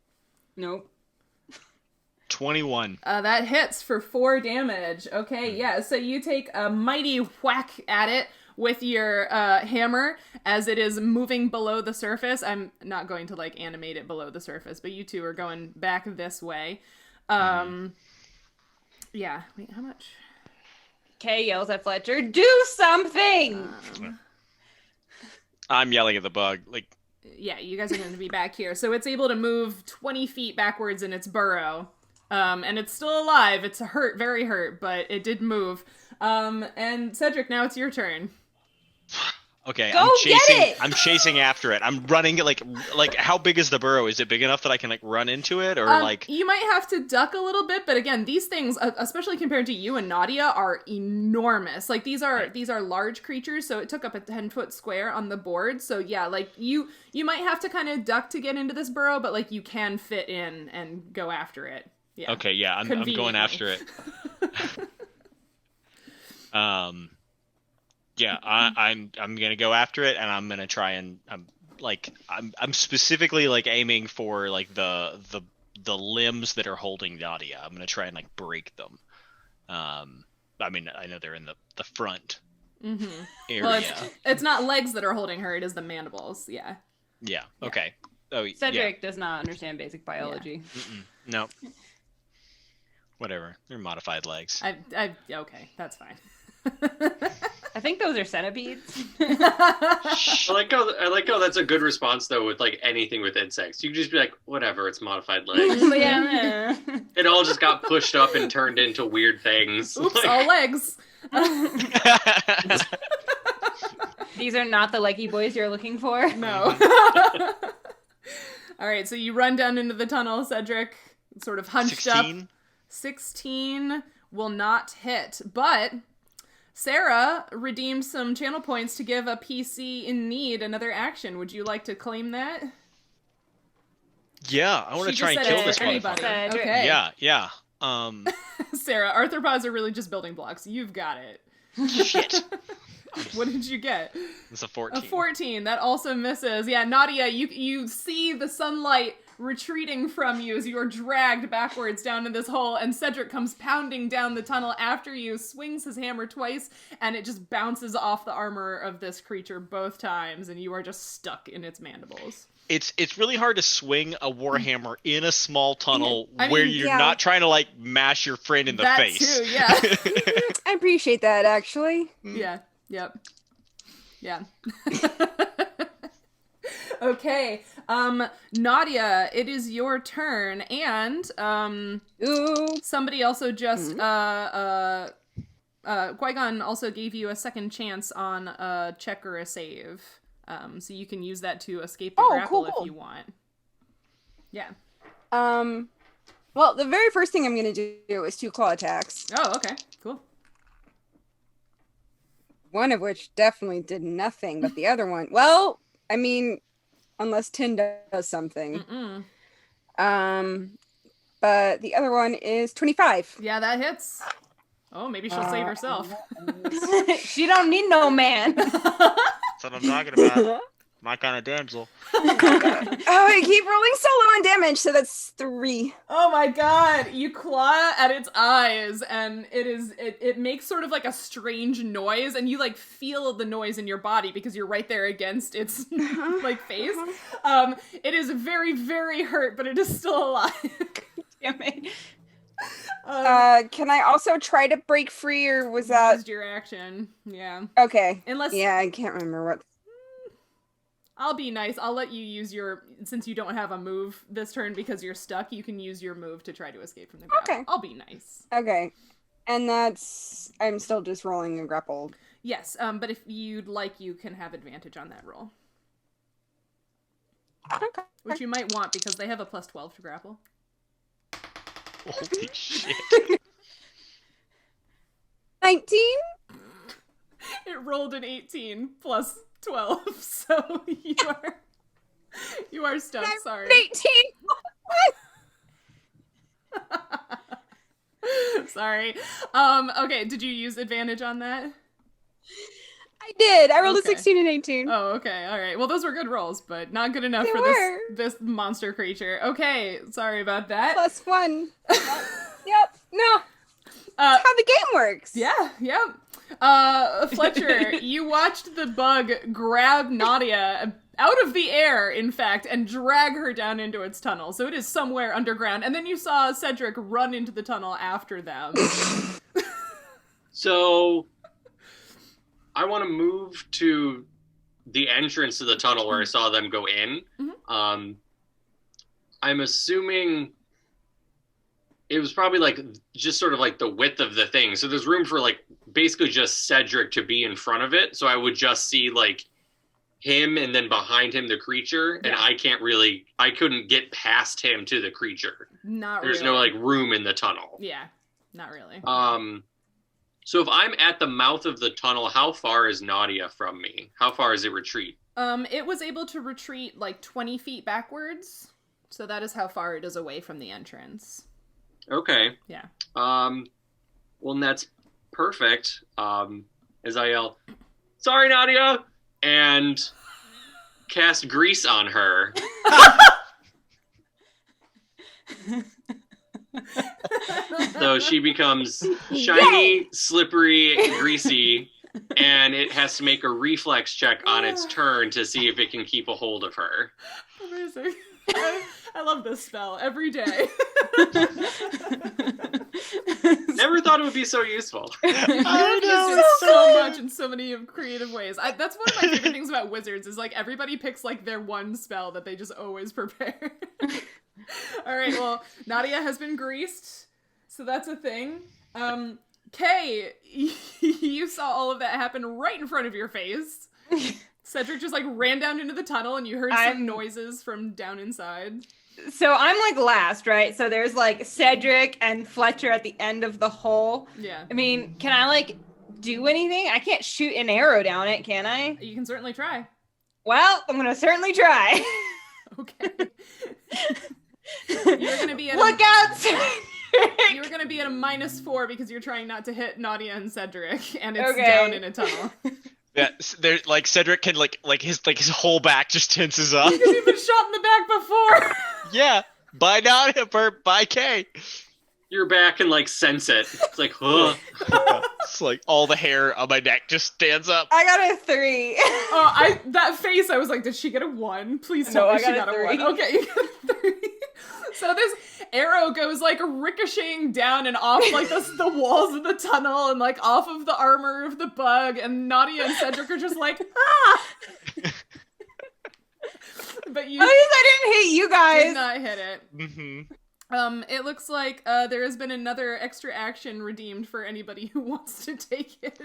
Nope. 21. That hits for 4 damage. Okay, yeah, so you take a mighty whack at it with your hammer as it is moving below the surface. I'm not going to, like, animate it below the surface, but you two are going back this way. Yeah, wait, how much? Kay yells at Fletcher, do something! I'm yelling at the bug. Like, Yeah, you guys are going to be back here. So it's able to move 20 feet backwards in its burrow. And it's still alive. It's hurt, very hurt, but it did move. And Cedric, now it's your turn. okay, Go get it! I'm chasing after it. I'm running it like how big is the burrow? Is it big enough that I can like run into it, or like? You might have to duck a little bit, but again, these things, especially compared to you and Nautia, are enormous. Like these are large creatures, so it took up a 10-foot square on the board. So yeah, like you might have to kind of duck to get into this burrow, but like you can fit in and go after it. Yeah. Okay, yeah, I'm going after it. Yeah, I'm gonna go after it, and I'm gonna try and I'm specifically like aiming for like the limbs that are holding Nautia. I'm gonna try and like break them. I mean, I know they're in the front area. Well, it's not legs that are holding her; it is the mandibles. Yeah. Yeah. Okay. Oh, Cedric does not understand basic biology. No. Whatever. They're modified legs. Okay, that's fine. I think those are centipedes. I like how that's a good response though with like anything with insects. You can just be like, whatever, it's modified legs. But yeah. It all just got pushed up and turned into weird things. Oops, all legs. These are not the leggy boys you're looking for. No. All right, so you run down into the tunnel, Cedric, sort of hunched 16? up. 16 will not hit, but Sarah redeemed some channel points to give a PC in need another action. Would you like to claim that? Yeah, I want to She try just and said kill it this for anybody. motherfucker. Okay. Yeah. Sarah, arthropods are really just building blocks. You've got it. Shit. What did you get? It's a 14. A 14. That also misses. Yeah, Nautia, you see the sunlight retreating from you as you are dragged backwards down in this hole, and Cedric comes pounding down the tunnel after you, swings his hammer twice, and it just bounces off the armor of this creature both times, and you are just stuck in its mandibles. It's really hard to swing a warhammer in a small tunnel I mean, where you're not trying to like mash your friend in the that face. too, yeah. I appreciate that, actually. Yeah. Yep. Yeah. Okay. Nautia, it is your turn, and Ooh. somebody also just Qui-Gon also gave you a second chance on a check or a save. So you can use that to escape the grapple cool. if you want. Yeah. Well, the very first thing I'm gonna do is 2 claw attacks. Oh, okay. Cool. One of which definitely did nothing, but the other one, well, I mean, unless Tin does something. But the other one is 25. Yeah, that hits. Oh, maybe she'll save herself. She don't need no man. That's what I'm talking about. My kind of damsel. Oh, I keep rolling so low on damage, so that's 3. Oh my god, you claw at its eyes, and it makes sort of like a strange noise, and you like feel the noise in your body because you're right there against its like face. It is very, very hurt, but it is still alive. Damn it. Can I also try to break free, or was that... Used your action, yeah. Okay. Unless... Yeah, I can't remember what... I'll be nice. I'll let you use your... Since you don't have a move this turn because you're stuck, you can use your move to try to escape from the grapple. Okay. I'll be nice. Okay. And that's... I'm still just rolling a grapple. Yes, but if you'd like, you can have advantage on that roll. Okay. Which you might want because they have a plus 12 to grapple. Holy shit. 19? It rolled an 18 plus 12, so you are stuck, sorry. 18! Sorry. Okay, did you use advantage on that? I did. I rolled Okay. a 16 and 18. Oh, okay, alright. Well, those were good rolls, but not good enough They for were. this monster creature. Okay, sorry about that. Plus 1. Yep. No. That's how the game works. Yeah, yep. Fletcher, you watched the bug grab Nautia out of the air, in fact, and drag her down into its tunnel. So it is somewhere underground. And then you saw Cedric run into the tunnel after them. So I want to move to the entrance to the tunnel where I saw them go in. Mhm. I'm assuming it was probably like just sort of like the width of the thing. So there's room for like basically just Cedric to be in front of it. So I would just see like him and then behind him the creature. And I couldn't get past him to the creature. Not There's really. no like room in the tunnel. Yeah, not really. So if I'm at the mouth of the tunnel, how far is Nautia from me? How far is it retreat? It was able to retreat like 20 feet backwards. So that is how far it is away from the entrance. Okay. Yeah. Well, and that's perfect. As I yell, "Sorry, Nautia," and cast grease on her. So she becomes shiny, slippery, greasy, and it has to make a reflex check on its turn to see if it can keep a hold of her. Amazing. I love this spell every day. Never thought it would be so useful. I know, use it it's so much in so many creative ways. That's one of my favorite things about wizards is like everybody picks like their one spell that they just always prepare. All right, well, Nautia has been greased, so that's a thing. Kay, you saw all of that happen right in front of your face. Cedric just like ran down into the tunnel and you heard some noises from down inside. So I'm like last, right? So there's like Cedric and Fletcher at the end of the hole. Yeah. I mean, can I like do anything? I can't shoot an arrow down it, can I? You can certainly try. Well, I'm gonna certainly try. Okay. You're gonna be at Look out, Cedric! You're gonna be at a -4 because you're trying not to hit Nautia and Cedric, and it's Okay. down in a tunnel. Yeah, there's like Cedric can like his whole back just tenses up. Because you've been shot in the back before. Yeah, by Nautia, by K. You're back and like sense it. It's like, ugh. It's like all the hair on my neck just stands up. I got a 3. Oh, that face, I was like, did she get a 1? Please tell No, me I she got got a a 1. 3. Okay, you got a 3. So this arrow goes like ricocheting down and off like the walls of the tunnel and like off of the armor of the bug, and Nautia and Cedric are just like, ah! But you I didn't hit you did guys. not hit it. Mm-hmm. It looks like there has been another extra action redeemed for anybody who wants to take it.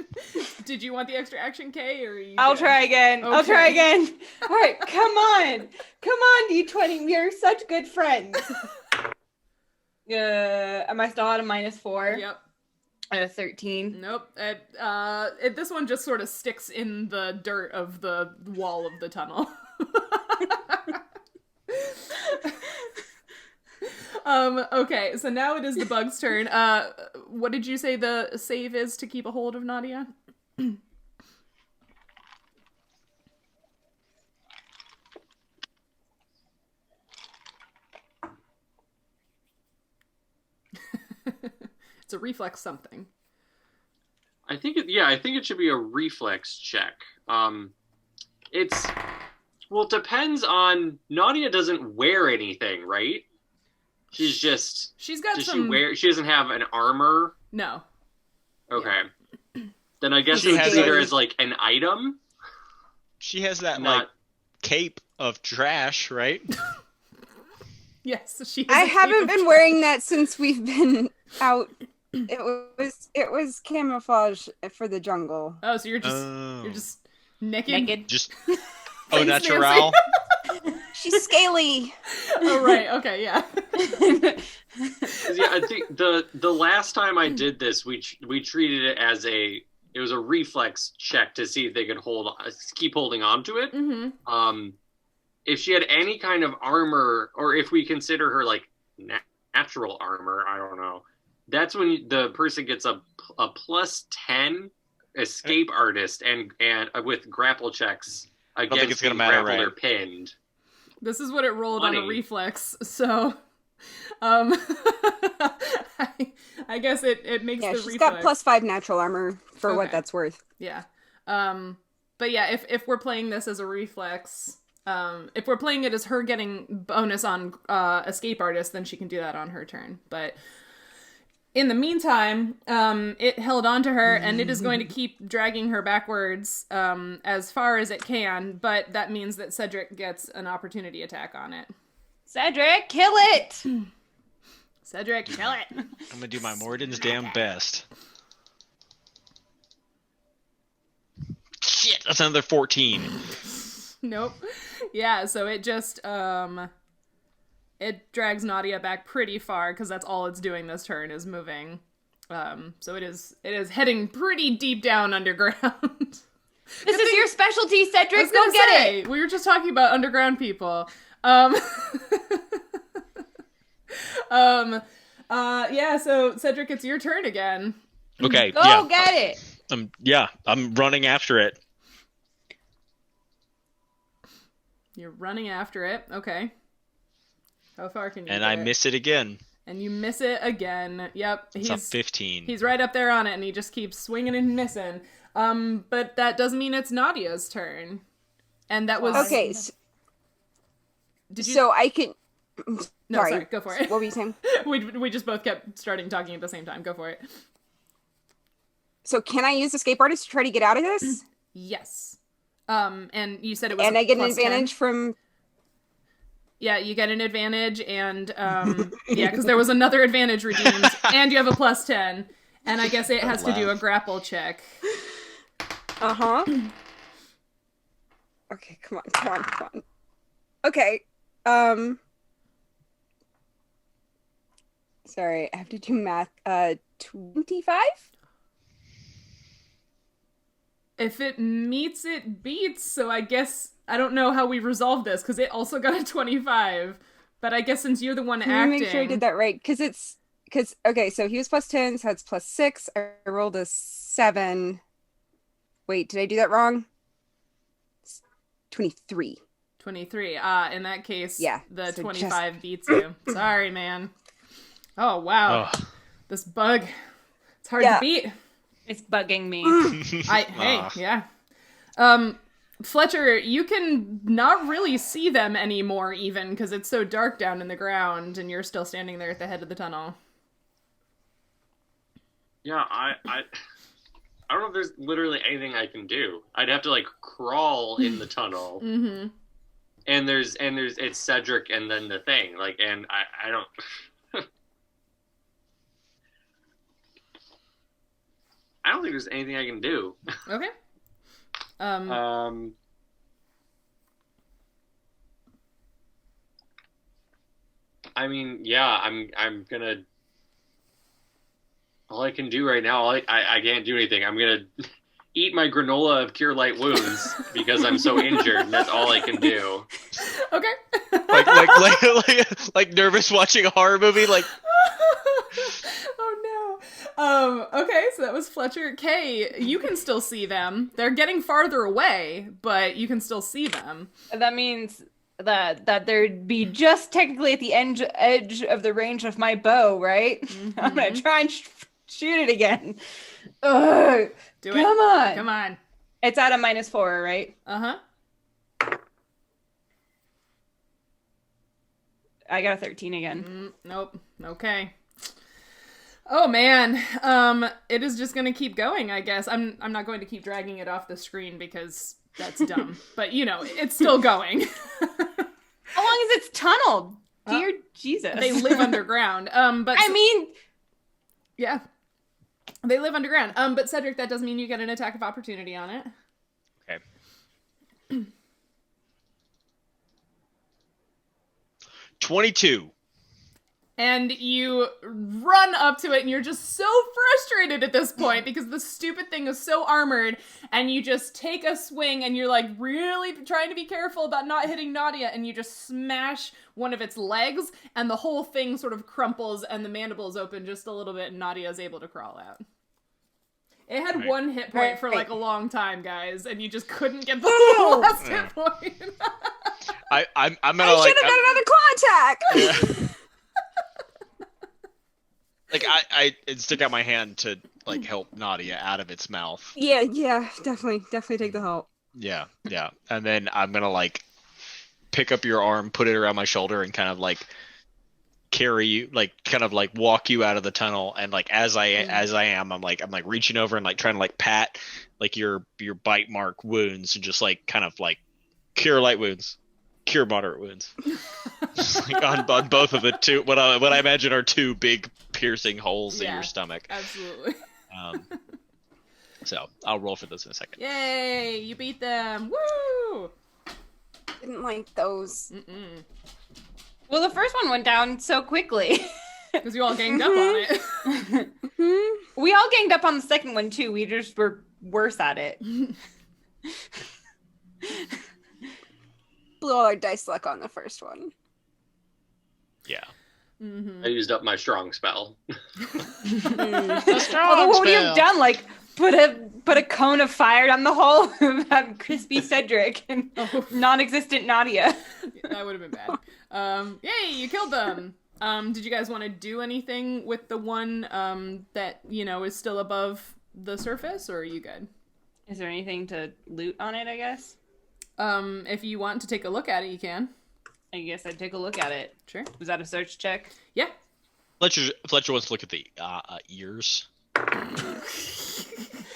Did you want the extra action, Kay, or are you I'll good? try again. I'll Okay. try again. All right, come on. Come on, D20. We are such good friends. Am I still at a -4? Yep. At a 13. Nope. This one just sort of sticks in the dirt of the wall of the tunnel. Okay, so now it is the bug's turn. What did you say the save is to keep a hold of Nautia? It's a reflex something. I think it should be a reflex check. It depends on Nautia doesn't wear anything, right? She's got does some. she doesn't have an armor? No. Okay. Then I guess She we has treat her a- as like an item. She has that Not like cape of trash, right? Yes, she. I has a haven't cape of been trash. wearing that since we've been out. It was camouflage for the jungle. Oh, so you're just naked. Naked. Just Thanks, natural. She's scaly. Oh right. Okay. Yeah. 'Cause, yeah, I think the last time I did this, we treated it as it was a reflex check to see if they could keep holding on to it. Mm-hmm. If she had any kind of armor, or if we consider her like natural armor, I don't know. That's when the person gets a +10 escape artist and with grapple checks think against it's gonna being matter, grappled right? or pinned. This is what it rolled on a 20. reflex. So, I guess it makes Yeah, the she's reflex. got +5 natural armor for what Okay. that's worth. Yeah. But yeah, if we're playing this as a reflex, if we're playing it as her getting bonus on escape artist, then she can do that on her turn. But in the meantime, it held on to her, and it is going to keep dragging her backwards as far as it can, but that means that Cedric gets an opportunity attack on it. Cedric, kill it! Cedric, kill it! I'm gonna do my Morden's damn best. Shit, that's another 14. Nope. Yeah, so it just, it drags Nautia back pretty far, because that's all it's doing this turn, is moving. So it is heading pretty deep down underground. This is your specialty, I was Cedric. Go gonna get say, it! we were just talking about underground people. Yeah, so Cedric, it's your turn again. Okay. Go get it. I'm running after it. You're running after it. Okay. How far can you And get? I miss it again. And you miss it again. Yep. It's a 15. He's right up there on it, and he just keeps swinging and missing. But that does mean it's Nadia's turn. And that was... Okay. Did you... So I can... No, sorry. Go for it. What were you saying? we just both kept starting talking at the same time. Go for it. So can I use escape artist to try to get out of this? Yes. And you said it was and a I get an plus 10. advantage from... Yeah, you get an advantage, and yeah, because there was another advantage redeemed, and you have a plus 10, and I guess it has to do a grapple check. Uh-huh. Okay, come on. Okay, sorry, I have to do math. 25? If it meets, it beats, so I guess... I don't know how we resolve this, because it also got a 25. But I guess since you're the one Can acting... you make sure I did that right? Okay, so he was plus 10, so that's plus 6. I rolled a 7. Wait, did I do that wrong? It's 23. 23. In that case, Yeah, the so 25 beats you. Sorry, man. Oh, wow. Ugh. This bug. It's hard Yeah. to beat. It's bugging me. Yeah. Fletcher, you can not really see them anymore even because it's so dark down in the ground and you're still standing there at the head of the tunnel. Yeah, I don't know if there's literally anything I can do. I'd have to like crawl in the tunnel. Mm-hmm. And there's it's Cedric and then the thing. Like, and I don't I don't think there's anything I can do. Okay. I mean, yeah, I'm gonna. All I can do right now, I can't do anything. I'm gonna eat my granola of Cure Light Wounds because I'm so injured. And that's all I can do. Okay. like nervous watching a horror movie. Like, oh no. Okay, so that was Fletcher. Kay, you can still see them. They're getting farther away, but you can still see them. That means that there'd be just technically at the edge of the range of my bow, right? Mm-hmm. I'm gonna try and shoot it again. Ugh. Do it. Come on. Come on. It's at a -4, right? Uh-huh. I got a 13 again. Nope. Okay. Oh man. It is just gonna keep going, I guess. I'm not going to keep dragging it off the screen because that's dumb. But you know, it's still going. How long is its tunnel? Dear Jesus. They live underground. But I mean, yeah. They live underground. But Cedric, that does mean you get an attack of opportunity on it. okay. 22. And you run up to it, and you're just so frustrated at this point because the stupid thing is so armored, and you just take a swing, and you're like really trying to be careful about not hitting Nautia, and you just smash one of its legs, and the whole thing sort of crumples, and the mandibles open just a little bit, and Nautia is able to crawl out. It had Right. one hit point for like a long time, guys, and you just couldn't get the last hit point. I'm gonna I like. should have done another claw attack! Yeah. Like I stick out my hand to like help Nautia out of its mouth. Yeah, definitely take the help. Yeah, and then I'm gonna like pick up your arm, put it around my shoulder, and kind of like carry you, like kind of like walk you out of the tunnel. And like as I am, I'm like reaching over and like trying to like pat like your bite mark wounds and just like kind of like cure light wounds, cure moderate wounds. Just like on both of the two, what I imagine are two big piercing holes in your stomach. Absolutely. So I'll roll for this in a second. Yay! You beat them! Woo! Didn't like those. well, the first one went down so quickly. Because you all ganged up on it. Mm-hmm. We all ganged up on the second one too. We just were worse at it. Blew all our dice luck on the first one. Yeah. I used up my strong spell. Although what would you have done? Like put a cone of fire down the hole of that crispy Cedric and non-existent Nautia. That would have been bad. Yay, you killed them. Did you guys want to do anything with the one that, is still above the surface, or are you good? Is there anything to loot on it, I guess? If you want to take a look at it, you can. I guess I'd take a look at it. Sure. Was that a search check? Yeah. Fletcher wants to look at the ears.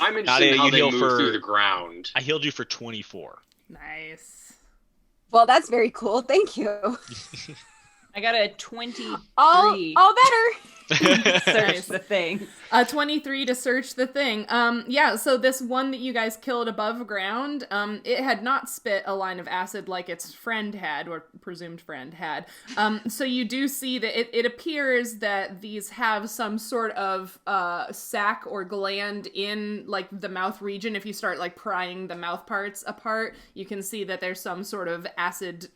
I'm interested Nautia, in how you they heal move for- through the ground. I healed you for 24. Nice. Well, that's very cool. Thank you. I got a 23. All better. Search the thing. 23 to search the thing. Yeah, so this one that you guys killed above ground, it had not spit a line of acid like its friend had, or presumed friend had. So you do see that it appears that these have some sort of sac or gland in like the mouth region. If you start like prying the mouth parts apart, you can see that there's some sort of acid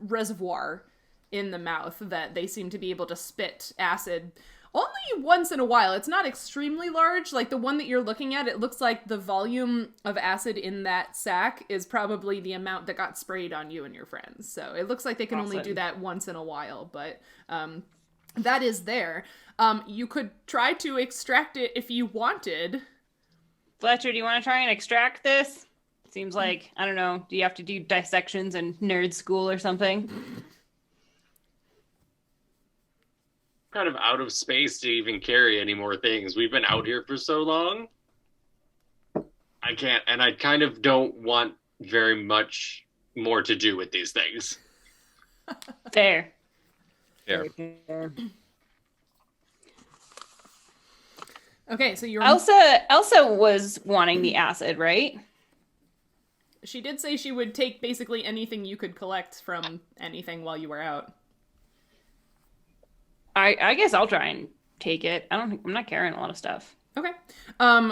reservoir in the mouth that they seem to be able to spit acid only once in a while. It's not extremely large. Like the one that you're looking at, it looks like the volume of acid in that sack is probably the amount that got sprayed on you and your friends. So it looks like they can only do that once in a while, but that is there. You could try to extract it if you wanted. Fletcher, do you want to try and extract this? Seems like, I don't know, do you have to do dissections in nerd school or something? Kind of out of space to even carry any more things. We've been out here for so long. I can't, and I kind of don't want very much more to do with these things. Fair. There. Okay, so you're... Elsa was wanting the acid, right? She did say she would take basically anything you could collect from anything while you were out. I guess I'll try and take it. I'm not carrying a lot of stuff. Okay.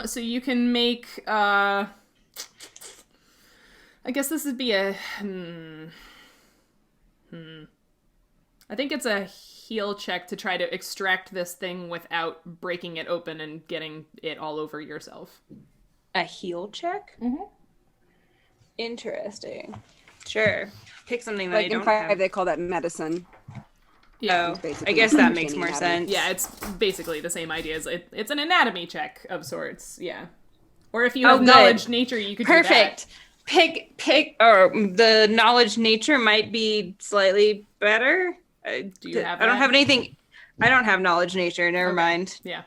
So you can make, I guess this would be a, I think it's a heal check to try to extract this thing without breaking it open and getting it all over yourself. A heal check? Mm-hmm. Interesting. Sure. Pick something that Like I in don't 5, have. they call that medicine. Yeah. Oh, I guess that makes more Anatomy. sense. Yeah, it's basically the same idea as it's an anatomy check of sorts. Yeah. Or if you have good. knowledge nature, you could Perfect. Pick, or the knowledge nature might be slightly better. Do you have I don't that? have anything. I don't have knowledge nature. Never Okay. mind. Yeah.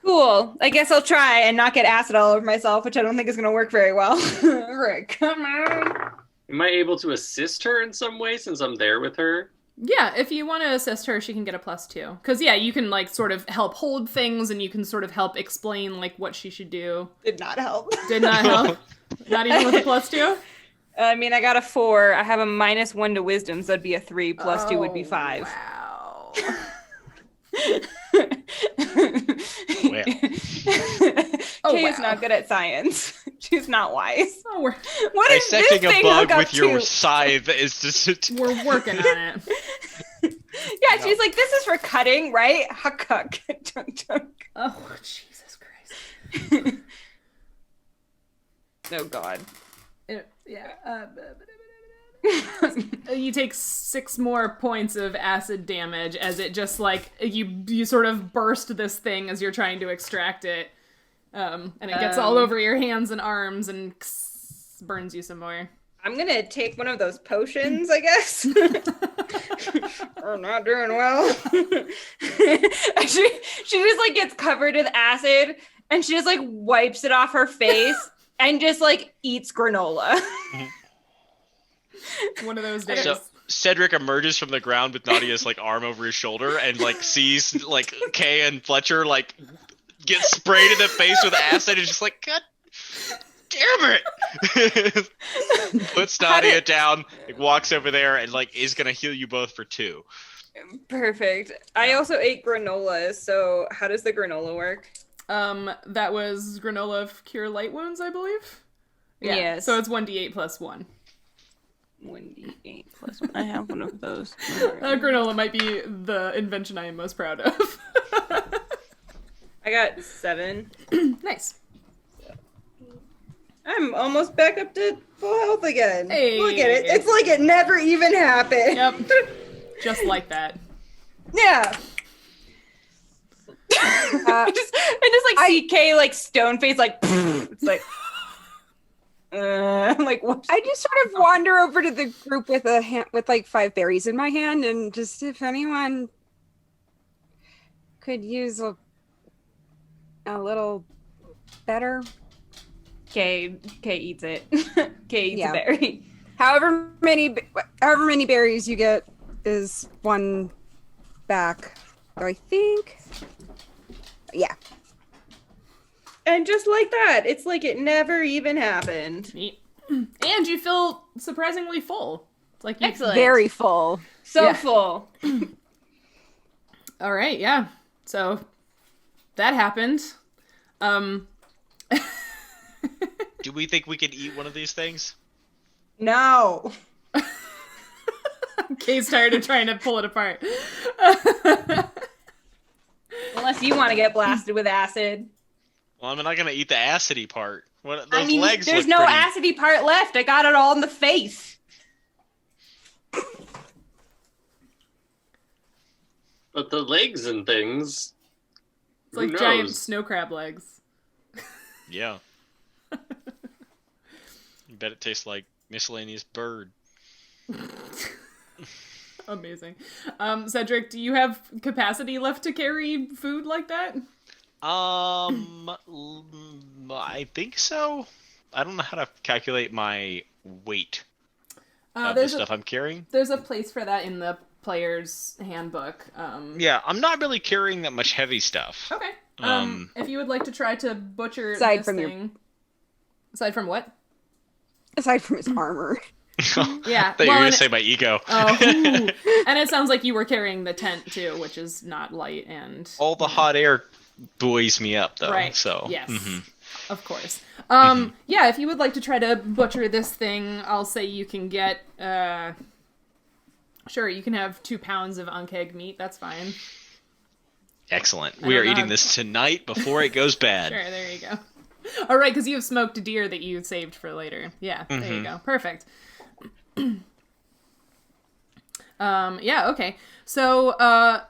Cool. I guess I'll try and not get acid all over myself, which I don't think is going to work very well. Right, come on. Am I able to assist her in some way since I'm there with her? Yeah, if you want to assist her, she can get a +2. Because, yeah, you can, like, sort of help hold things, and you can sort of help explain, like, what she should do. Did not help. Did not help? Not even with a +2? I mean, I got a 4. I have a -1 to wisdom, so that'd be a 3. +2 would be 5. Wow. Well. Oh, Kay is wow. not good at science. She's not wise. Oh, we're What is this Dissecting a thing bug hook up with your to? scythe is just... we're working on it. Yeah, she's like, this is for cutting, right? Huck, huck. Chunk, chunk. Oh, Jesus Christ. Oh, God. Yeah. You take 6 more points of acid damage as it just, like, you sort of burst this thing as you're trying to extract it. And it gets all over your hands and arms and burns you some more. I'm gonna take one of those potions, I guess. I'm not doing well. she just, like, gets covered with acid, and she just, like, wipes it off her face and just, like, eats granola. One of those days. So Cedric emerges from the ground with Nadia's like arm over his shoulder and like sees like Kay and Fletcher like get sprayed in the face with acid and just like, God damn it! Puts Nadia down, like, walks over there and like is gonna heal you both for 2. Perfect. I also ate granola, so how does the granola work? That was granola of cure light wounds, I believe. Yeah. Yes. So it's 1d8 +1. 1d8 plus 1. I have one of those. Granola might be the invention I am most proud of. I got 7. Nice. I'm almost back up to full health again. Hey. Look at it. It's like it never even happened. Yep. Just like that. Yeah. I just like see Kay like stone face like it's like I'm like what? I just sort of wander over to the group with with like 5 berries in my hand, and just if anyone could use a little better. Kay eats it. Kay eats Yeah. a berry. However many berries you get is 1 back. So I think, yeah. And just like that, it's like it never even happened. Neat. And you feel surprisingly full. It's like you Excellent. Very full. So Yeah. full. All right, yeah. So that happened. Do we think we can eat one of these things? No. Kay's tired of trying to pull it apart. Unless you want to get blasted with acid. Well, I'm not gonna eat the acidy part. Those I mean, legs there's look no pretty... acidy part left. I got it all in the face. But the legs and things. It's like who giant knows? snow crab legs. Yeah. You bet it tastes like miscellaneous bird. Amazing. Cedric, do you have capacity left to carry food like that? I think so. I don't know how to calculate my weight of the stuff I'm carrying. There's a place for that in the player's handbook. Yeah, I'm not really carrying that much heavy stuff. Okay. Um, If you would like to try to butcher Aside this from your- thing... Aside from what? Aside from his armor. Yeah. I thought you were and going to say my ego. Oh, ooh. And it sounds like you were carrying the tent too, which is not light and... All the hot air buoys me up, though. Right. So, Yes. mhm. Of course. Yeah, if you would like to try to butcher this thing, I'll say you can get, sure, you can have 2 pounds of unkeg meat. That's fine. Excellent. I We don't are know eating how- this tonight before it goes bad. Sure, there you go. All right, because you have smoked deer that you saved for later. Yeah, there you go. Perfect. Yeah, okay. So,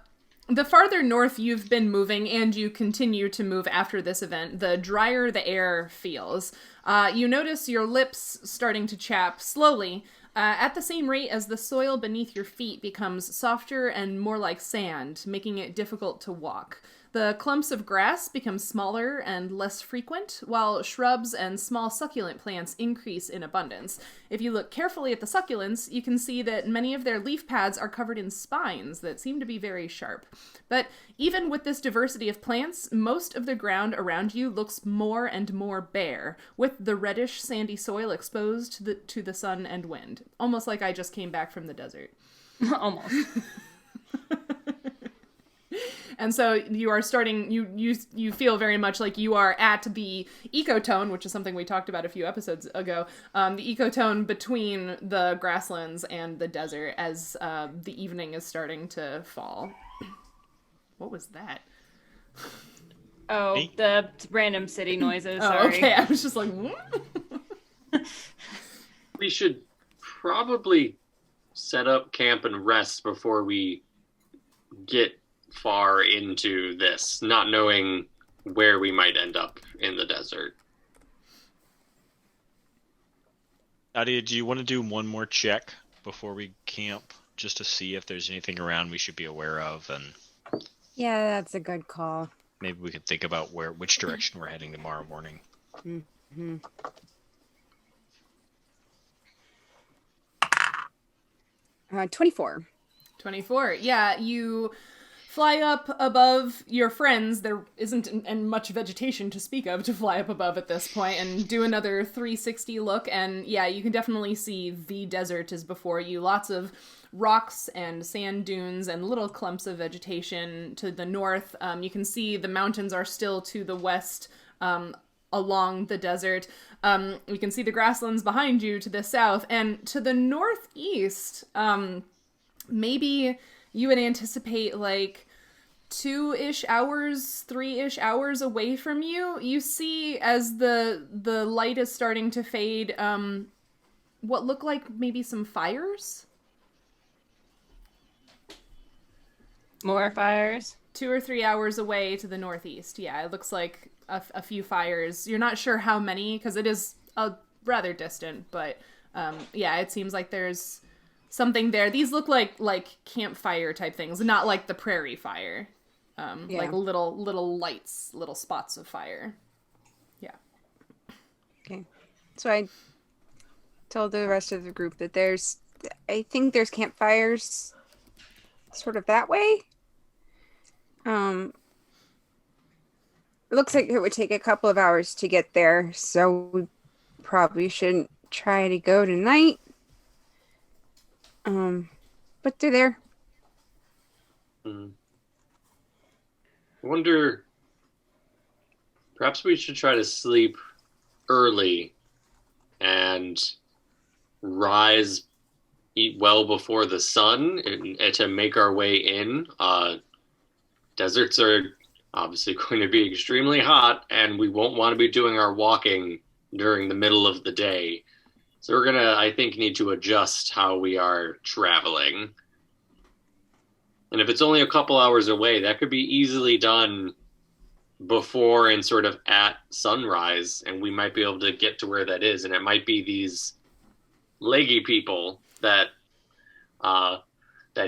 the farther north you've been moving, and you continue to move after this event, the drier the air feels. You notice your lips starting to chap slowly, at the same rate as the soil beneath your feet becomes softer and more like sand, making it difficult to walk. The clumps of grass become smaller and less frequent, while shrubs and small succulent plants increase in abundance. If you look carefully at the succulents, you can see that many of their leaf pads are covered in spines that seem to be very sharp. But even with this diversity of plants, most of the ground around you looks more and more bare, with the reddish, sandy soil exposed to the sun and wind. Almost like I just came back from the desert. Almost. And so you are starting, you feel very much like you are at the ecotone, which is something we talked about a few episodes ago, the ecotone between the grasslands and the desert as the evening is starting to fall. What was that? Oh, Me? the random city noises. Oh, Sorry. okay. I was just like, what? We should probably set up camp and rest before we get far into this, not knowing where we might end up in the desert. Nautia, do you want to do one more check before we camp, just to see if there's anything around we should be aware of, and Yeah, that's a good call. maybe we can think about which direction we're heading tomorrow morning. 24. 24. Yeah, you fly up above your friends. There isn't much vegetation to speak of to fly up above at this point, and do another 360 look. And yeah, you can definitely see the desert is before you. Lots of rocks and sand dunes and little clumps of vegetation to the north. You can see the mountains are still to the west, along the desert. We can see the grasslands behind you to the south, and to the northeast, maybe you would anticipate like 2-ish hours, 3-ish hours away from you. You see, as the light is starting to fade, what look like maybe some fires. More fires. 2 or 3 hours away to the northeast. Yeah, it looks like a few fires. You're not sure how many, because it is rather distant, but yeah, it seems like there's something there. These look like campfire type things, not like the prairie fire. Like little lights, little spots of fire. Yeah. Okay. So I told the rest of the group that I think there's campfires sort of that way. It looks like it would take a couple of hours to get there, so we probably shouldn't try to go tonight. But they're there. I wonder, perhaps we should try to sleep early and rise well before the sun and to make our way in. Deserts are obviously going to be extremely hot, and we won't want to be doing our walking during the middle of the day. So we're gonna, I think, need to adjust how we are traveling. And if it's only a couple hours away, that could be easily done before and sort of at sunrise, and we might be able to get to where that is. And it might be these leggy people that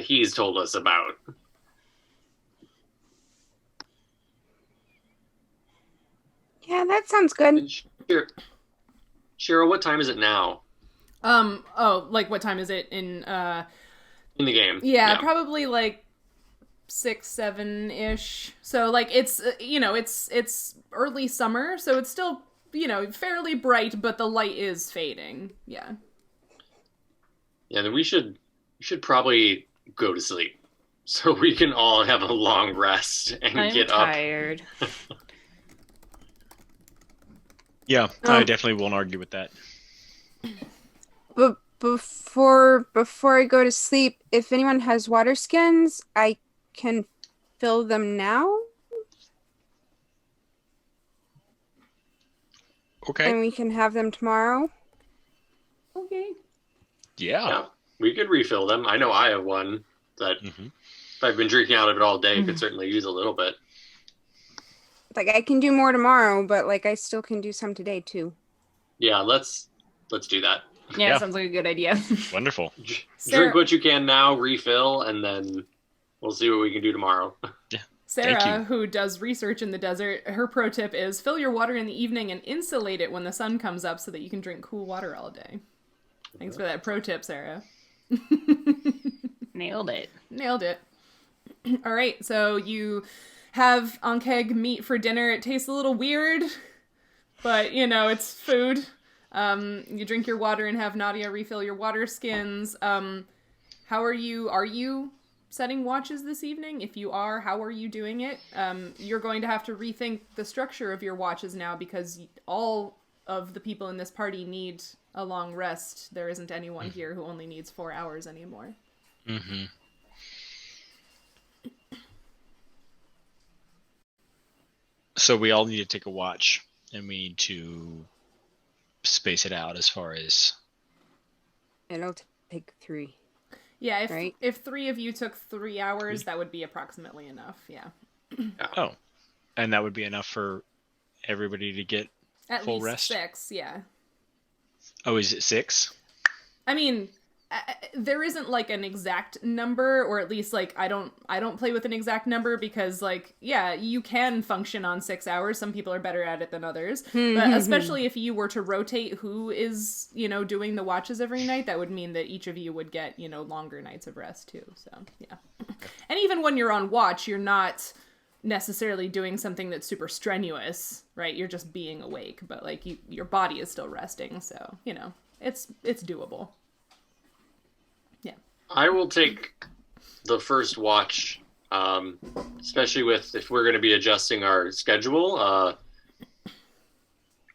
he's told us about. Yeah, that sounds good. And Sheryl, what time is it now? Oh, like what time is it in the game? Yeah, probably like 6, 7-ish. So like it's it's early summer, so it's still, fairly bright, but the light is fading. Yeah. Yeah, then we should probably go to sleep so we can all have a long rest and get up. I'm tired. Yeah, I definitely won't argue with that. But before I go to sleep, if anyone has water skins, I can fill them now. Okay. And we can have them tomorrow. Okay. Yeah, we could refill them. I know I have one that if I've been drinking out of it all day, could certainly use a little bit. Like, I can do more tomorrow, but like I still can do some today too. Yeah, let's do that. Yeah, sounds like a good idea. Wonderful. Drink what you can now, refill, and then we'll see what we can do tomorrow. Yeah. Sarah, who does research in the desert, her pro tip is fill your water in the evening and insulate it when the sun comes up so that you can drink cool water all day. Thanks for that pro tip, Sarah. Nailed it. Nailed it. All right, so you have Ankeg meat for dinner. It tastes a little weird, but, it's food. You drink your water and have Nautia refill your water skins. How are you setting watches this evening? If you are, how are you doing it? You're going to have to rethink the structure of your watches now because all of the people in this party need a long rest. There isn't anyone here who only needs 4 hours anymore. Mm-hmm. So we all need to take a watch, and we need to space it out as far as... It'll take 3. Yeah, right? If 3 of you took 3 hours, that would be approximately enough, yeah. Oh, and that would be enough for everybody to get At full least rest? 6, yeah. Oh, is it 6? I mean, there isn't like an exact number, or at least like I don't play with an exact number because like, yeah, you can function on 6 hours. Some people are better at it than others, but especially if you were to rotate who is, doing the watches every night, that would mean that each of you would get, longer nights of rest too. So yeah. And even when you're on watch, you're not necessarily doing something that's super strenuous, right? You're just being awake, but like your body is still resting. So, it's doable. I will take the first watch, especially if we're going to be adjusting our schedule.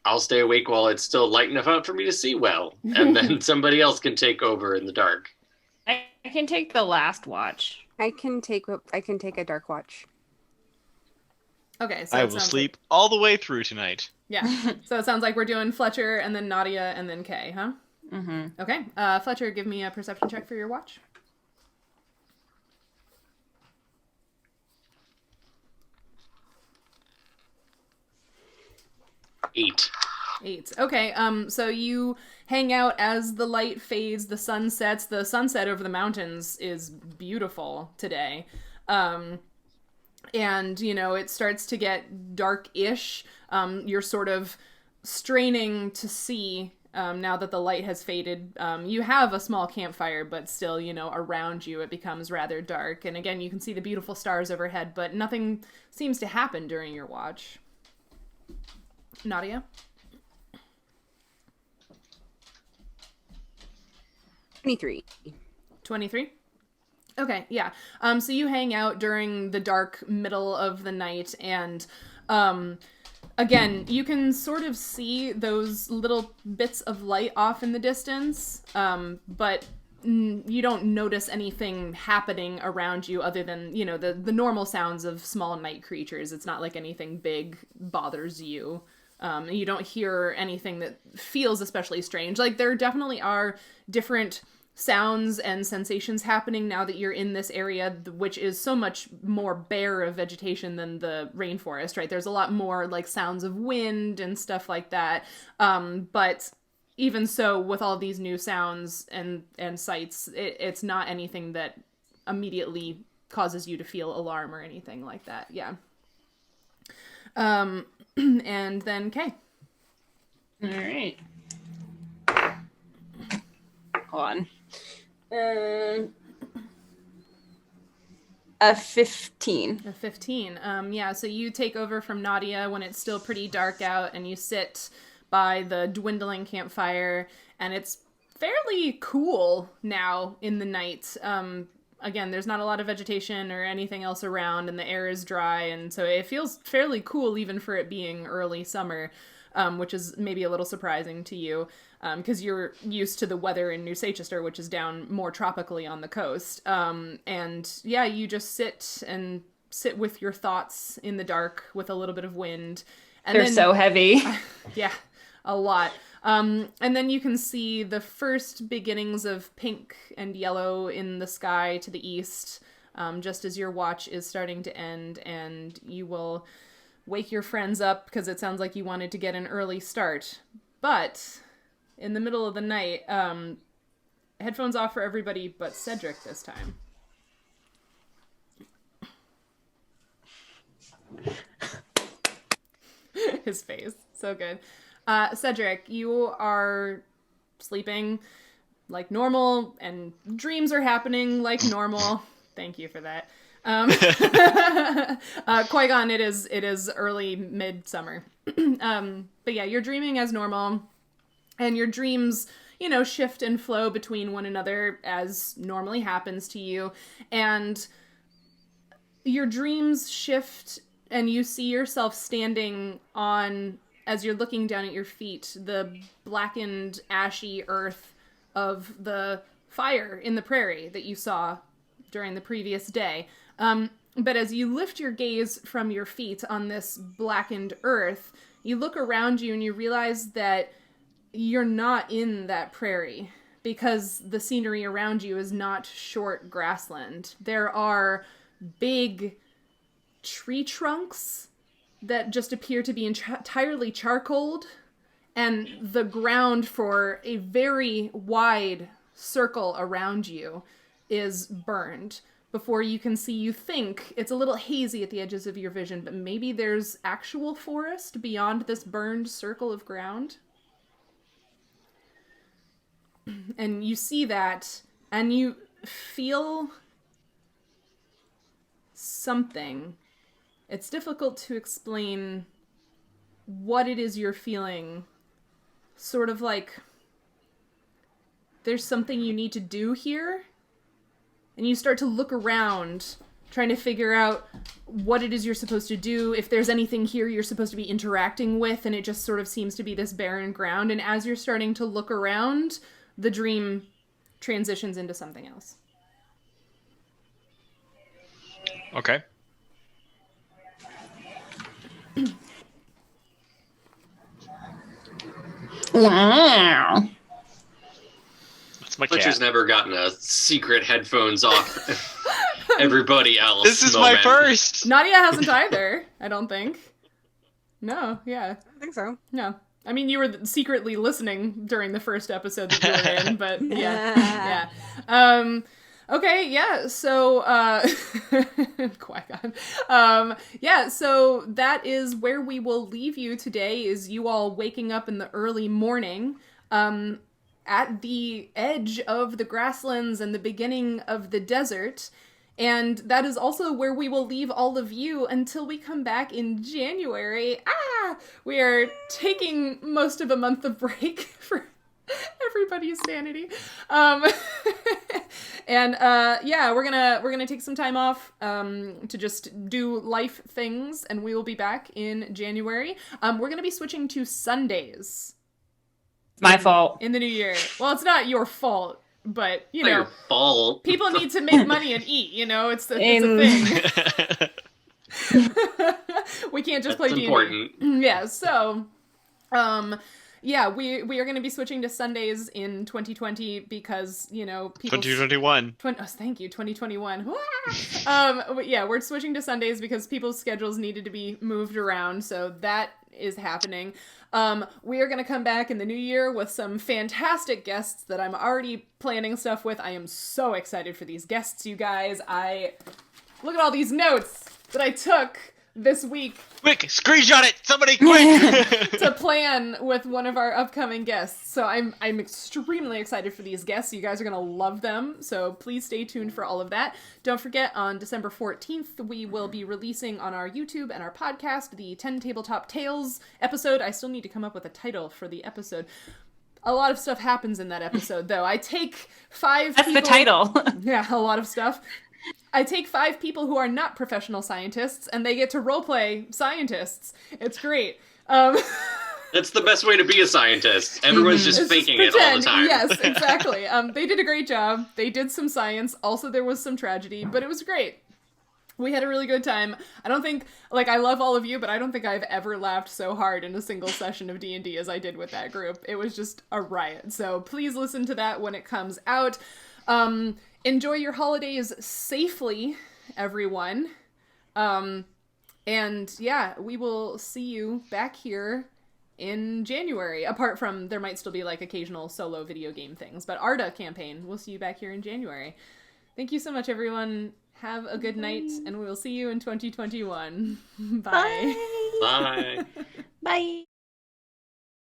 I'll stay awake while it's still light enough out for me to see well, and then somebody else can take over in the dark. I can take the last watch. I can take a dark watch. Okay, so I it will sounds sleep all the way through tonight. Yeah. So it sounds like we're doing Fletcher and then Nautia and then Kay, huh? Mm-hmm. Okay. Fletcher, give me a perception check for your watch. 8. 8. Okay. So you hang out as the light fades, the sun sets. The sunset over the mountains is beautiful today. And, you know, it starts to get dark-ish. You're sort of straining to see, now that the light has faded. You have a small campfire, but still, you know, around you it becomes rather dark. And again, you can see the beautiful stars overhead, but nothing seems to happen during your watch. Nautia? 23. 23? Okay, yeah. So you hang out during the dark middle of the night, and again, you can sort of see those little bits of light off in the distance, but you don't notice anything happening around you other than, you know, the normal sounds of small night creatures. It's not like anything big bothers you. You don't hear anything that feels especially strange. Like, there definitely are different sounds and sensations happening now that you're in this area, which is so much more bare of vegetation than the rainforest, right? There's a lot more, like, sounds of wind and stuff like that. But even so, with all these new sounds and sights, it's not anything that immediately causes you to feel alarm or anything like that. Yeah. And then Kay. All right. Hold on. A 15. A 15. Yeah, so you take over from Nautia when it's still pretty dark out, and you sit by the dwindling campfire, and it's fairly cool now in the night. Again, there's not a lot of vegetation or anything else around, and the air is dry, and so it feels fairly cool even for it being early summer, which is maybe a little surprising to you, because you're used to the weather in New Seychester, which is down more tropically on the coast. And yeah, you just sit with your thoughts in the dark with a little bit of wind. And They're so heavy. Yeah, a lot. And then you can see the first beginnings of pink and yellow in the sky to the east, just as your watch is starting to end, and you will wake your friends up because it sounds like you wanted to get an early start. But in the middle of the night, headphones off for everybody but Cedric this time. His face. So good. Cedric, you are sleeping like normal, and dreams are happening like normal. Thank you for that. Qui-Gon, it is early midsummer. But yeah, you're dreaming as normal, and your dreams, you know, shift and flow between one another as normally happens to you. And your dreams shift, and you see yourself standing on, as you're looking down at your feet, the blackened, ashy earth of the fire in the prairie that you saw during the previous day. But as you lift your gaze from your feet on this blackened earth, you look around you and you realize that you're not in that prairie, because the scenery around you is not short grassland. There are big tree trunks that just appear to be entirely charcoaled, and the ground for a very wide circle around you is burned. Before you can see, you think it's a little hazy at the edges of your vision, but maybe there's actual forest beyond this burned circle of ground. And you see that, and you feel something. It's difficult to explain what it is you're feeling. Sort of like there's something you need to do here. And you start to look around trying to figure out what it is you're supposed to do, if there's anything here you're supposed to be interacting with, and it just sort of seems to be this barren ground. And as you're starting to look around, the dream transitions into something else. Okay. Wow. That's my Fletcher's cat. never gotten a secret headphones off everybody else. This is moment. my first. Nautia hasn't either, I don't think. No, yeah. I think so. No. I mean, you were secretly listening during the first episode that you were in, but yeah. Okay, yeah, so, Qui-Gon. Yeah, so that is where we will leave you today, is you all waking up in the early morning, at the edge of the grasslands and the beginning of the desert. And that is also where we will leave all of you until we come back in January. We are taking most of a month of break for everybody's sanity. Yeah, we're gonna take some time off to just do life things, and we will be back in January. We're gonna be switching to Sundays My fault. in the new year. Well, it's not your fault, but you Not know, your fault. people need to make money and eat. You know, it's a thing. We can't just play That's D&D. important. Yeah, so yeah, we are going to be switching to Sundays in 2020 because, you know, people 2021. Thank you, 2021. Yeah, we're switching to Sundays because people's schedules needed to be moved around, so that is happening. We are going to come back in the new year with some fantastic guests that I'm already planning stuff with. I am so excited for these guests, you guys. Look at all these notes that I took this week Quick, screenshot it! Somebody, quick! to plan with one of our upcoming guests. So I'm extremely excited for these guests. You guys are going to love them. So please stay tuned for all of that. Don't forget, on December 14th, we will be releasing on our YouTube and our podcast the 10 Tabletop Tales episode. I still need to come up with a title for the episode. A lot of stuff happens in that episode, though. I take 5 That's people... the title. Yeah, a lot of stuff. I take 5 people who are not professional scientists, and they get to roleplay scientists. It's great. That's the best way to be a scientist. Everyone's just It's faking it all the pretend. time. Yes, exactly. They did a great job. They did some science. Also, there was some tragedy, but it was great. We had a really good time. I don't think, I love all of you, but I don't think I've ever laughed so hard in a single session of D&D as I did with that group. It was just a riot. So please listen to that when it comes out. Enjoy your holidays safely, everyone. And yeah, we will see you back here in January. Apart from, there might still be occasional solo video game things, but Arda Campaign, we'll see you back here in January. Thank you so much, everyone. Have a good night, and we will see you in 2021. Bye. Bye. Bye.